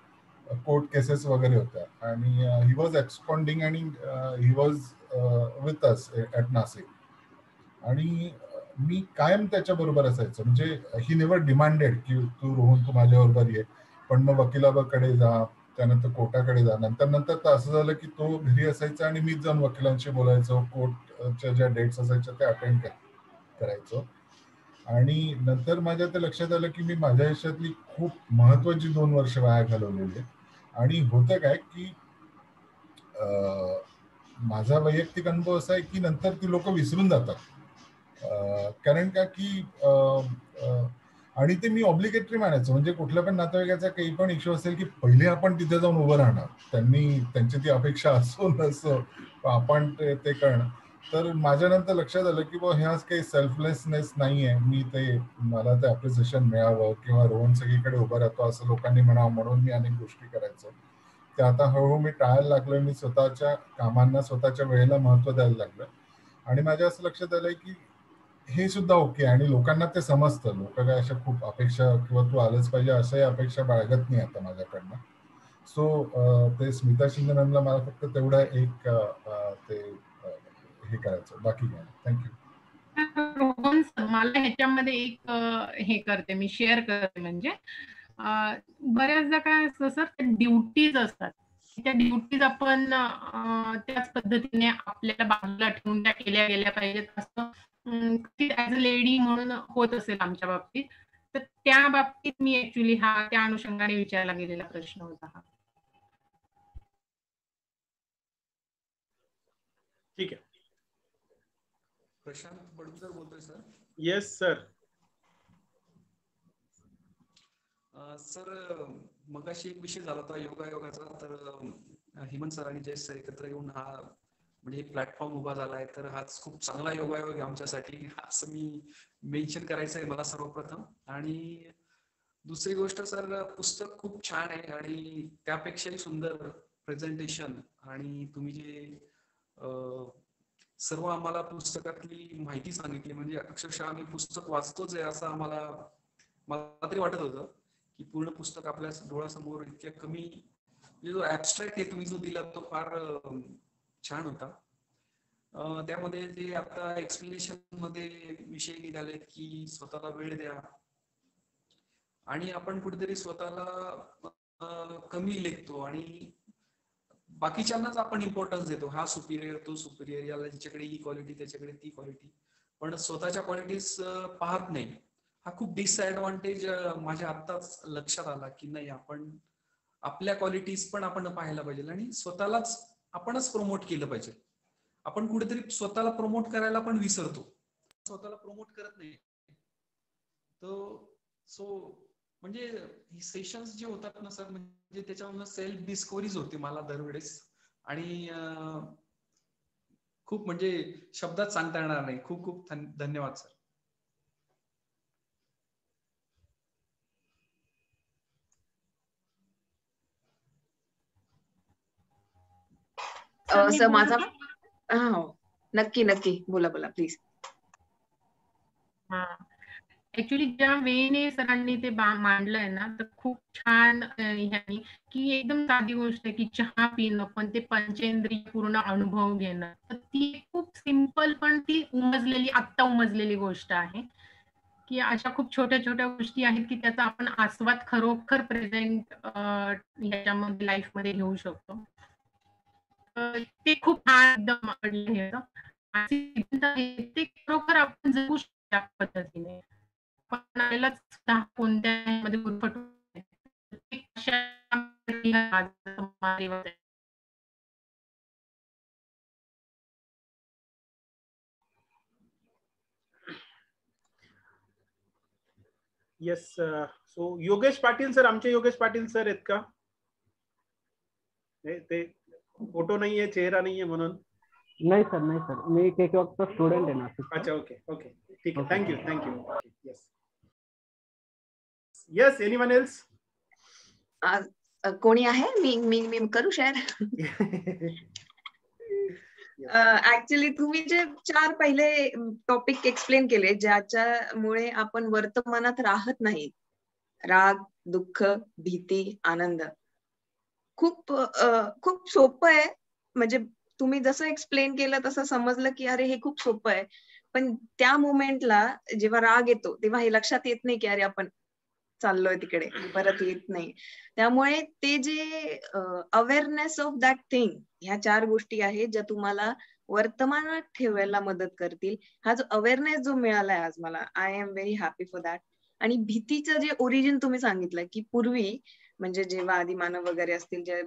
कोर्ट केसेस वगैरे होत्या. आणि ही वॉज एक्सपॉन्डिंग आणि he was with us at Nashik. आणि मी कायम त्याच्या बरोबर असायचं. म्हणजे ही नेव्हर डिमांडेड की तू रोहन तू माझ्या बरोबर ये, पण मग वकिलाकडे जा, त्यानंतर कोर्टाकडे जा. नंतर तर असं झालं की तो घरी असायचा आणि मीच जाऊन वकिलांशी बोलायचो, कोर्टच्या ज्या डेट्स असायच्या त्या अटेंड करायचो. आणि नंतर माझ्या ते लक्षात आलं की मी माझ्या आयुष्यातली खूप महत्वाची 2 वर्ष वाया घालवलेली. आणि होतं काय की माझा वैयक्तिक अनुभव असा आहे की नंतर ती लोक विसरून जातात. कारण का की आणि ते मी ऑब्लिगेटरी मानायचो. म्हणजे कुठल्या पण नातेवाईकाचा काही पण इश्यू असेल की पहिले आपण तिथे जाऊन उभं राहणार, त्यांची ती अपेक्षा असो नसो आपण ते करणं. तर माझ्या नंतर लक्षात आलं की ह्याच काही सेल्फलेसनेस नाहीये. मला ते अप्रिसिएशन मिळावं किंवा रोहन सगळीकडे उभं राहतो असं लोकांनी म्हणावं म्हणून मी अनेक गोष्टी करायचो. ते आता हळूहळू मी टाळायला लागलोय. मी स्वतःच्या कामांना स्वतःच्या वेळेला महत्व द्यायला लागलोय. आणि माझ्या असं लक्षात आलंय की हे सुद्धा ओके. आणि लोकांना ते समजतं. लोक काय अशा खूप अपेक्षा किंवा तू आलंच पाहिजे अशाही अपेक्षा बाळगत नाही आता माझ्याकडनं. सो ते स्मिता शिंदे मॅमला मला फक्त तेवढा एक ते हे करायचं, बाकी काय. थँक्यू. रोहन मला ह्याच्यामध्ये एक हे करते, मी शेअर करते. म्हणजे बऱ्याचदा काय असतं सर, ड्युटीज असतात. त्या ड्युटीज आपण त्याच पद्धतीने आपल्याला बाजूला ठेवून त्या केल्या गेल्या पाहिजेत असं ऍज अ लेडी म्हणून होत असेल आमच्या बाबतीत. तर त्या बाबतीत मी ऍक्च्युली त्या अनुषंगाने विचारला गेलेला प्रश्न होता हा. ठीक आहे. प्रशांत बडगुजर बोलतोय सर. Yes sir. सर मगाशी एक विषय झाला होता योगायोगाचा. तर हेमंत सरांनी जय सर एकत्र येऊन हा म्हणजे प्लॅटफॉर्म उभा झालाय. तर हाच खूप चांगला योगायोग आहे आमच्यासाठी असं मी मेन्शन करायचं आहे मला सर्वप्रथम. आणि दुसरी गोष्ट सर, पुस्तक खूप छान आहे आणि त्यापेक्षाही सुंदर प्रेझेंटेशन. आणि तुम्ही जे सर्व आम्हाला पुस्तकातली माहिती सांगितली, म्हणजे अक्षरशः आम्ही पुस्तक वाचतोच आहे असं मला तरी वाटत होतं की पूर्ण पुस्तक आपल्या डोळ्यासमोर इतक्या कमी, म्हणजे जो ऍबस्ट्रॅक्ट आहे तुम्ही जो दिला तो फार छान होता. त्यामध्ये जे आता एक्सप्लेनेशन मध्ये विषय निघाले की स्वतःला वेळ द्या आणि आपण कुठेतरी स्वतःला कमी लेखतो आणि बाकीच्यांनाच आपण इम्पॉर्टन्स देतो. हा सुपिरियर, तो सुपिरियर, याला ज्याच्याकडे ही क्वालिटी त्याच्याकडे ती क्वालिटी, पण स्वतःच्या क्वालिटीज पाहत नाही. हा खूप डिसएडव्हान्टेज माझ्या आत्ताच लक्षात आला की नाही, आपण आपल्या क्वालिटीज पण आपण पाहायला पाहिजे आणि स्वतःलाच आपणच प्रमोट केलं पाहिजे. आपण कुठेतरी स्वतःला प्रमोट करायला पण विसरतो, स्वतःला प्रमोट करत नाही. सो म्हणजे ही सेशन्स जे होतात ना सर, म्हणजे त्याच्यावरून सेल्फ डिस्कव्हरीज होते मला दरवेळेस. आणि खूप म्हणजे शब्दात सांगता येणार नाही. खूप खूप धन्यवाद सर. सर माझा नक्की नक्की बोला बोला प्लीज. ऍक्च्युली ज्या वेने सरांनी ते मांडलंय ना, तर खूप छान ह्यांनी की एकदम साधी गोष्ट आहे की चहा पिणं, पण ते पंचेंद्रिय पूर्ण अनुभव घेणं. तर ती खूप सिंपल पण ती आत्ता उमजलेली गोष्ट आहे की अशा खूप छोट्या छोट्या गोष्टी आहेत की त्याचा आपण आस्वाद खरोखर प्रेझेंट ह्याच्यामध्ये लाईफ मध्ये घेऊ शकतो. ते खूप छान एकदम आवडलं. ते खरोखर आपण जगू शकतो त्या पद्धतीने. पण आपल्याला कोणत्यामध्ये गुरफटू yes. So Yogesh Patil sir, आमचे योगेश पाटील सर आहेत का? ते फोटो नाहीये, चेहरा नाहीये म्हणून. नाही सर, नाही सर, मी केकवॉकचा स्टुडंट आहे ना. अच्छा, ओके ओके, ठीक आहे. Thank you thank you. Yes yes. Anyone else? कोणी आहे? मी करू शेअर. ऍक्च्युली तुम्ही जे 4 पहिले टॉपिक एक्सप्लेन केले, ज्याच्यामुळे आपण वर्तमानात राहत नाही, राग, दुःख, भीती, आनंद, खूप खूप सोपं आहे. म्हणजे तुम्ही जसं एक्सप्लेन केलं तसं समजलं की अरे हे खूप सोपं आहे. पण त्या मोमेंटला जेव्हा राग येतो तेव्हा हे लक्षात येत नाही की अरे आपण चाललोय तिकडे, परत येत नाही. त्यामुळे ते जे अवेअरनेस ऑफ दॅट थिंग, ह्या 4 गोष्टी आहेत ज्या तुम्हाला वर्तमानात ठेवायला मदत करतील. हा जो अवेअरनेस जो मिळालाय आज मला, I am very happy for that. आणि भीतीचं जे ओरिजिन तुम्ही सांगितलं की पूर्वी म्हणजे जेव्हा आधी मानव वगैरे असतील, जे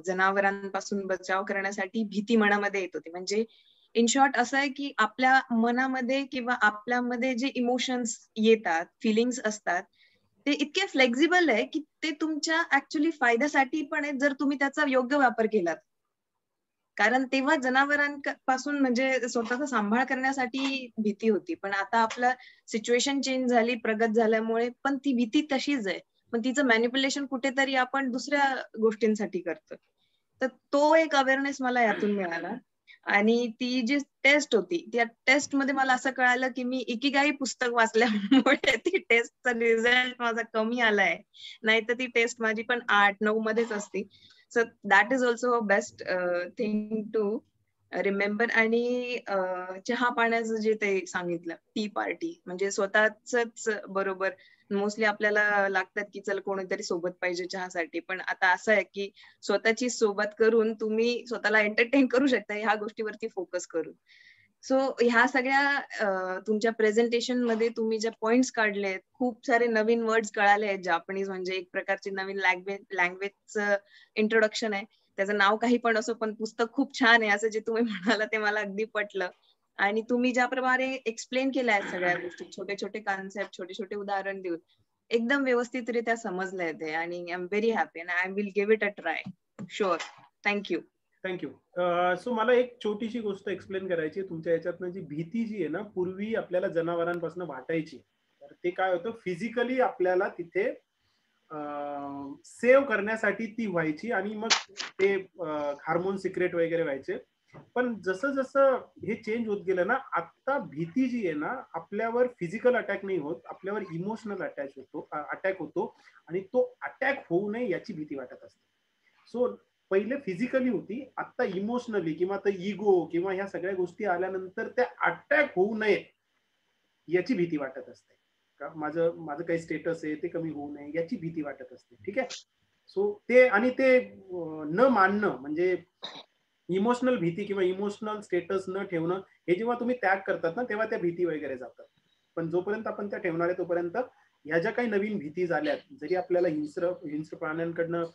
जनावरांपासून बचाव करण्यासाठी भीती मनामध्ये येत होती. म्हणजे इन शॉर्ट असं आहे की आपल्या मनामध्ये किंवा आपल्यामध्ये जे इमोशन्स येतात, फिलिंग्स असतात, ते इतके फ्लेक्झिबल आहे की ते तुमच्या ऍक्च्युली फायद्यासाठी पण आहे जर तुम्ही त्याचा योग्य वापर केलात. कारण तेव्हा जनावरांपासून म्हणजे स्वतःचा सांभाळ करण्यासाठी भीती होती, पण आता आपलं सिच्युएशन चेंज झाली, प्रगत झाल्यामुळे पण ती भीती तशीच आहे. पण तिचं मॅनिप्युलेशन कुठेतरी आपण दुसऱ्या गोष्टींसाठी करतो. तर तो एक अवेअरनेस मला यातून मिळाला. आणि ती जी टेस्ट होती, त्या टेस्ट मध्ये मला असं कळालं की मी इकिगाई पुस्तक वाचल्यामुळे ती टेस्टचा रिझल्ट माझा कमी आलाय. नाही तर ती टेस्ट माझी पण 8-9 मध्येच असते. So that is also best thing to remember. आणि चहा पाण्याचं जे ते सांगितलं, टी पार्टी, म्हणजे स्वतःच बरोबर. मोस्टली आपल्याला लागतात की चल कोणीतरी सोबत पाहिजे चहासाठी, पण आता असं आहे की स्वतःची सोबत करून तुम्ही स्वतःला एंटरटेन करू शकता, ह्या गोष्टीवरती फोकस करून. सो ह्या सगळ्या तुमच्या प्रेझेंटेशन मध्ये तुम्ही ज्या पॉइंट्स काढलेत, खूप सारे नवीन वर्ड्स कळाले आहेत. जापनीज म्हणजे एक प्रकारची नवीन लँग्वेजचं इंट्रोडक्शन आहे. त्याचं नाव काही पण असो, पण पुस्तक खूप छान आहे, असं जे तुम्ही म्हणाला ते मला अगदी पटलं. आणि तुम्ही ज्याप्रमाणे एक्सप्लेन केल्या आहेत सगळ्या गोष्टी, छोटे छोटे कॉन्सेप्ट, छोटे छोटे उदाहरण देऊन एकदम व्यवस्थितरित्या समजलंय ते. आणि I am very happy and I will give it a try sure. Thank you. Thank you. So मला एक छोटीशी गोष्ट एक्सप्लेन करायची. तुमच्या याच्यातनं जी भीती जी आहे ना, पूर्वी आपल्याला जनावरांपासून वाटायची, तर ते काय होतं, फिजिकली आपल्याला तिथे सेव्ह करण्यासाठी ती व्हायची आणि मग ते हार्मोन सिक्रेट वगैरे व्हायचे. पण जसं जसं हे चेंज होत गेलं ना, आता भीती जी आहे ना, आपल्यावर फिजिकल अटॅक नाही होत, आपल्यावर इमोशनल अटॅक होतो आणि तो अटॅक होऊ नये याची भीती वाटत असते. सो पहिले फिजिकली होती, आता इमोशनली किंवा इगो किंवा ह्या सगळ्या गोष्टी आल्यानंतर त्या अटॅक होऊ नये याची भीती वाटत असते. का माझं काही स्टेटस आहे ते कमी होऊ नये याची भीती वाटत असते. ठीक आहे. सो ते आणि ते न मानणं, म्हणजे इमोशनल भीती किंवा इमोशनल स्टेटस न ठेवणं, हे जेव्हा तुम्ही त्याग करतात ना, तेव्हा त्या भीती वगैरे जातात. पण जोपर्यंत आपण त्या ठेवणार आहे तोपर्यंत ह्या ज्या काही नवीन भीती झाल्यात, जरी आपल्याला हिंस्र प्राण्यांकडनं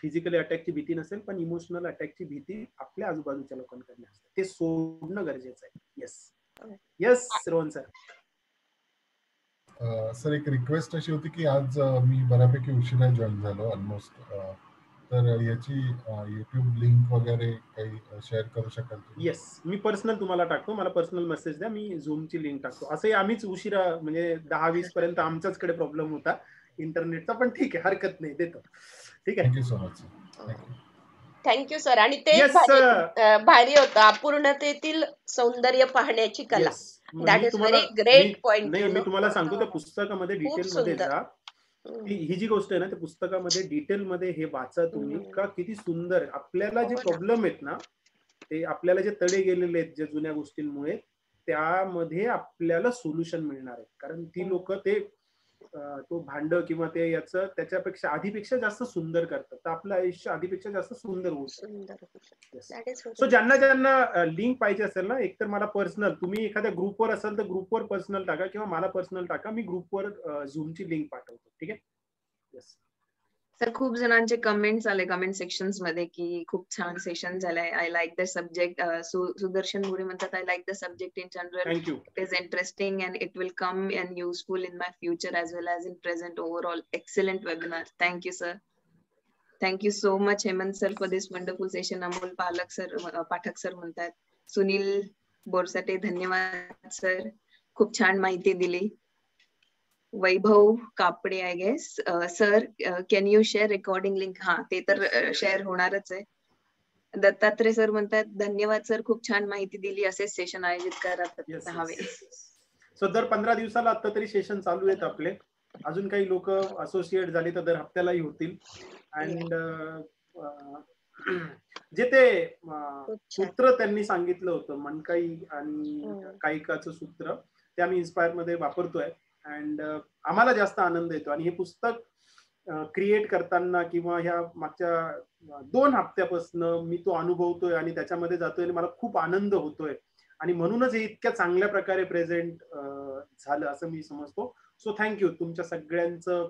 फिजिकली अटॅकची भीती नसेल, पण इमोशनल अटॅकची भीती आपल्या आजूबाजूच्या लोकांकडनं असते. ते सोडणं गरजेचं आहे. Yes yes Rohan sir. Sir एक रिक्वेस्ट अशी होती की आज मी बऱ्यापैकी उशिरा जॉईन झालो ऑलमोस्ट, तर याची युट्यूब लिंक वगैरे काही शेअर करू शकाल तुम्ही? येस, मी पर्सनल तुम्हाला टाकतो, मला पर्सनल मेसेज द्या, मी झूमची लिंक टाकतो. असंही आम्हीच उशिरा म्हणजे 10-20 पर्यंत आमच्याचकडे प्रॉब्लेम होता इंटरनेटचा, पण ठीक आहे, हरकत नाही, देतो. ठीक आहे, thank you so much. Thank you sir. आणि ते येस भारी होतं, अपूर्णतेतील सौंदर्य पाहण्याची कला. येस. दॅट मी इज तुम्हाला व्हेरी ग्रेट पॉइंट. नाही, मी तुम्हाला सांगतो त्या पुस्तकामध्ये खूप डिटेल मध्ये सुंदर. जा. ही जी गोष्ट आहे ना, त्या पुस्तकामध्ये डिटेल मध्ये हे वाचा तुम्ही, का किती सुंदर आपल्याला जे प्रॉब्लेम आहेत ना, ते आपल्याला जे तडे गेलेले आहेत जे जुन्या गोष्टींमुळे, त्यामध्ये आपल्याला सोल्युशन मिळणार आहे. कारण ती लोक ते तो भांड किंवा ते याचं त्याच्यापेक्षा आधीपेक्षा जास्त सुंदर करतात, तर आपलं आयुष्य आधीपेक्षा जास्त सुंदर होऊ शकतं. सो ज्यांना ज्यांना लिंक पाहिजे असेल ना, एकतर मला पर्सनल, तुम्ही एखाद्या ग्रुपवर असाल तर ग्रुपवर पर्सनल टाका किंवा मला पर्सनल टाका, मी ग्रुपवर झूमची लिंक पाठवतो. ठीक आहे. येस सर, खूप जणांचे कमेंट्स आले कमेंट सेक्शन्स मध्ये की खूप छान सेशन झालंय. I like the subject. Sudarshan Mule म्हणतात I like the subject in general. Thank you. It is interesting and it will come and useful in my future as well as in present. Overall excellent webinar. Thank you sir. Thank you so much Hemant sir for this wonderful session. Amol Pathak sir म्हणतात. सुनील बोरसाटे धन्यवाद sir, खूप छान माहिती दिली. Vaibhav Kapade I guess sir, can you share recording link? हा, ते तर share होणारच आहे. दत्तात्रय सर म्हणतात धन्यवाद सर, खूप छान माहिती दिली. असेच सेशन आयोजित करत राहावे. सो दर 15 दिवसाला आता तरी सेशन चालू आहेत आपले. अजून काही लोक असोसिएट झाले तर दर हप्त्यालाही होतील. अँड जे ते सूत्र त्यांनी सांगितलं होतं मनकाई आणि कायिकाचं सूत्र, ते आम्ही इन्स्पायर मध्ये वापरतोय. अँड आम्हाला जास्त आनंद येतो. आणि हे पुस्तक क्रिएट करताना किंवा ह्या मागच्या 2 हप्त्यापासून मी तो अनुभवतोय आणि त्याच्यामध्ये जातोय आणि मला खूप आनंद होतोय. आणि म्हणूनच हे इतक्या चांगल्या प्रकारे प्रेझेंट झालं असं मी समजतो. So thank you. तुमच्या सगळ्यांचं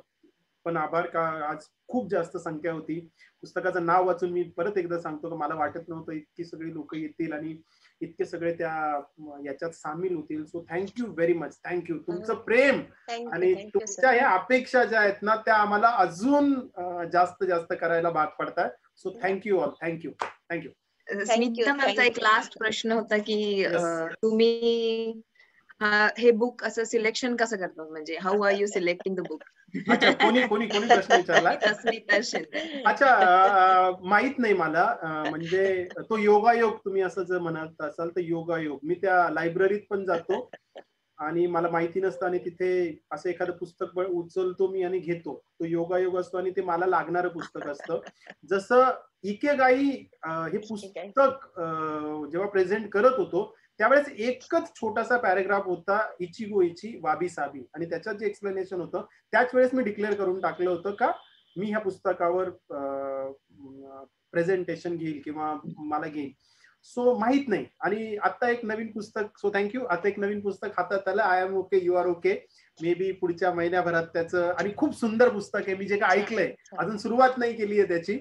पण आभार, का आज खूप जास्त संख्या होती. पुस्तकाचं नाव वाचून मी परत एकदा सांगतो की मला वाटत नव्हतं इतकी सगळी लोक येतील आणि इतके सगळे त्या याच्यात सामील होतील. So thank you very much. Thank you. तुमचं प्रेम आणि तुमच्या ह्या अपेक्षा ज्या आहेत ना, त्या आम्हाला अजून जास्त जास्त करायला भाग पडतात. So thank you all. Thank you. Thank you. Smita मॅमचा एक लास्ट प्रश्न होता की तुम्ही हे बुक असं सिलेक्शन कसं करतात, म्हणजे how are you selecting the book? अच्छा, कोणी प्रश्न विचारला? स्मिता शिंदे. अच्छा, माहित नाही मला. म्हणजे तो योगायोग तुम्ही असं जर म्हणत असाल तर योगायोग, मी त्या लायब्ररीत पण जातो आणि मला माहिती नसतं आणि तिथे असं एखादं पुस्तक उचलतो मी आणि घेतो. तो योगायोग असतो आणि ते मला लागणारं पुस्तक असतं. जसं इकेगाई हे पुस्तक जेव्हा प्रेझेंट करत होतो त्यावेळेस एकच छोटासा पॅराग्राफ होता, इचिगो इची वाबी साबी, आणि त्याच्यात जे एक्सप्लेनेशन होतं त्याच वेळेस मी डिक्लेअर करून टाकलं होतं का मी ह्या पुस्तकावर प्रेझेंटेशन घेईल किंवा मला घेईल. सो माहित नाही. आणि आता एक नवीन पुस्तक, सो थँक्यू, आता एक नवीन पुस्तक हातात आलं, I am okay you are okay. Maybe पुढच्या महिन्याभरात त्याचं, आणि खूप सुंदर पुस्तक आहे. मी जे काय ऐकलंय, अजून सुरुवात नाही केली आहे त्याची,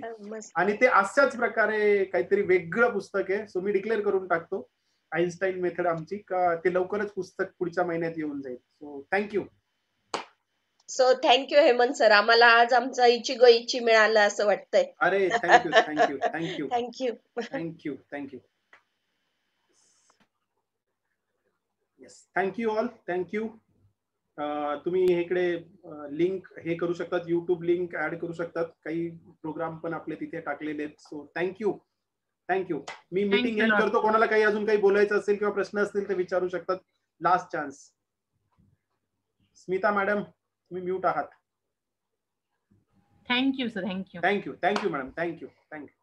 आणि ते अशाच प्रकारे काहीतरी वेगळं पुस्तक आहे. सो मी डिक्लेअर करून टाकतो आईन्स्टाईन मेथड आमची, का ते लवकरच पुस्तक पुढच्या महिन्यात येऊन जाईल. So thank you. So thank you Hemant sir, आम्हाला आज आमचा इचिगो इची मिळालं असं वाटतंय. अरे thank you thank you thank you thank you thank you thank you. Yes, thank you all. Thank you. तुम्ही इकडे लिंक हे करू शकतात, युट्यूब लिंक ऍड करू शकतात. काही प्रोग्राम पण आपले तिथे टाकलेले आहेत. So thank you. थँक्यू. मी मीटिंग एंड करतो. कोणाला काही अजून काही बोलायचं असेल किंवा प्रश्न असतील तर विचारू शकतात. Last chance. स्मिता मॅडम, तुम्ही म्यूट आहात. Thank you sir. Thank you. Thank you. Thank you madam. Thank you. Thank you.